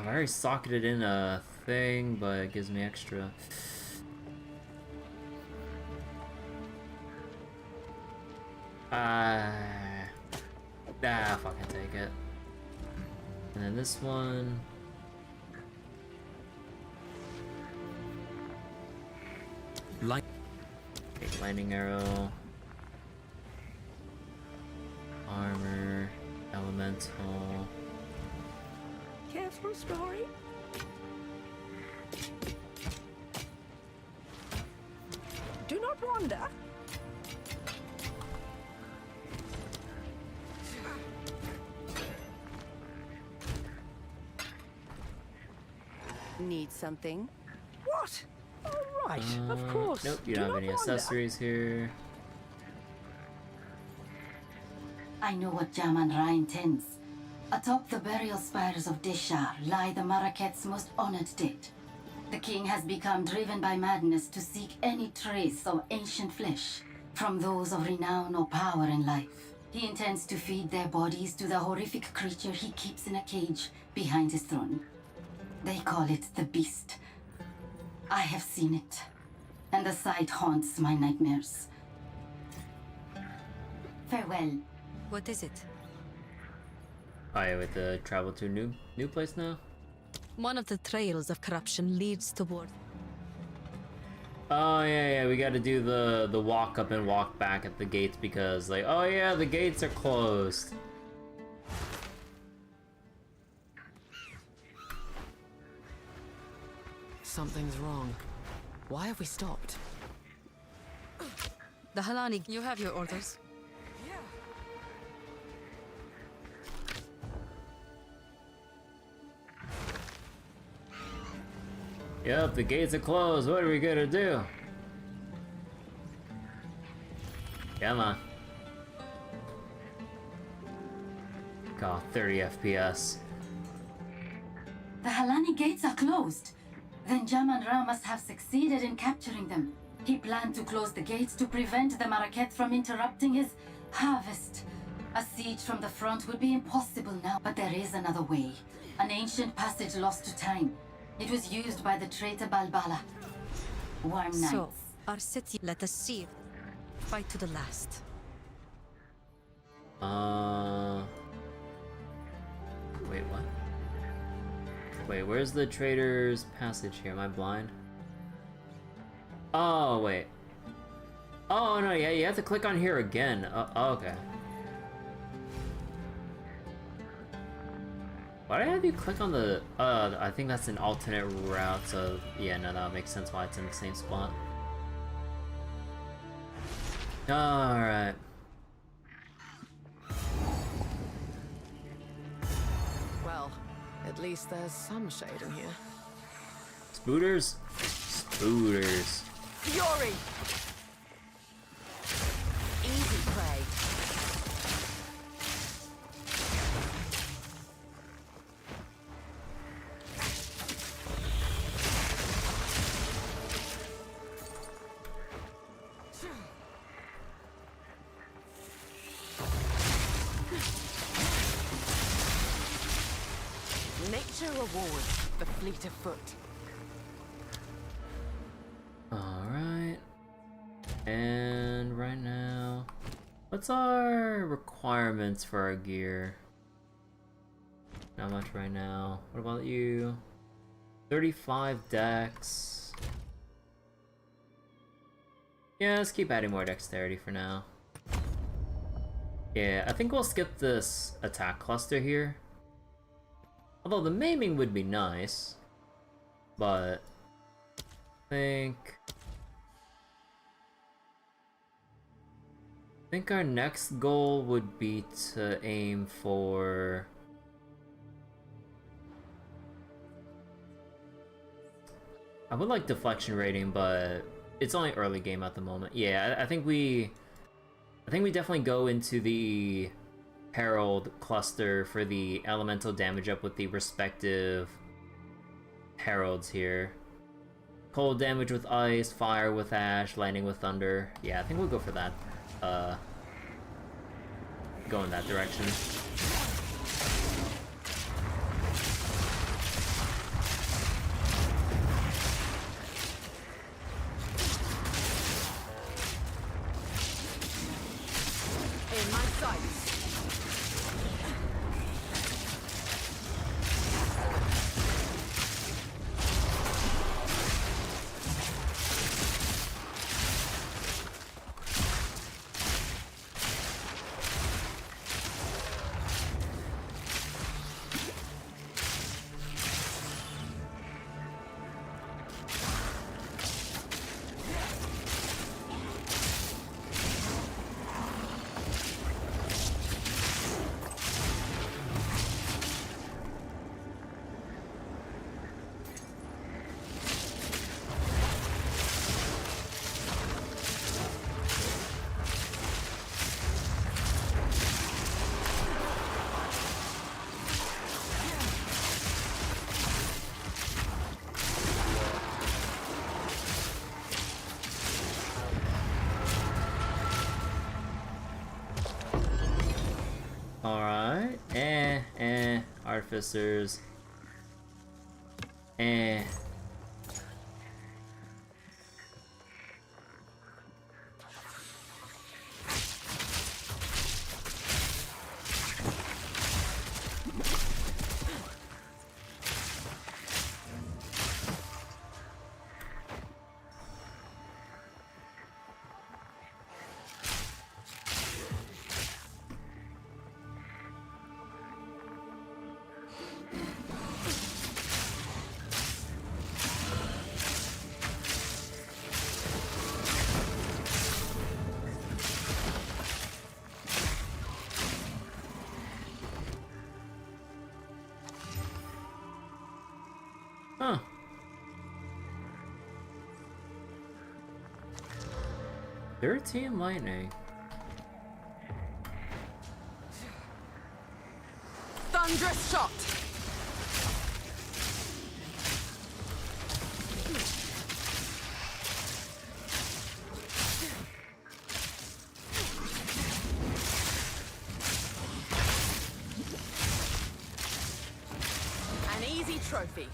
already socketed in a thing, but it gives me extra. Fucking take it. And then this one. Okay, lightning arrow. Armor. Elemental. Careful, story. Do not wander. Need something? What? All right, of course. Nope, you don't have any accessories here. I know what Jaman-Ra intends. Atop the burial spires of Deshar lie the Maraket's most honored dead. The king has become driven by madness to seek any trace of ancient flesh from those of renown or power in life. He intends to feed their bodies to the horrific creature he keeps in a cage behind his throne. They call it the Beast. I have seen it, and the sight haunts my nightmares. Farewell. What is it? I with the travel to a new place now. One of the trails of corruption leads toward. Oh yeah, we got to do the walk up and walk back at the gates because like, oh yeah, the gates are closed. Something's wrong. Why have we stopped? The Halani, you have your orders. Yep, the gates are closed. What are we gonna do? Come on. God, 30 FPS. The Halani gates are closed. Then Jaman-Ra must have succeeded in capturing them. He planned to close the gates to prevent the Maraket from interrupting his harvest. A siege from the front would be impossible now, but there is another way. An ancient passage lost to time. It was used by the traitor Balbala. Warm nights. So, our city, let us see. Fight to the last. Wait, what? Wait, where's the trader's passage here? Am I blind? Oh, wait. Oh, no, yeah, you have to click on here again. Oh, okay. Why did I have you click on the... I think that's an alternate route, so... Yeah, no, that makes sense why it's in the same spot. Alright. Well, at least there's some shade in here. Spooters? Spooters. Fury! Easy prey. Nature rewards the fleet of foot. Alright. And right now... What's our requirements for our gear? Not much right now. What about you? 35 dex. Yeah, let's keep adding more dexterity for now. Yeah, I think we'll skip this attack cluster here. Although the maiming would be nice. But I think our next goal would be to aim for... I would like deflection rating, but it's only early game at the moment. Yeah, I think we definitely go into the Herald cluster for the elemental damage up with the respective heralds here. Cold damage with ice, fire with ash, lightning with thunder. Yeah, I think we'll go for that. Go in that direction. In my sights. Alright. Artificers. Huh. "13 lightning. Thunderous shot. An easy trophy.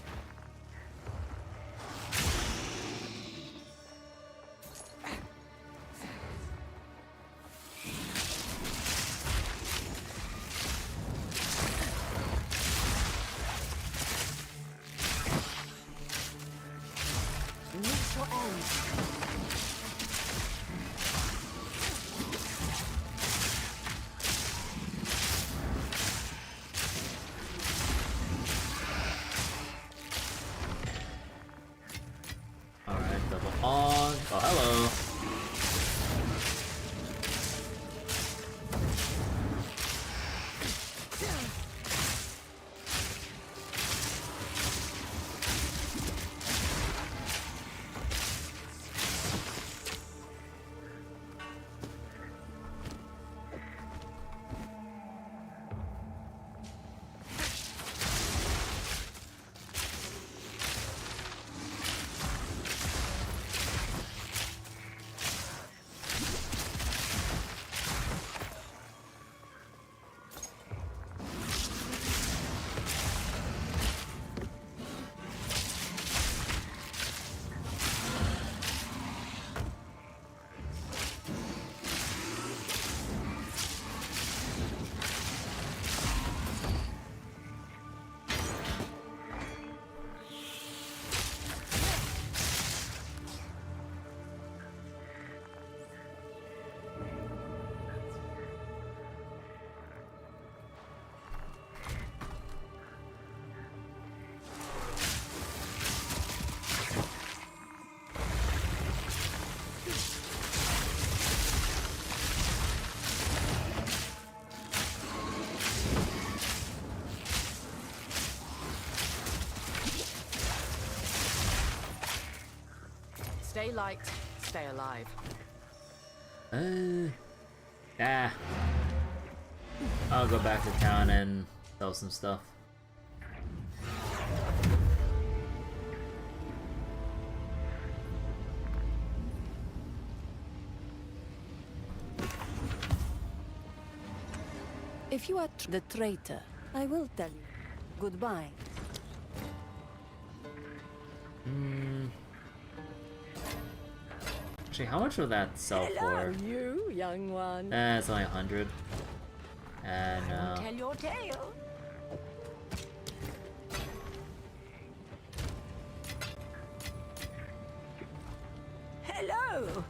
daylight, stay alive. I'll go back to town and sell some stuff. If you are the traitor, I will tell you. Goodbye. Actually, how much would that sell for? You, young one. It's only 100. And no. Tell your tale. Hello.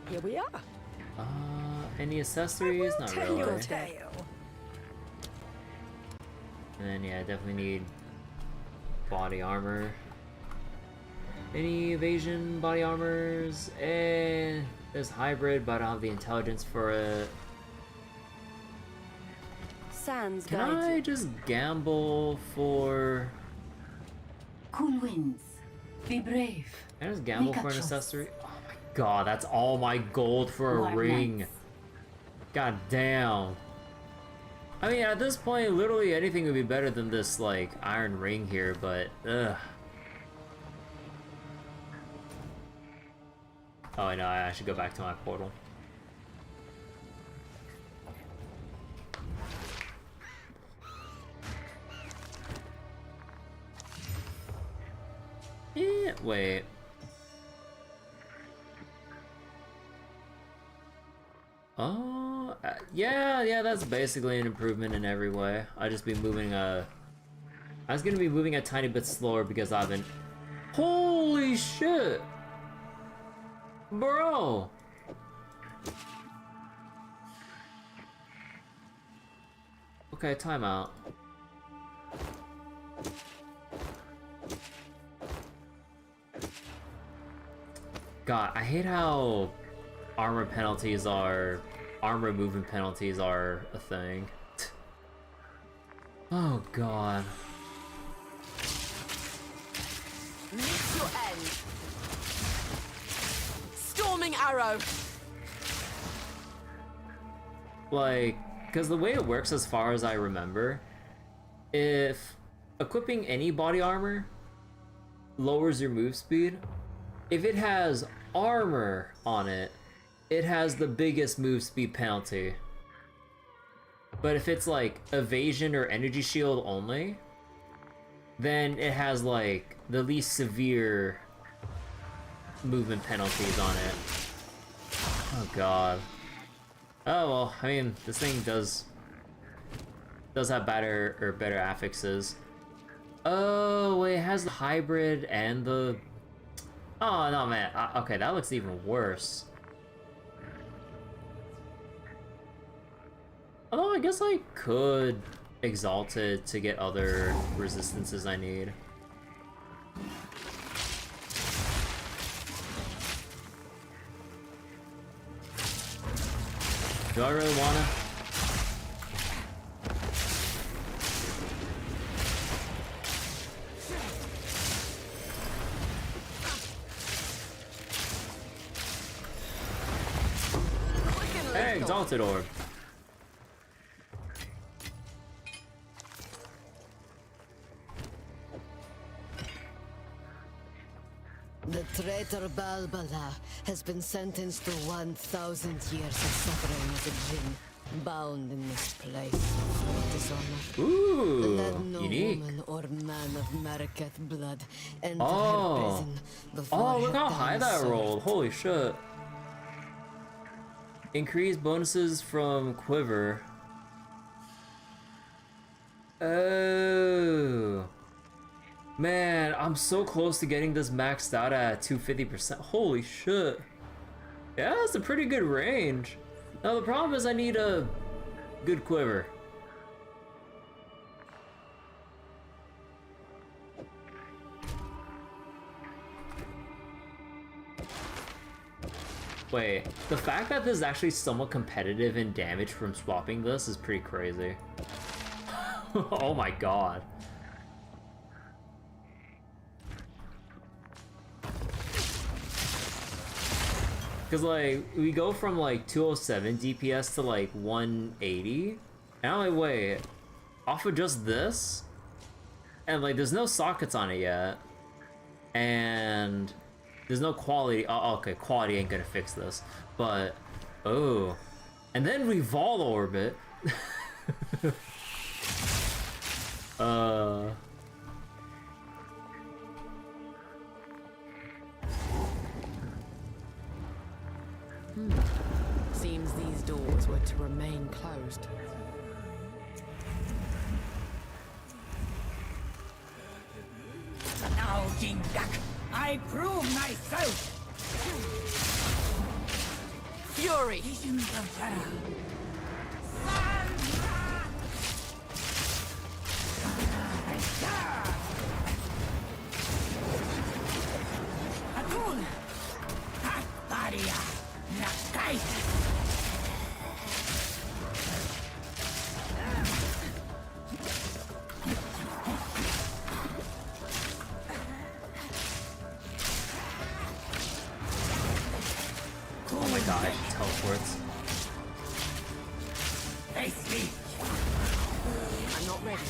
Here we are. Any accessories? Not Tell your really. tale. And then yeah, I definitely need body armor. Any evasion body armors? There's hybrid, but I don't have the intelligence for it. Sans Can I just gamble for? Cool winds. Be brave. Can I just gamble Make a for an choice. accessory? Oh my god, that's all my gold for a What ring. next? God damn. I mean, at this point, literally anything would be better than this, like, iron ring here, but, ugh. Oh, I know, I should go back to my portal. Wait. Oh, yeah, that's basically an improvement in every way. I just be moving I was gonna be moving a tiny bit slower because I've been. Holy shit, bro! Okay, timeout. God, I hate how armor movement penalties are a thing. Oh god. Meet your end. Storming arrow. Like, because the way it works as far as I remember, if equipping any body armor lowers your move speed, if it has armor on it, it has the biggest move speed penalty. But if it's like evasion or energy shield only, then it has like the least severe movement penalties on it. Oh god. Oh well, I mean, this thing does have better affixes. Oh wait, it has the hybrid and the. Oh no, man. Okay, that looks even worse. Although I guess I could exalt it to get other resistances I need. Do I really wanna? Hey, exalted orb. The traitor Balbala has been sentenced to 1,000 years of suffering as a djinn, bound in this place of dishonor. Ooh, Let no unique. woman or man of Maraketh blood enter her Oh, prison before oh, look her how time high is that served. rolled. Holy shit. Increase bonuses from quiver. Oh. Man, I'm so close to getting this maxed out at 250%. Holy shit. Yeah, that's a pretty good range. Now the problem is I need a good quiver. Wait, the fact that this is actually somewhat competitive in damage from swapping this is pretty crazy. Oh my god. Cause like we go from like 207 DPS to like 180, and I'm like, wait, off of just this, and like there's no sockets on it yet, and there's no quality. Oh, okay, quality ain't gonna fix this, but oh, and then Revolve Orbit. Seems these doors were to remain closed. Now, Jingdak, I prove myself! Fury! Visions of terror. Atun! Akbaria! Nakai! Oh my god, she teleports. Face me! I'm not ready.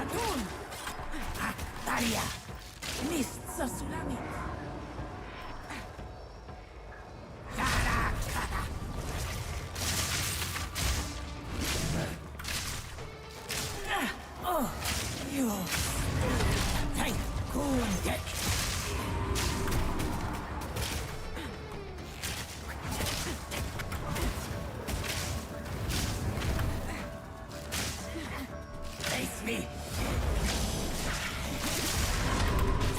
Atun! Akbaria! Mists of tsunami! Jarakata! Oh, you! Take Kundet! Face me!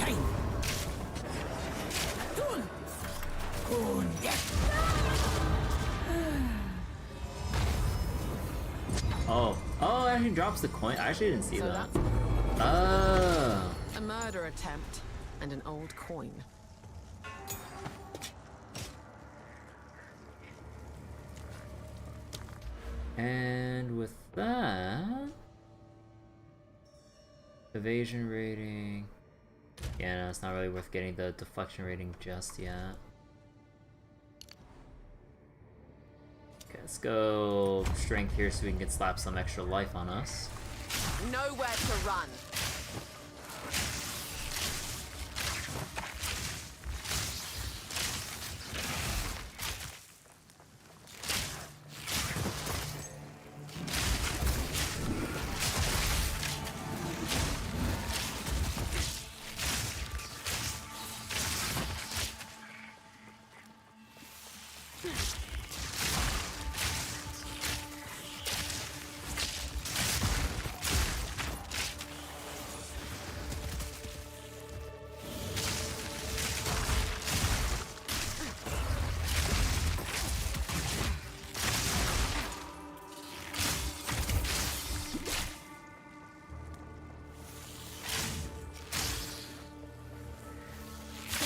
Take! Atun! Kundet! Oh, oh, it actually drops the coin. I actually didn't see So that. that's Oh. a murder attempt and an old coin. And with that, evasion rating. Yeah, no, it's not really worth getting the deflection rating just yet. Okay, let's go strength here so we can get slap some extra life on us. Nowhere to run.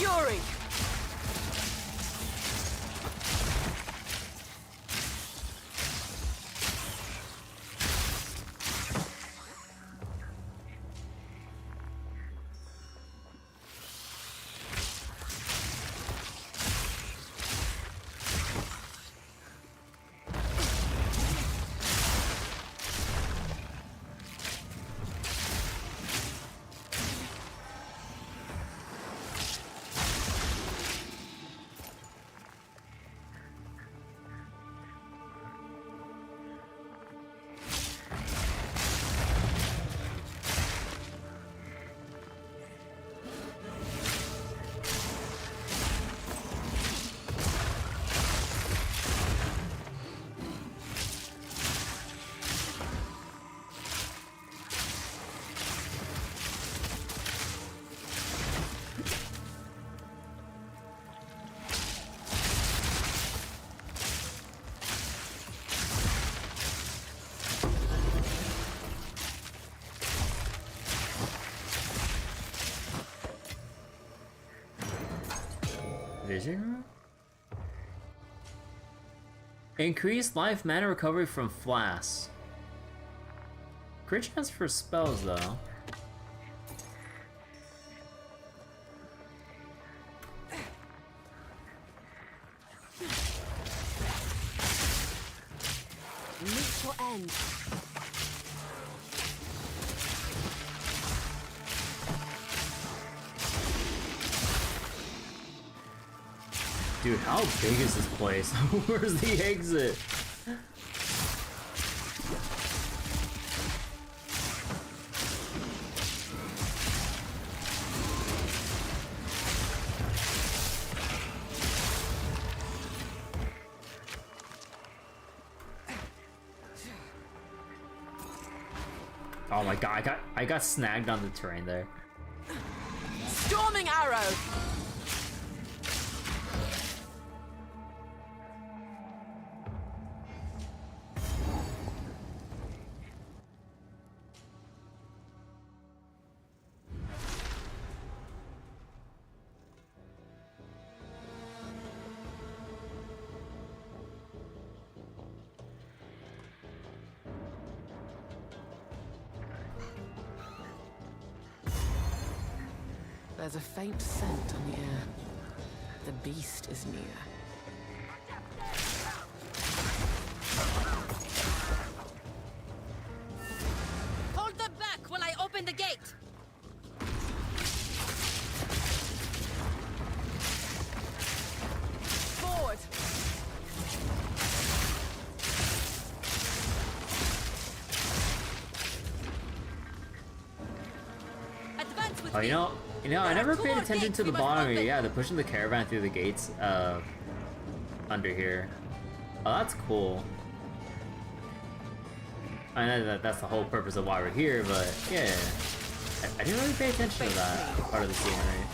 Fury! Vision room? Increased life mana recovery from flasks. Crit chance for spells, though. Neutral end. Dude, how big is this place? Where's the exit? Oh my god, I got snagged on the terrain there. Storming arrow. There's a faint scent on the air. The beast is near. Hold them back while I open the gate! Forward! Advance with Oh, me! you know, I never paid attention to the bottom here. Yeah, they're pushing the caravan through the gates, under here. Oh, that's cool. I know that's the whole purpose of why we're here, but yeah. I didn't really pay attention to that part of the scenery.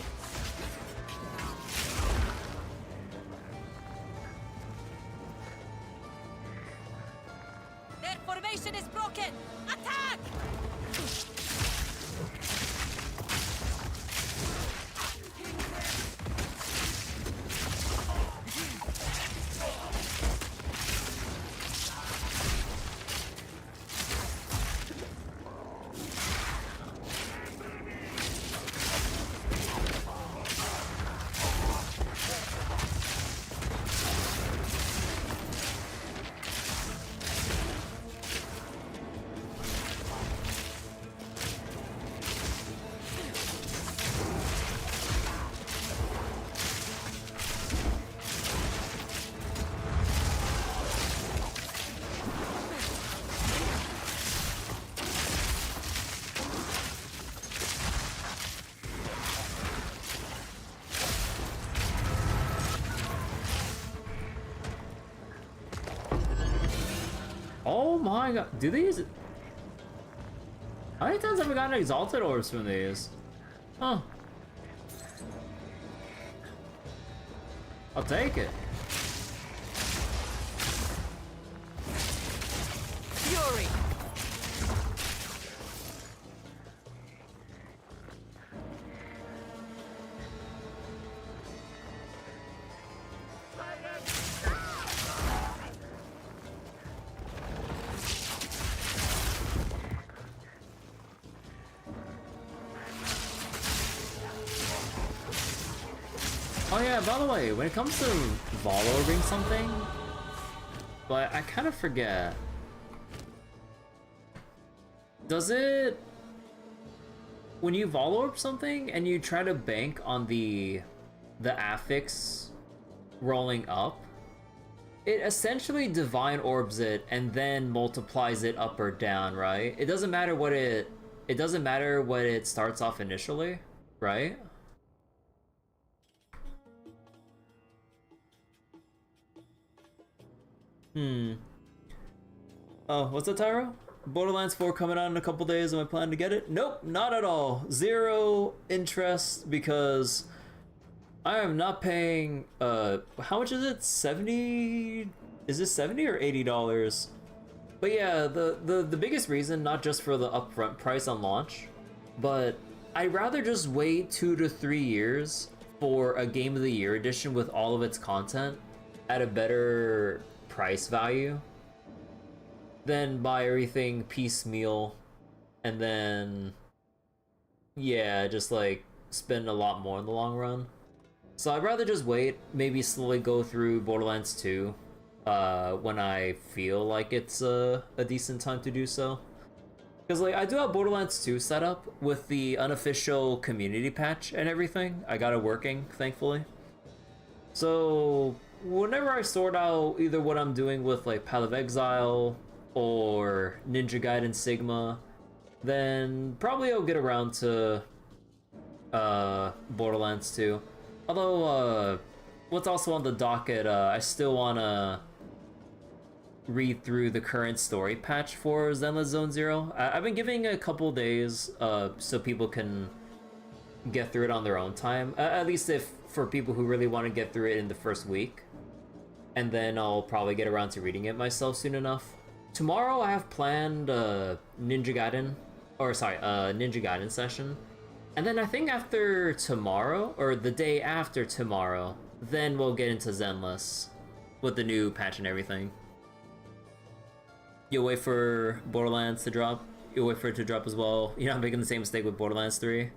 Their formation is broken! Attack! Oh my god, do these? How many times have we gotten exalted orbs from these? Huh. I'll take it. Fury! Oh yeah, by the way, when it comes to Vol-orbing something, but I kind of forget. Does it... When you Vol-orb something and you try to bank on the affix rolling up, it essentially Divine Orbs it and then multiplies it up or down, right? It doesn't matter what it doesn't matter what it starts off initially, right? Oh, what's that, Tyro? Borderlands 4 coming out in a couple days. Am I planning to get it? Nope, not at all. Zero interest because I am not paying, how much is it? 70? Is this 70 or $80? But yeah, the biggest reason, not just for the upfront price on launch, but I'd rather just wait 2 to 3 years for a Game of the Year edition with all of its content at a better price value than buy everything piecemeal and then yeah, just like spend a lot more in the long run. So I'd rather just wait, maybe slowly go through Borderlands 2 when I feel like it's a decent time to do so. Because like I do have Borderlands 2 set up with the unofficial community patch and everything. I got it working, thankfully. So whenever I sort out either what I'm doing with like Path of Exile or Ninja Gaiden Sigma, then probably I'll get around to Borderlands 2. Although, what's also on the docket, I still wanna read through the current story patch for Zenless Zone Zero. I've been giving it a couple days, so people can get through it on their own time. At least if for people who really want to get through it in the first week. And then I'll probably get around to reading it myself soon enough. Tomorrow I have planned Ninja Gaiden session. And then I think after tomorrow, or the day after tomorrow, then we'll get into Zenless with the new patch and everything. You'll wait for Borderlands to drop. You'll wait for it to drop as well. You're not making the same mistake with Borderlands 3.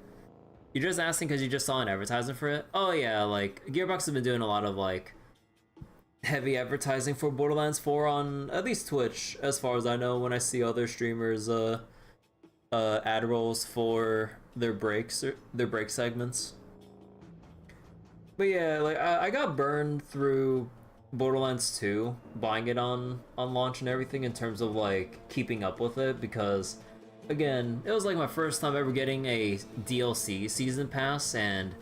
You're just asking because you just saw an advertisement for it? Oh yeah, like, Gearbox has been doing a lot of, like, heavy advertising for Borderlands 4 on at least Twitch, as far as I know, when I see other streamers, ad rolls for their break segments. But yeah, like I got burned through Borderlands 2, buying it on launch and everything in terms of like keeping up with it, because again, it was like my first time ever getting a DLC season pass, and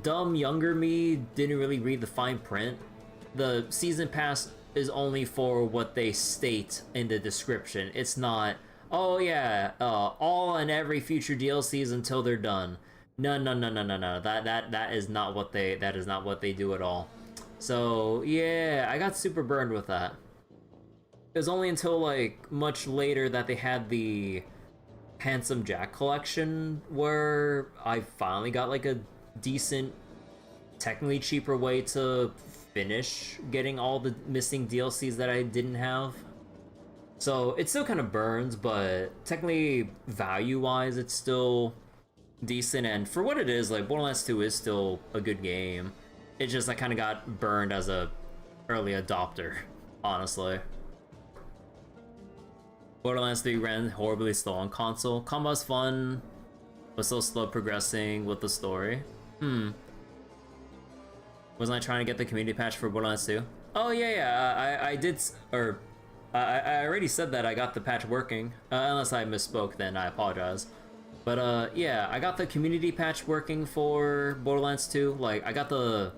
dumb younger me didn't really read the fine print. The season pass is only for what they state in the description. It's not, oh yeah, all and every future DLCs until they're done. No. That is not what they do at all. So yeah, I got super burned with that. It was only until like much later that they had the Handsome Jack collection where I finally got like a decent, technically cheaper way to finish getting all the missing DLCs that I didn't have. So it still kind of burns, but technically value-wise it's still decent, and for what it is, like Borderlands 2 is still a good game. It's just I kind of got burned as a early adopter, honestly. Borderlands 3 ran horribly slow on console. Combat's fun, but so slow progressing with the story. Wasn't I trying to get the community patch for Borderlands 2? Oh yeah, I did, or I already said that I got the patch working. Unless I misspoke, then I apologize. But yeah, I got the community patch working for Borderlands 2. Like, I got the...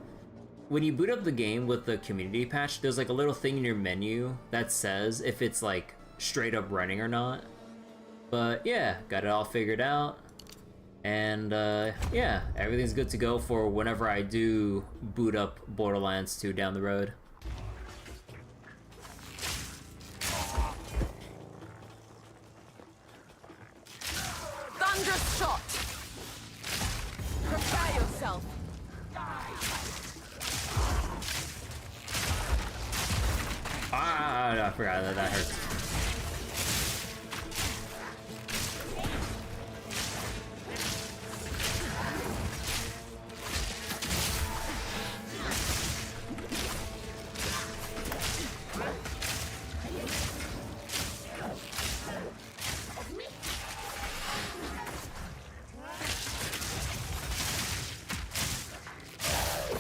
When you boot up the game with the community patch, there's like a little thing in your menu that says if it's like straight up running or not. But yeah, got it all figured out. And yeah, everything's good to go for whenever I do boot up Borderlands 2 down the road. Thunderous shot! Prepare yourself! I forgot that hurts.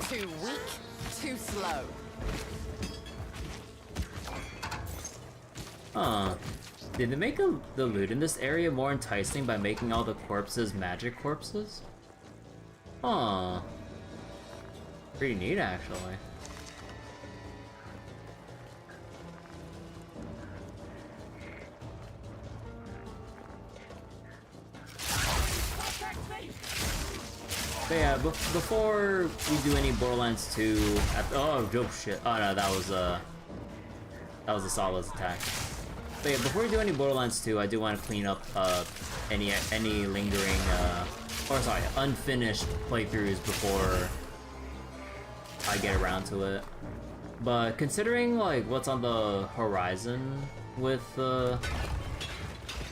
Too weak, too slow. Huh. Did they make the loot in this area more enticing by making all the corpses magic corpses? Huh. Pretty neat, actually. But yeah, before we do any Borderlands 2, oh shit! Oh no, that was a Solid's attack. But yeah, before we do any Borderlands 2, I do want to clean up any lingering, or sorry, unfinished playthroughs before I get around to it. But considering like what's on the horizon with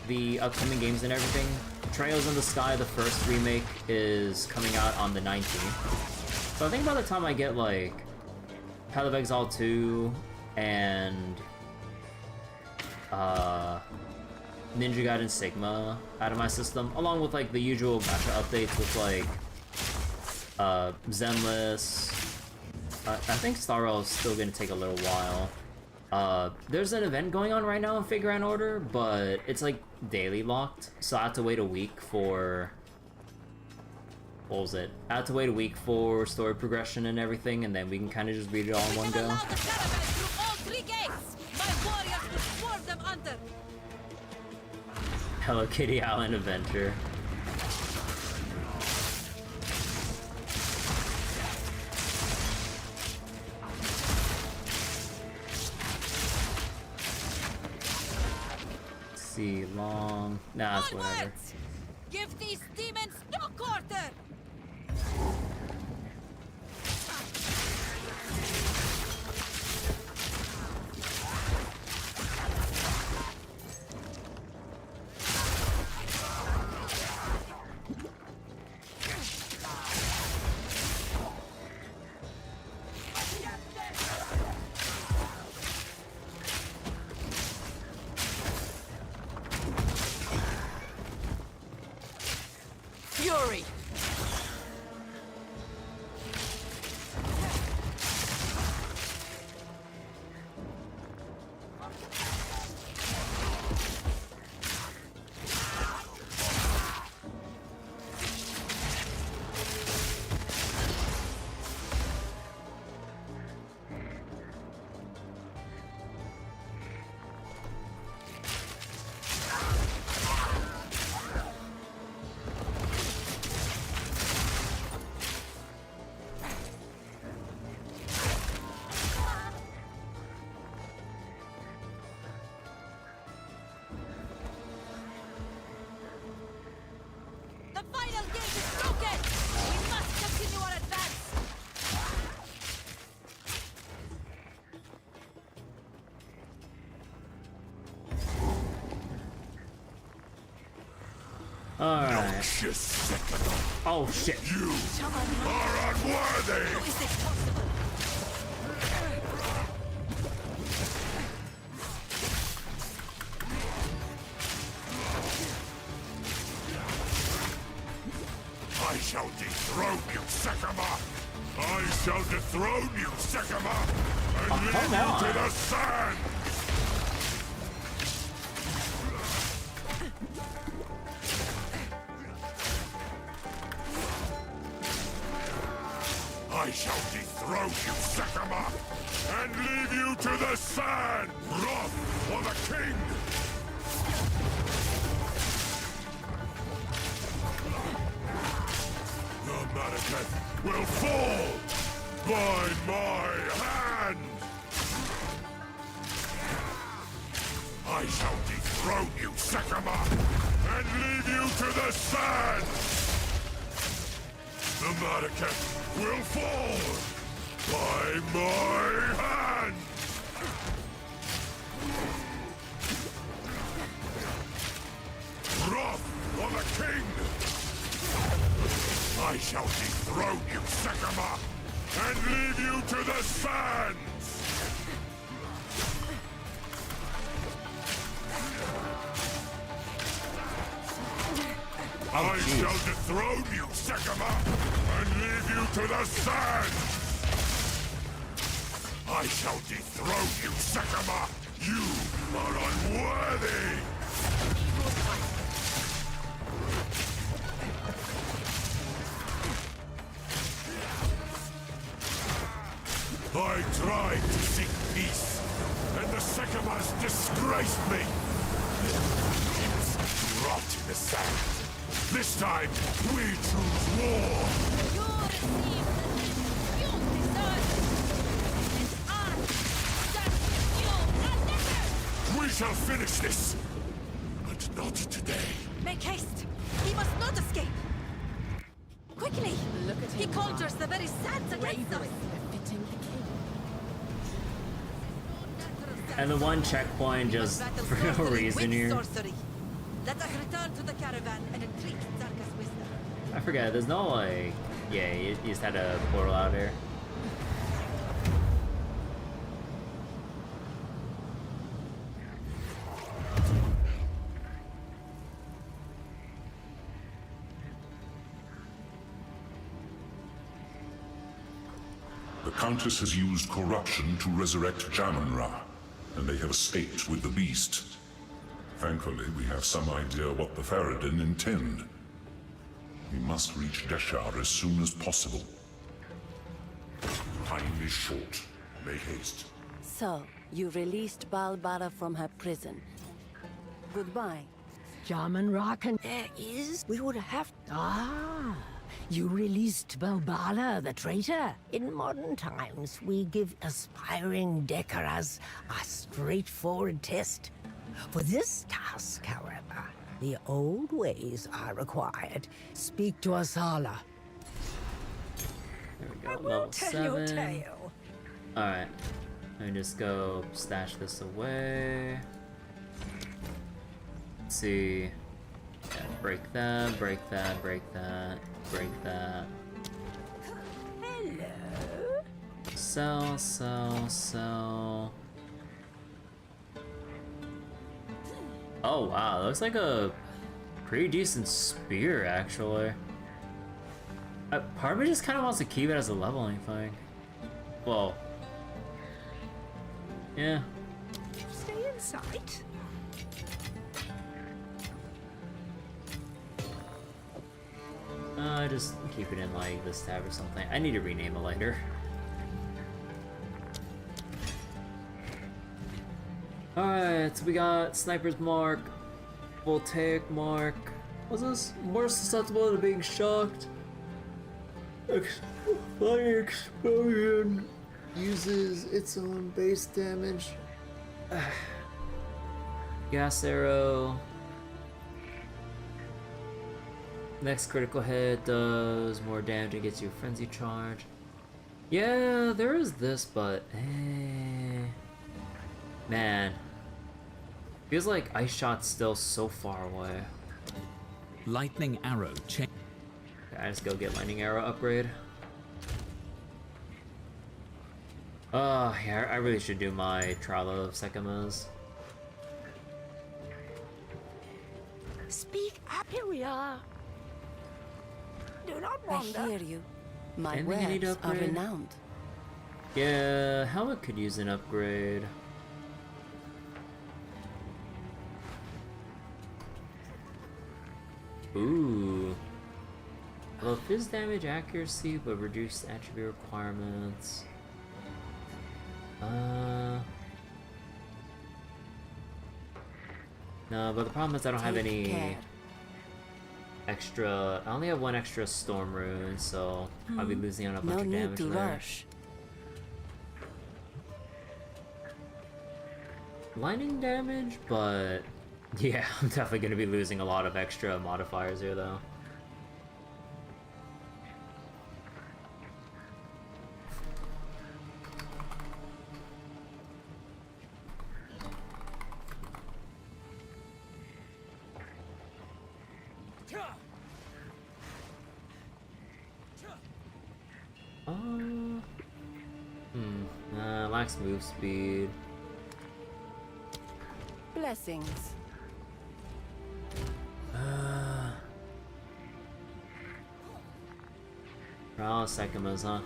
the upcoming games and everything. Trails in the Sky, the first remake, is coming out on the 19th. So I think by the time I get like Path of Exile 2 and Ninja Gaiden Sigma out of my system, along with like the usual gacha updates with like Zenless. I think Star Rail is still gonna take a little while. There's an event going on right now in Figure and Order, but it's like daily locked, so I have to wait a week for... What was it? I have to wait a week for story progression and everything, and then we can kind of just read it all in one go. Hello Kitty Island Adventure. See, long... Nah, it's whatever. Give these demons no quarter! Fury! Alright. Oh shit. You are unworthy! How is this possible? I shall dethrone you, Sekima! I shall dethrone you, Sekima! And lead you to the sand! I shall dethrone you, Sekima! And leave you to the sand! Wrath for the king! The Mannequin will fall by my hand! I shall dethrone you, Sekima! And leave you to the sand! The Mannequin will fall by my hand! Wrath for the king! I shall dethrone you, Sekima, and leave you to the sands! I shall dethrone you, Sekima, and leave you to the sands! I shall dethrone you, Sekima! You are unworthy! I tried to seek peace, and the Sekimas disgraced me! It's rot in the sand. This time, we choose war! You receive the you deserve it! And I serve you another! We shall finish this! But not today. Make haste! He must not escape! Quickly! Look at him. He conjures the very sands against us! Befitting the king. And the one checkpoint just for no reason here. Sorcery. Let us return to the caravan and entreat Zarka's wisdom. I forget, there's no like... Yeah, you just had a portal out here. The Countess has used corruption to resurrect Jamun-Ra, and they have escaped with the beast. Thankfully, we have some idea what the Faradin intend. We must reach Deshar as soon as possible. Time is short. Make haste. So, you released Balbara from her prison. Goodbye. Jamun-Ra can... There is... We would have... Ah... You released Balbala, the traitor. In modern times, we give aspiring Dekaras a straightforward test. For this task, however, the old ways are required. Speak to Asala. There we go, level 7. Alright. Let me just go stash this away. Let's see. Yeah, break that, break that, break that, break that. Hello. Sell, sell, sell. Oh wow, that looks like a pretty decent spear actually. Part of me just kind of wants to keep it as a leveling thing. Well, yeah. Stay in sight. Just keep it in like this tab or something. I need to rename it later. Alright, so we got Sniper's Mark, Voltaic Mark. What's this? More susceptible to being shocked. Fire explosion uses its own base damage. Gas arrow. Next critical hit does more damage and gets you a frenzy charge. Yeah, there is this, but man, feels like Ice Shot's still so far away. Lightning arrow check. I just go get lightning arrow upgrade. Oh yeah, I really should do my trial of Sekimas. Speak up, here we are. Do not wander. I hear you. My Anything you need to words are upgrade? renowned. Yeah, helmet could use an upgrade. Ooh. Well, fizz damage accuracy, but reduced attribute requirements. No, but the problem is I don't have any extra. I only have one extra storm rune, so I'll be losing on a bunch of damage No need to there. rush. Lightning damage, but yeah, I'm definitely going to be losing a lot of extra modifiers here, though. Max move speed. Blessings. Oh, Sekimas, huh?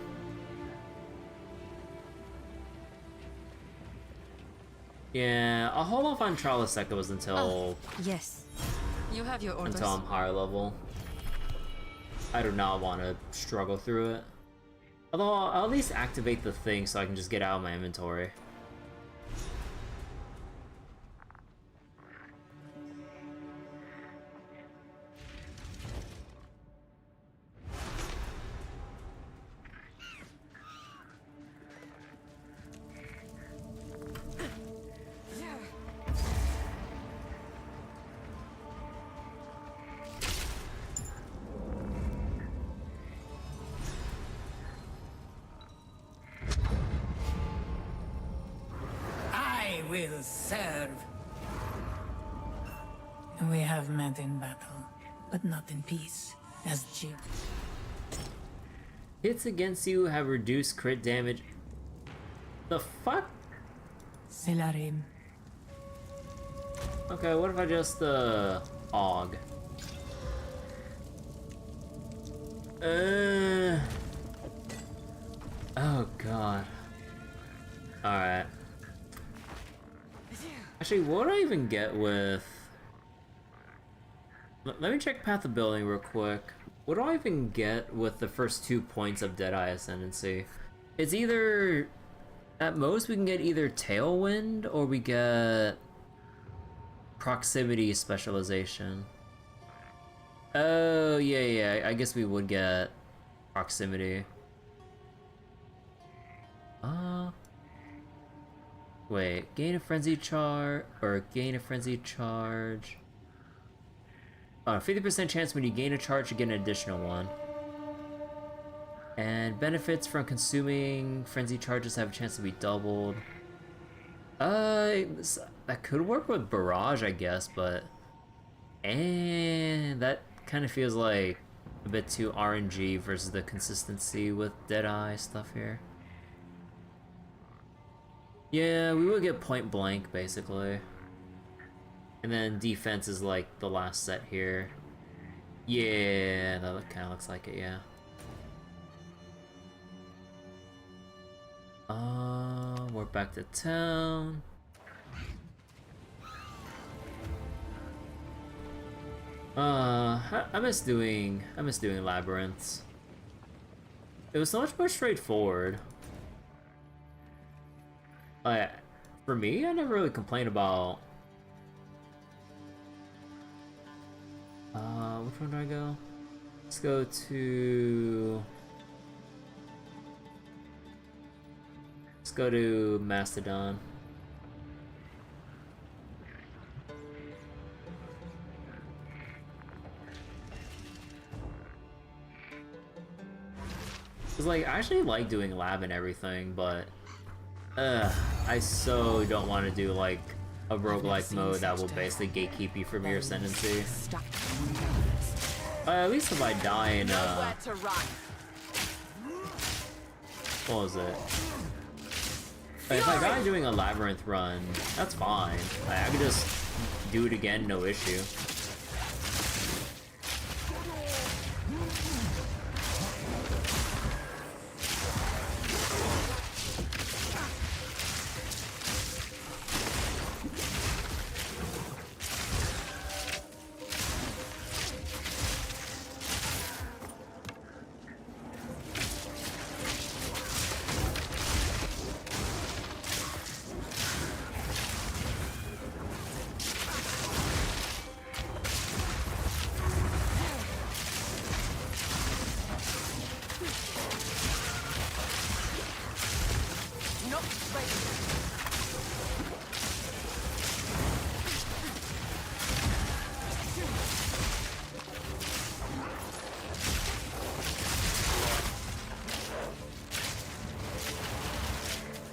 Yeah, I'll hold off on Trial of Sekimas until Yes. You have your orders. until I'm higher level. I do not want to struggle through it. Although I'll at least activate the thing so I can just get out of my inventory. I will serve. We have met in battle, but not in peace, as Jim. Hits against you have reduced crit damage. The fuck? Selarim. Okay, what if I just, Og? Oh god. Alright. Actually, what do I even get with... Let me check Path of Building real quick. What do I even get with the first 2 points of Deadeye Ascendancy? It's either... At most, we can get either Tailwind, or we get... Proximity Specialization. Oh, yeah, I guess we would get... Proximity. Wait, gain a frenzy charge, or gain a frenzy charge. 50% chance when you gain a charge, you get an additional one. And benefits from consuming frenzy charges have a chance to be doubled. That could work with Barrage, I guess, but... And that kind of feels like a bit too RNG versus the consistency with Deadeye stuff here. Yeah, we would get point blank, basically. And then defense is like the last set here. Yeah, that kind of looks like it, yeah. We're back to town. I miss doing labyrinths. It was so much more straightforward. For me, I never really complained about... which one do I go? Let's go to... Let's go to Mastodon. Cause like, I actually like doing lab and everything, but... I so don't want to do like a roguelike mode that will basically gatekeep you from your ascendancy. At least if I die in what was it? If I die doing a labyrinth run, that's fine. I could just do it again, no issue.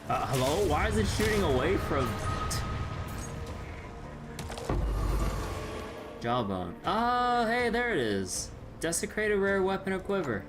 Hello? Why is it shooting away from... Jawbone. Oh, hey, there it is. Desecrated rare weapon or quiver.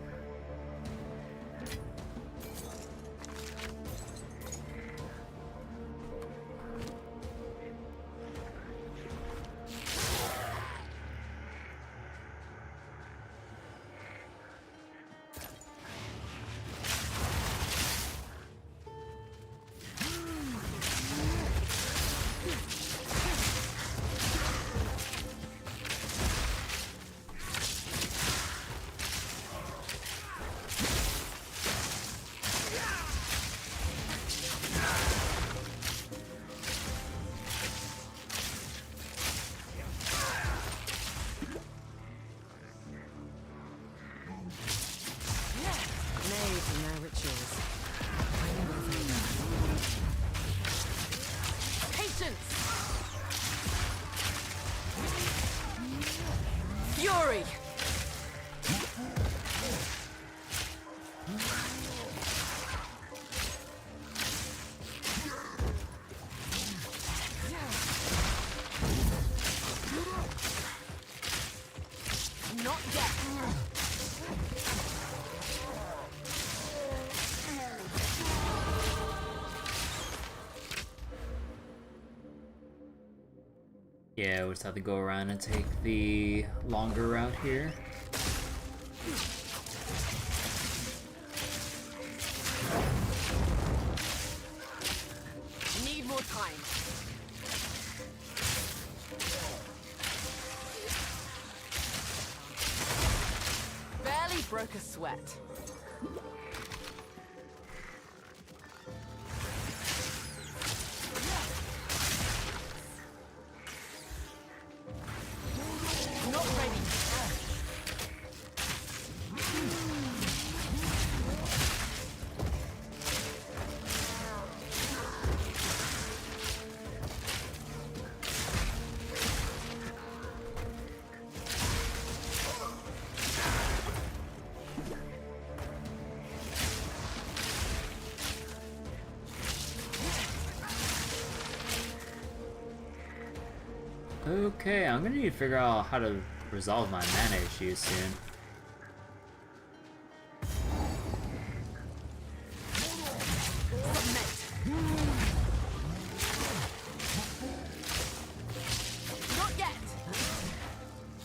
Fury! Yeah, we just have to go around and take the longer route here. Need more time. Barely broke a sweat. Not ready. Okay, I'm gonna need to figure out how to resolve my mana issues soon. Not yet.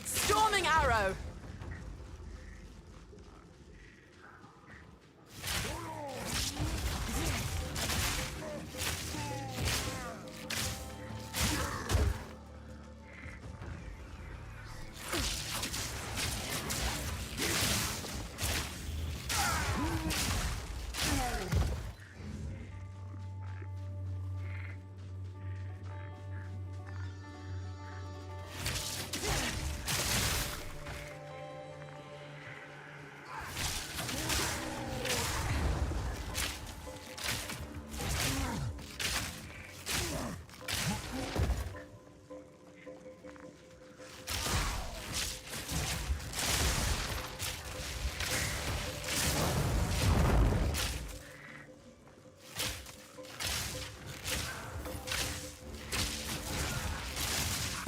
Storming arrow.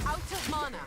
Out of mana.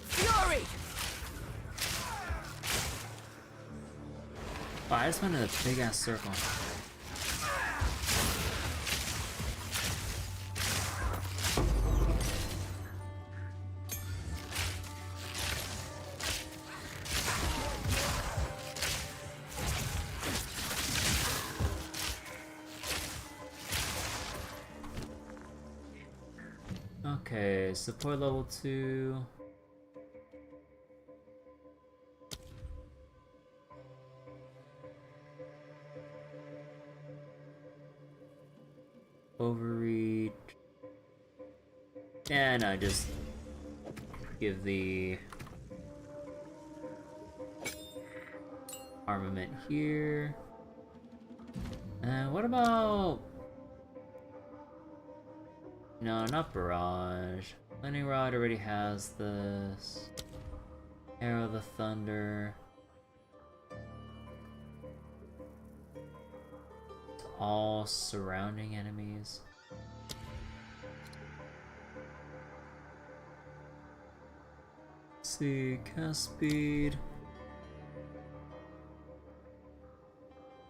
Fury. Wow, I just went in a big ass circle. Okay, support level 2. Overreach. Yeah, no, just give the armament here. And what about... No, not Barrage. Lightning Rod already has this. Arrow of the Thunder. It's all surrounding enemies. Let's see, cast speed.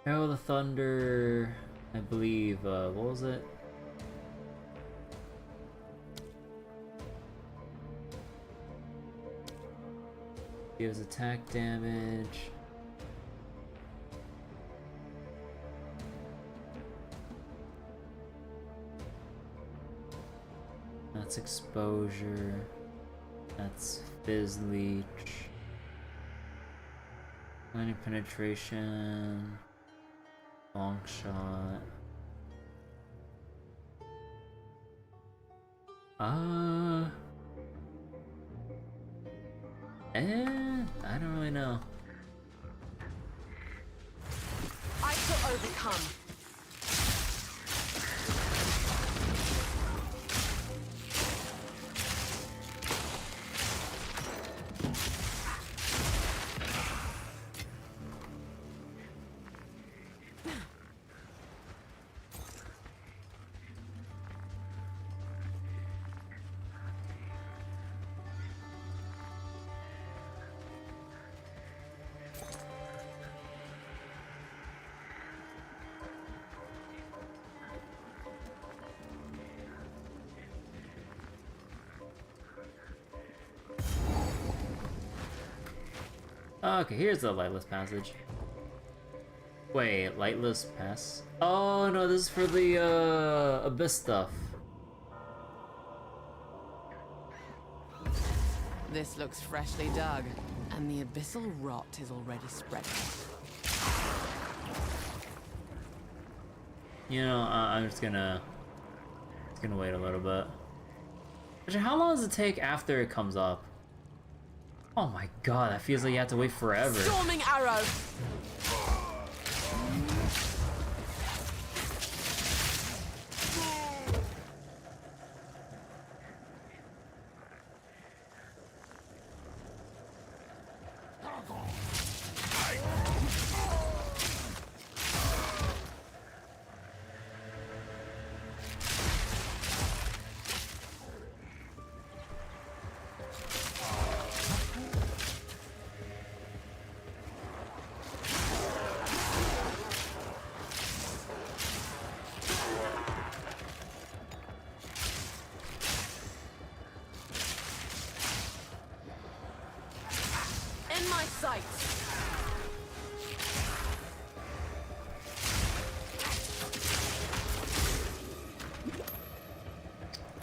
Arrow of the Thunder, I believe, what was it? Gives attack damage. That's exposure. That's Fizz Leech. Blinding penetration. Long shot. I don't really know. I shall overcome. Okay, here's the Lightless Passage. Wait, Lightless Pass? Oh no, this is for the Abyss stuff. This looks freshly dug, and the abyssal rot is already spreading. You know, I'm just gonna wait a little bit. Actually, how long does it take after it comes up? Oh my god, that feels like you have to wait forever. Storming arrow!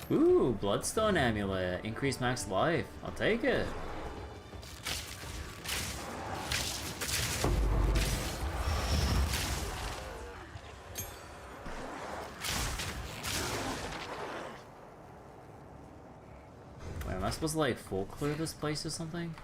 Ooh, Bloodstone Amulet. Increase max life. I'll take it. Wait, am I supposed to like full clear this place or something?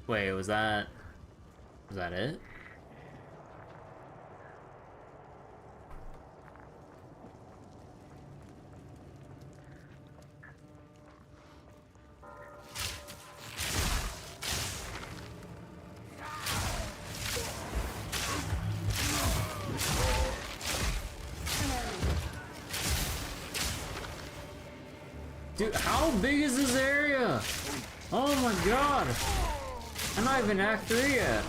Wait, was that it? Dude, how big is this area? Oh my god! I'm not even Act 3 yet.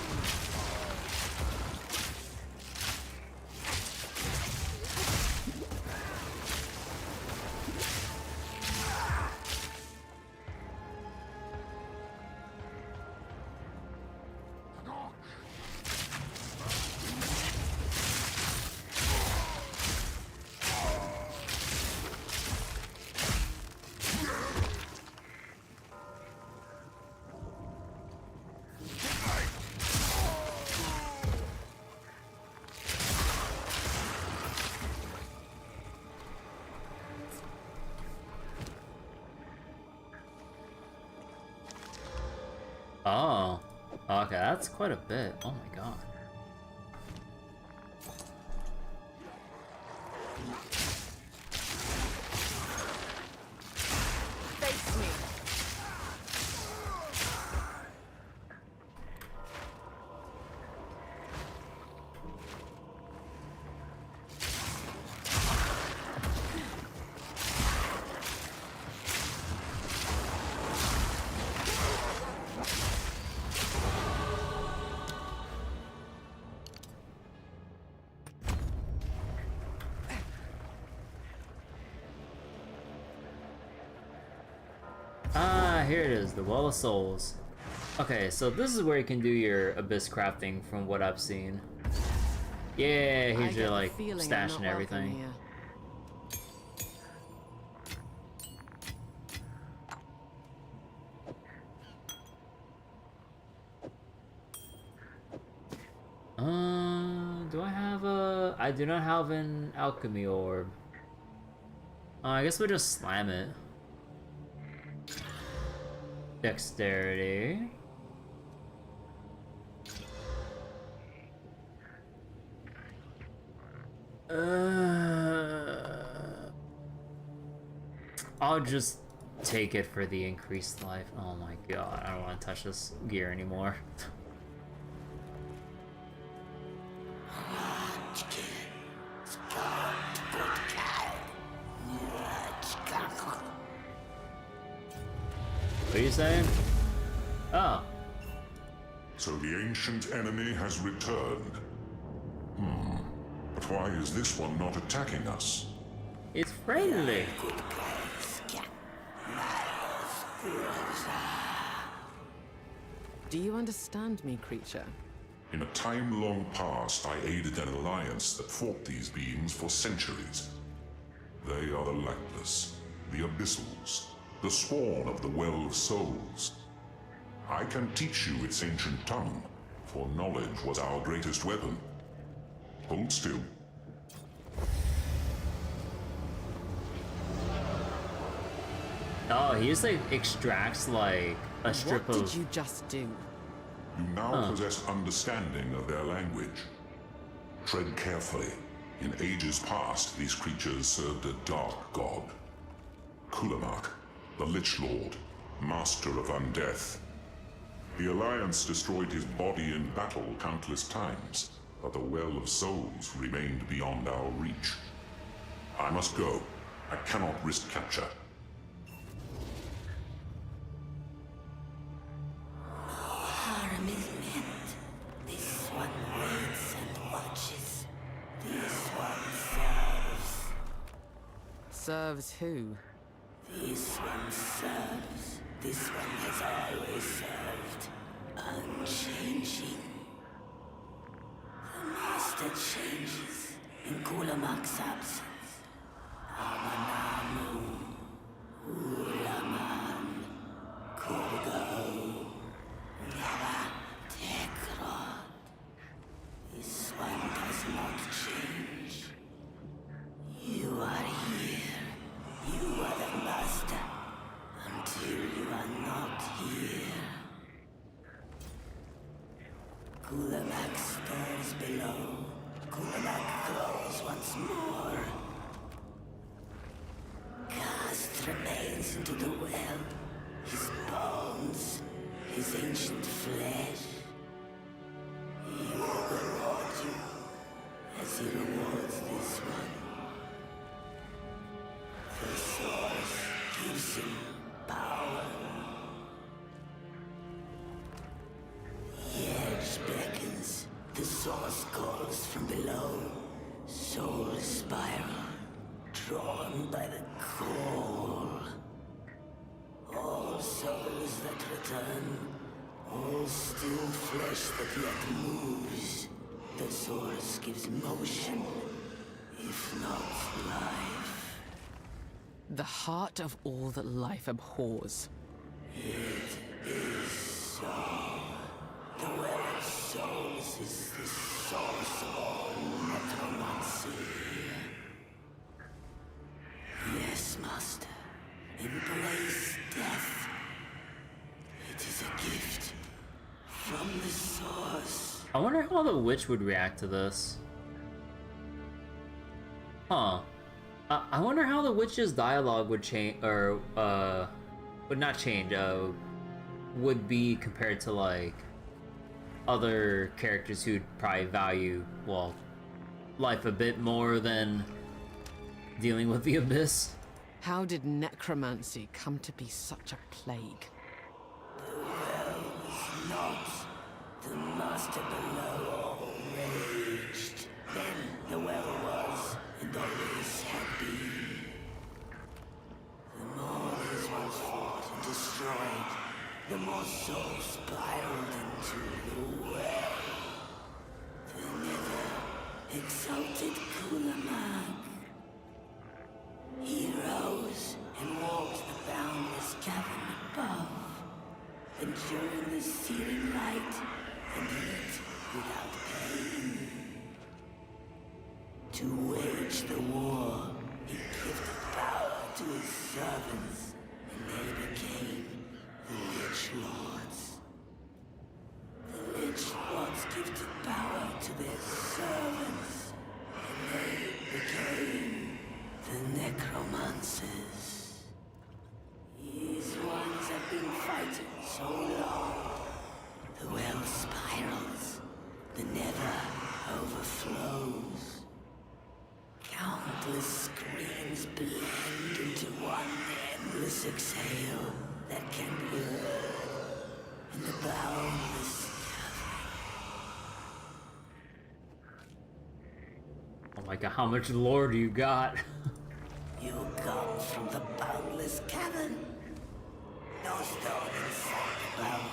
Oh, okay, that's quite a bit. Oh my god. Face me. Ah, here it is, the Well of Souls. Okay, so this is where you can do your abyss crafting from what I've seen. Yeah, here's your like stash and everything. Do I have a... I do not have an alchemy orb. I guess we'll just slam it. Dexterity. I'll just take it for the increased life. Oh my god, I don't want to touch this gear anymore. What are you saying? Oh. So the ancient enemy has returned. But why is this one not attacking us? It's friendly. Do you understand me, creature? In a time long past, I aided an alliance that fought these beings for centuries. They are the Lightless, the Abyssals, the spawn of the Well of Souls. I can teach you its ancient tongue, for knowledge was our greatest weapon. Hold still. Oh, he just like extracts like a strip of... What did you just do? You now possess understanding of their language. Tread carefully. In ages past, these creatures served a dark god. Kulamak, the Lich Lord, master of undeath. The Alliance destroyed his body in battle countless times, but the Well of Souls remained beyond our reach. I must go. I cannot risk capture. Harm is meant. This one waits and watches. This one serves. Serves who? This one serves. This one has always served. Unchanging. The master changes in Kulamak's absence. Amanamu, Ulaman, Kurgo, Nava, Tekrod. This one does not change. You are here. You are the master. Until you are not here. Kulamak stirs below. Kulamak glows once more. Cast remains into the well. His bones, his ancient flesh. He will reward you as he rewards this one. The source gives him power. The edge beckons. The source calls from below. Soul spiral, drawn by the call. All souls that return, all still flesh that yet moves. The source gives motion, if not life. The heart of all that life abhors. It is so. The well of souls is the source of all necromancy. Yes, Master. Embrace death. It is a gift from the source. I wonder how the witch would react to this. Huh. I wonder how the witch's dialogue would change, or, would not change, would be compared to, like, other characters who'd probably value, well, life a bit more than dealing with the abyss. How did necromancy come to be such a plague? The well was not. The master below all raged. Then the well was, and always had been. The more these ones fought and destroyed, the more souls spiraled into the well. The nether exalted Kulamak. He rose and walked the boundless cavern above, enduring the searing light and heat without pain. To wage the war, he gifted power to his servants, and they became the Lich Lords. The Lich Lords gifted power to their servants, and they became the Necromancers. These ones have been fighting so long. The well spirals, the nether overflows. Countless screams blend into one endless exhale that can be heard in the boundless Oh my god, how much lore do you got? You come from the boundless cavern. No stone inside the bound,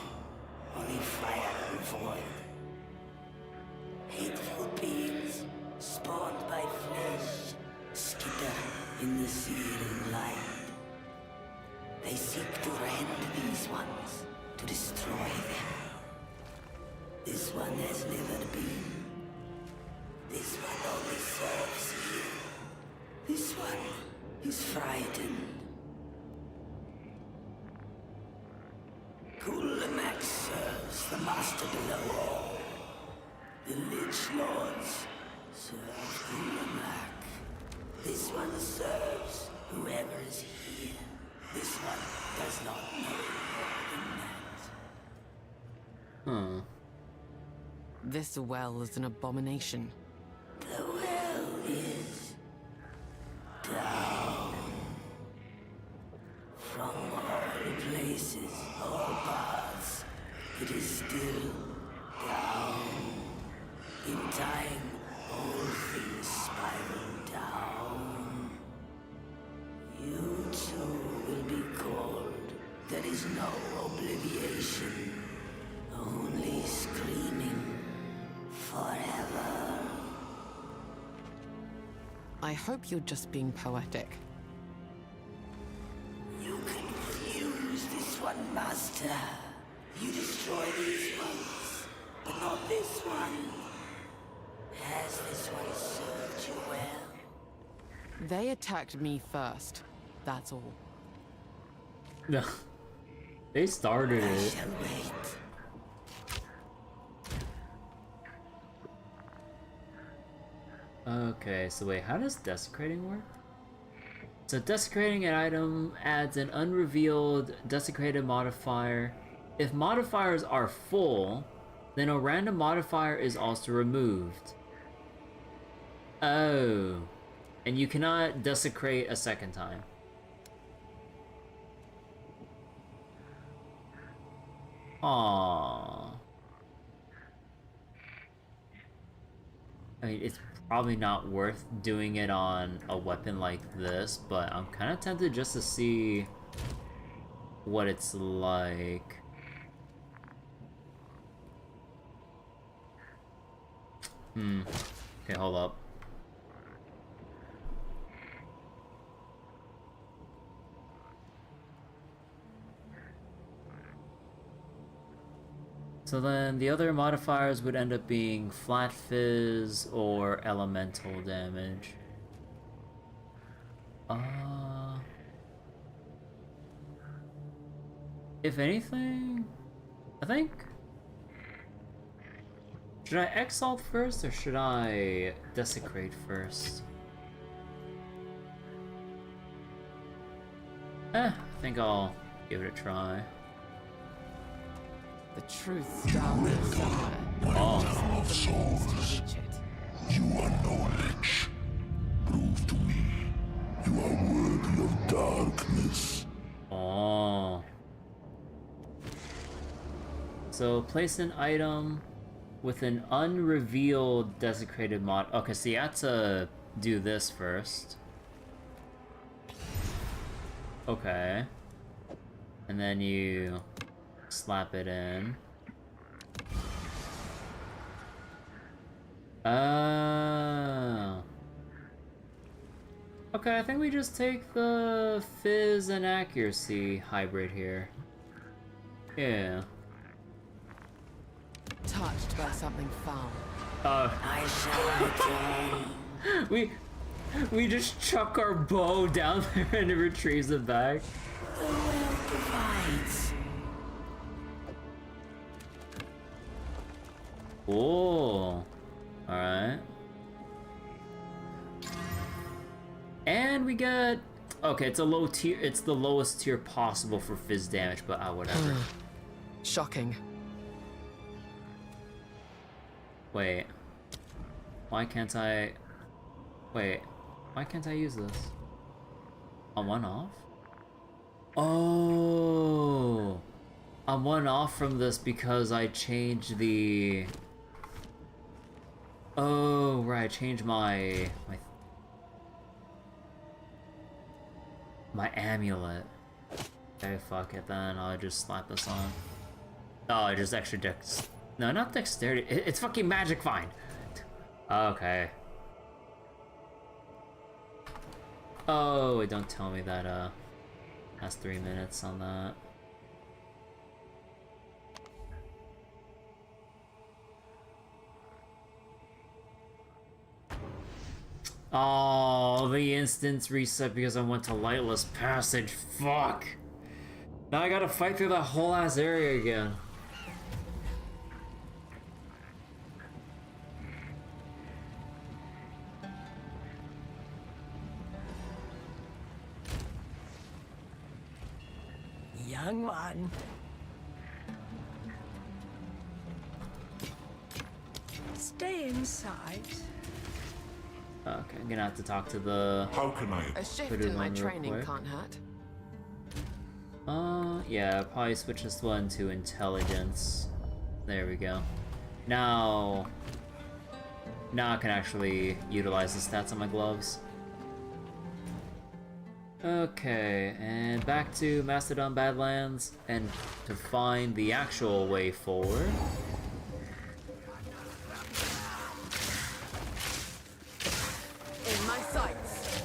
only fire and void. Hateful beings, spawned by flesh, skitter in the searing light. They seek to rend these ones, to destroy them. This one has never been. This one only serves you. This one is frightened. Kulamak serves the master below all. The Lich Lords serve Kulamak. This one serves whoever is here. This one does not know more than that. This well is an abomination. The well is down. From all places, all paths, it is still down. In time, all things spiral down. You too will be called. There is no obliviation, only screaming forever. I hope you're just being poetic. You confuse this one, Master. You destroy these ones, but not this one. Has this one served you well? They attacked me first. That's all. No. They started I it. shall wait. Okay, so wait, how does desecrating work? So desecrating an item adds an unrevealed desecrated modifier. If modifiers are full, then a random modifier is also removed. Oh. And you cannot desecrate a second time. Aww. I mean, it's probably not worth doing it on a weapon like this, but I'm kind of tempted just to see what it's like. Okay, hold up. So then the other modifiers would end up being flat fizz or elemental damage. If anything, I think... Should I Exile first or should I Desecrate first? I think I'll give it a try. The truth's down there somewhere. Dam of souls, you are knowledge. Prove to me you are worthy of darkness. Oh. So place an item with an unrevealed desecrated mod. Okay, so you have to do this first. Okay. And then you slap it in. Oh. Okay, I think we just take the fizz and accuracy hybrid here. Yeah. Touched by something foul. I shall return. We just chuck our bow down there and it retrieves it back. The Welp provides. Cool. Alright. And we get... Okay, it's a low tier. It's the lowest tier possible for fizz damage, but whatever. Shocking. Wait. Why can't I... Wait. Why can't I use this? I'm one off? Oh! I'm one off from this because I changed the... Oh, right, I changed my amulet. Okay, fuck it then, I'll just slap this on. Oh, just extra dex... No, not dexterity, it's fucking magic fine! Okay. Oh, wait, don't tell me that, that's 3 minutes on that. Oh, the instance reset because I went to Lightless Passage. Fuck! Now I gotta fight through that whole ass area again. Young one. Stay inside. Okay, I'm gonna have to talk to the... How can I... A shift in my training can't hurt. Yeah, probably switch this one to intelligence. There we go. Now I can actually utilize the stats on my gloves. Okay, and back to Mastodon Badlands, and to find the actual way forward. In my sights.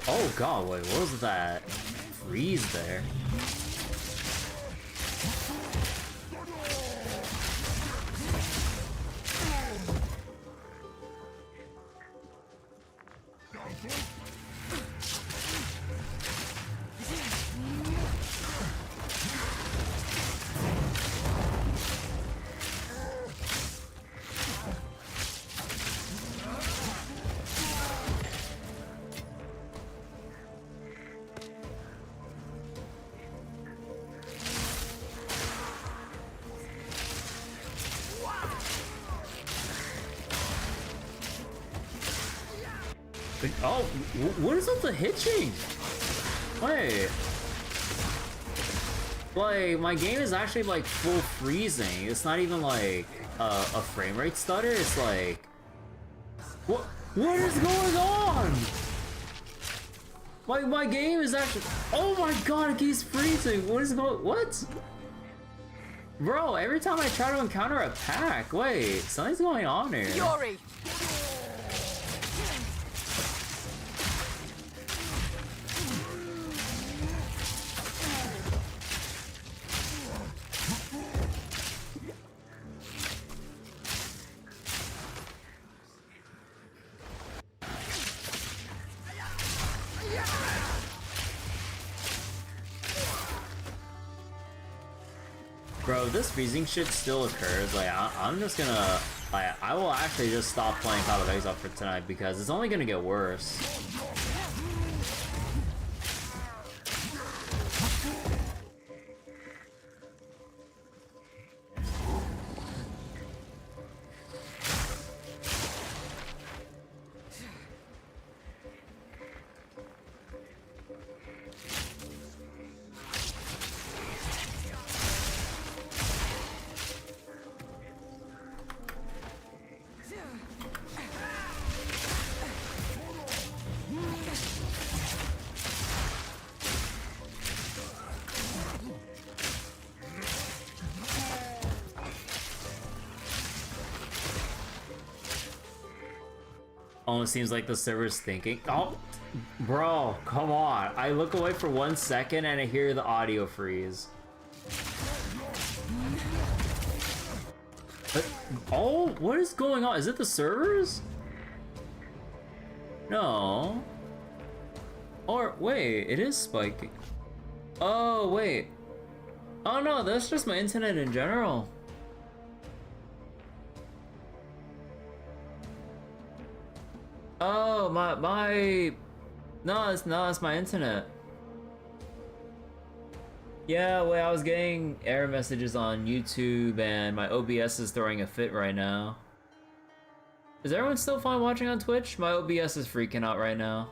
Oh god, wait, what was that? Freeze there. Oh, what is with the hitching? Wait. Like, my game is actually like full freezing. It's not even like a frame rate stutter. It's like, what is going on? Like, my game is actually, oh my god, it keeps freezing. What is going, what? Bro, every time I try to encounter a pack, wait, something's going on here. Yuri! Bro, this freezing shit still occurs. Like, I'm just gonna, like, I will actually just stop playing Call of Exile for tonight because it's only gonna get worse. Almost seems like the server's thinking, oh, bro, come on. I look away for 1 second and I hear the audio freeze. Oh, what is going on? Is it the servers? No. Or, wait, it is spiking. Oh, wait. Oh no, that's just my internet in general. Oh, no, it's my internet. Yeah, wait, I was getting error messages on YouTube and my OBS is throwing a fit right now. Is everyone still fine watching on Twitch? My OBS is freaking out right now.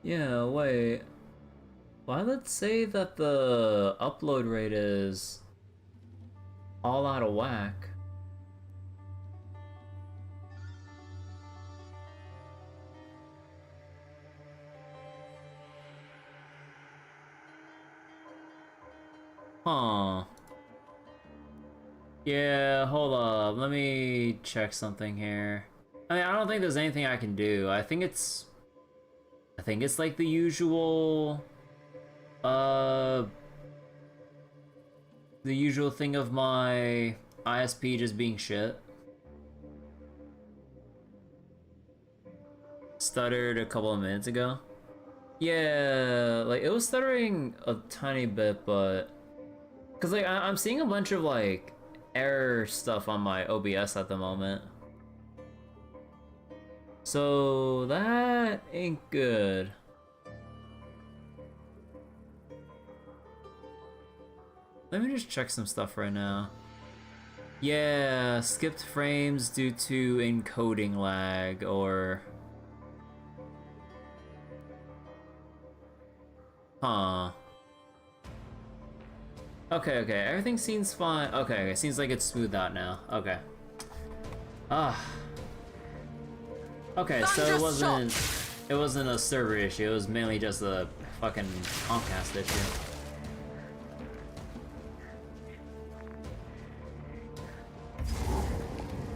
Yeah, wait. Why let's say that the upload rate is all out of whack. Huh. Yeah, hold up. Let me check something here. I mean, I don't think there's anything I can do. I think it's like the usual, the usual thing of my ISP just being shit. Stuttered a couple of minutes ago. Yeah, like, it was stuttering a tiny bit, but... Cause, like, I'm seeing a bunch of, like, error stuff on my OBS at the moment. So that ain't good. Let me just check some stuff right now. Yeah, skipped frames due to encoding lag or... Huh. Okay, everything seems fine. Okay, seems like it's smoothed out now. Okay. Okay, so it wasn't a server issue, it was mainly just a fucking Comcast issue.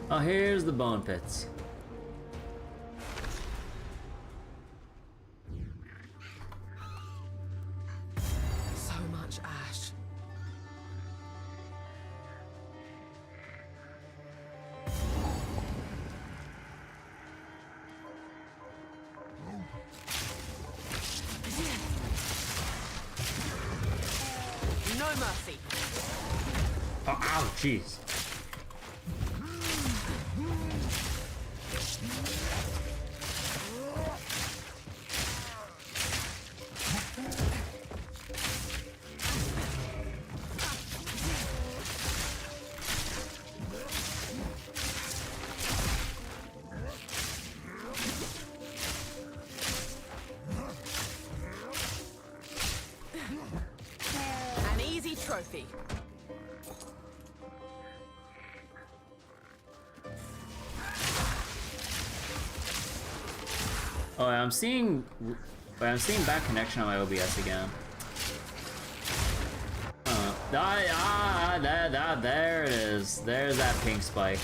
Oh, here's the bone pits. So much ash. No mercy. Ow, jeez. An easy trophy. Oh, I'm seeing bad connection on my OBS again. There it is. There's that pink spike.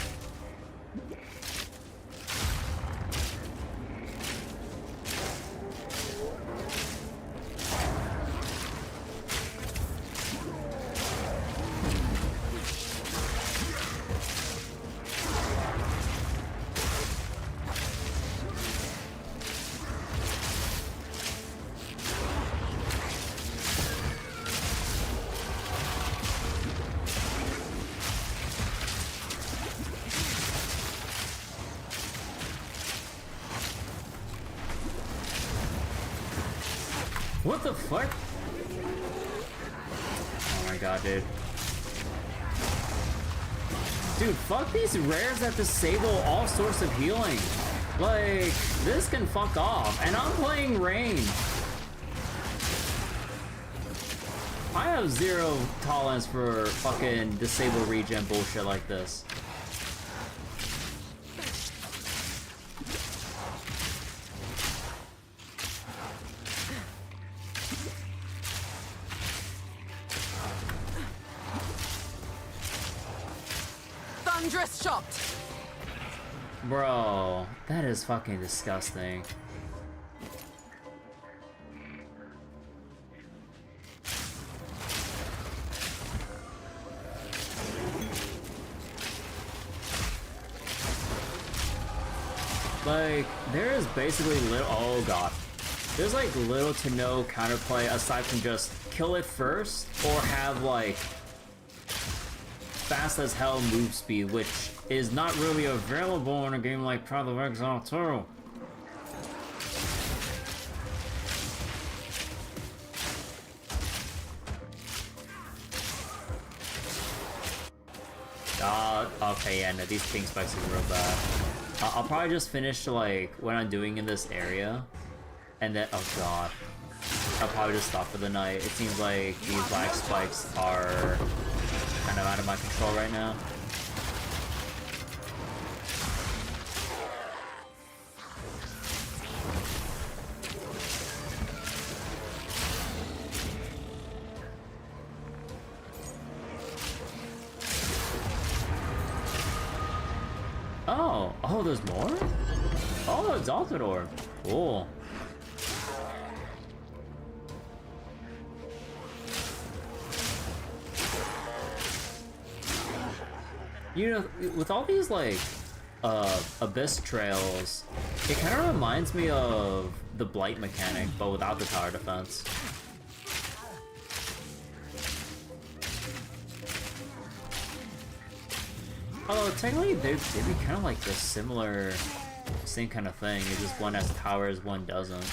What the fuck? Oh my god, dude. Dude, fuck these rares that disable all sorts of healing. Like, this can fuck off, and I'm playing range. I have zero tolerance for fucking disable regen bullshit like this. Thunderous shot. Bro, that is fucking disgusting. Like, there is basically oh god. There's like little to no counterplay aside from just kill it first or have like fast as hell move speed, which is not really available in a game like Path of Exile 2. Okay, yeah, no, these pink spikes are real bad. I'll probably just finish like what I'm doing in this area, and then oh god, I'll probably just stop for the night. It seems like these black spikes are kind of out of my control right now. Oh, there's more? Oh, Exalted Orb. Cool. You know, with all these like abyss trails, it kind of reminds me of the blight mechanic, but without the tower defense. Although technically they'd be kind of like the same kind of thing. It's just one has towers, one doesn't.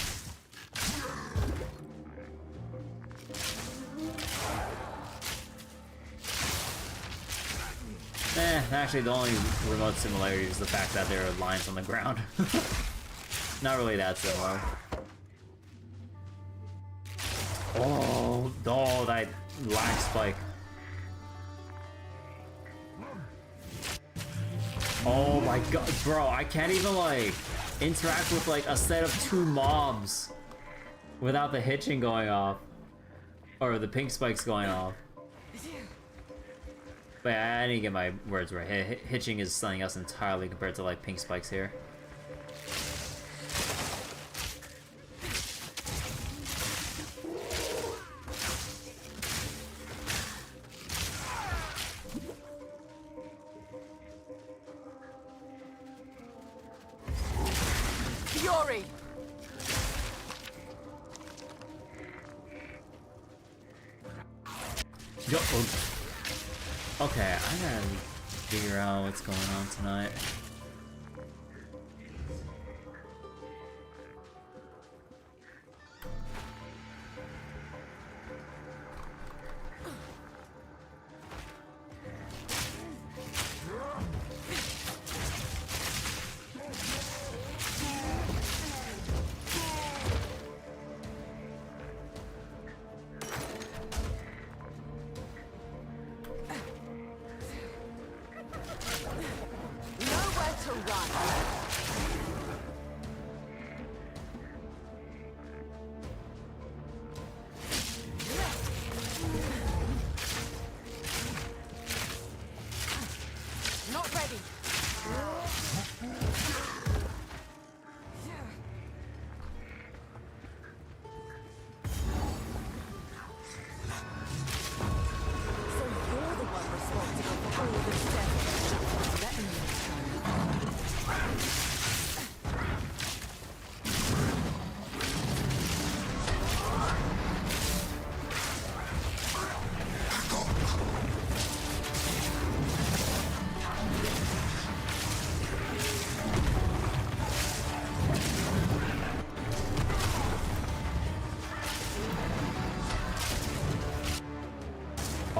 Actually the only remote similarity is the fact that there are lines on the ground. Not really that similar. Oh, that lag spike. Oh my god, bro, I can't even like interact with like a set of 2 mobs without the hitching going off. Or the pink spikes going off. But yeah, I need to get my words right. Hitching is something else entirely compared to like pink spikes here. Fury. Okay, I gotta figure out what's going on tonight.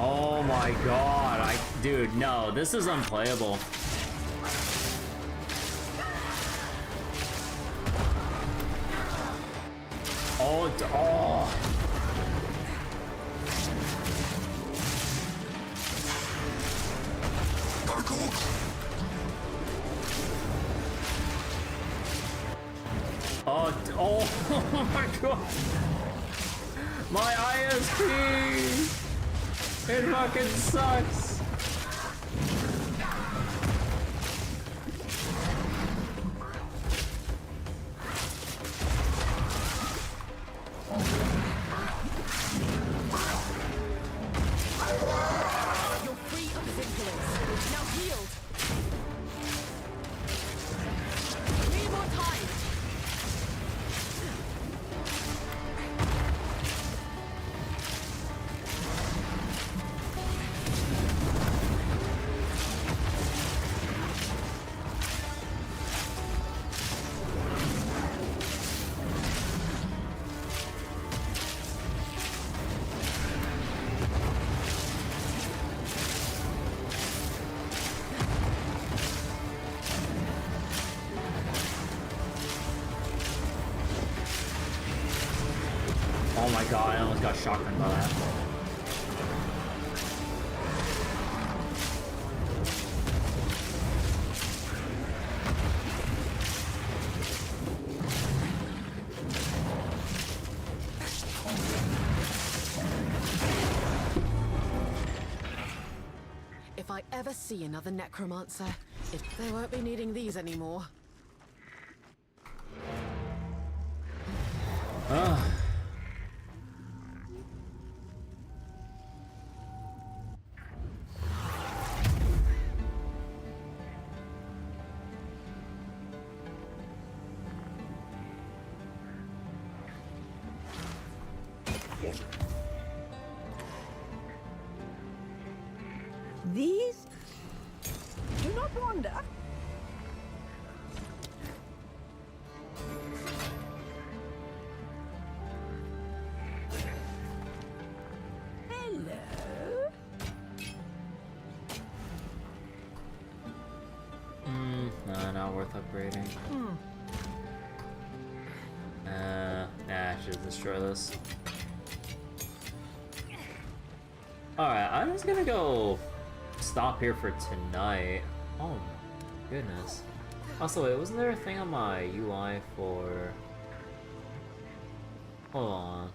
Oh my god, dude, no, this is unplayable. Oh. Oh my god. My ISP. It fucking sucks. You're free of his influence. Now healed. 3 more times. Oh my god, I almost got shotgunned by that. If I ever see another necromancer, they won't be needing these anymore. These do not wander. Hello. Nah, not worth upgrading. Nah, I should destroy this. Alright, I'm just gonna go stop here for tonight. Oh my goodness. Also, wait, wasn't there a thing on my UI for... Hold on.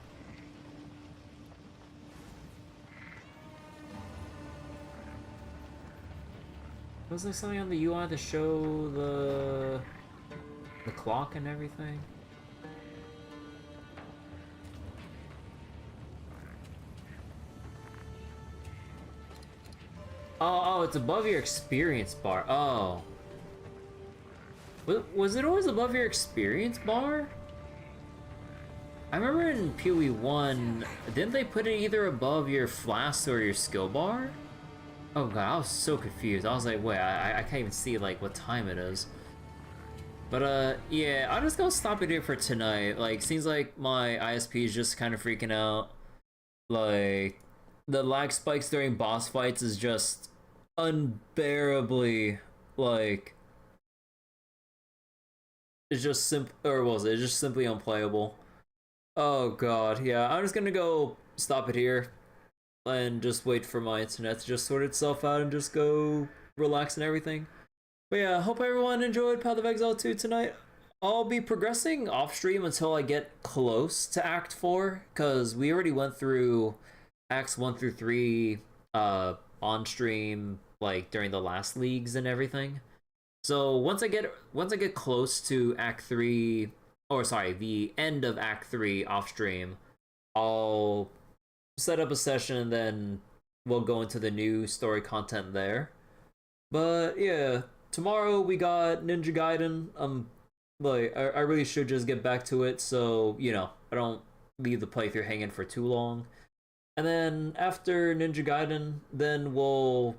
Was there something on the UI to show the clock and everything? Oh, it's above your experience bar. Oh. Was it always above your experience bar? I remember in PoE 1, didn't they put it either above your flask or your skill bar? Oh god, I was so confused. I was like, wait, I can't even see like what time it is. But yeah, I'm just gonna stop it here for tonight. Like, seems like my ISP is just kind of freaking out. Like, the lag spikes during boss fights is just unbearably, like, it's just it's just simply unplayable. Oh god, yeah, I'm just gonna go stop it here and just wait for my internet to just sort itself out and just go relax and everything. But yeah, hope everyone enjoyed Path of Exile 2 tonight. I'll be progressing off stream until I get close to Act 4, because we already went through Acts 1 through 3 on stream, like during the last leagues and everything. So once I get close to Act 3, or sorry, the end of Act 3 off stream, I'll set up a session and then we'll go into the new story content there. But yeah, tomorrow we got Ninja Gaiden. Like, I really should just get back to it, so, you know, I don't leave the playthrough hanging for too long. And then after Ninja Gaiden, then we'll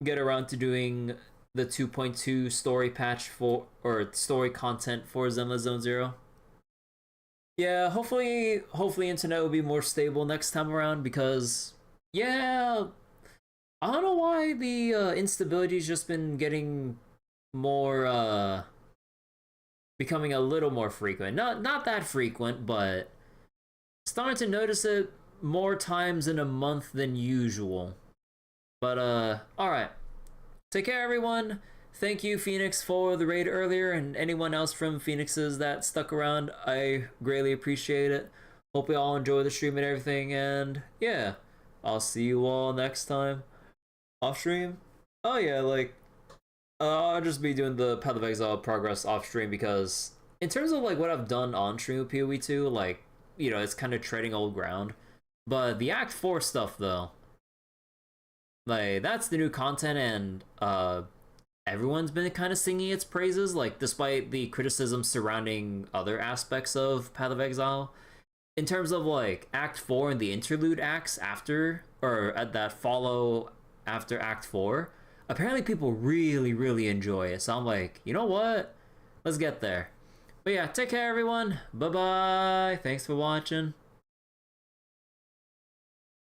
get around to doing the 2.2 story patch or story content for Zenless Zone Zero. Yeah, hopefully internet will be more stable next time around, because, yeah, I don't know why the instability's just been getting more, becoming a little more frequent. Not that frequent, but starting to notice it more times in a month than usual. But alright. Take care, everyone. Thank you, Phoenix, for the raid earlier, and anyone else from Phoenix's that stuck around. I greatly appreciate it. Hope you all enjoy the stream and everything, and yeah, I'll see you all next time. Off stream? Oh yeah, like, I'll just be doing the Path of Exile progress off stream, because in terms of like what I've done on stream with PoE 2, like, you know, it's kind of treading old ground. But the Act 4 stuff, though, like, that's the new content, and everyone's been kind of singing its praises, like, despite the criticism surrounding other aspects of Path of Exile. In terms of like Act 4 and the Interlude Acts after, or that follow after Act 4, apparently people really enjoy it. So I'm like, you know what? Let's get there. But yeah, take care, everyone. Bye-bye. Thanks for watching.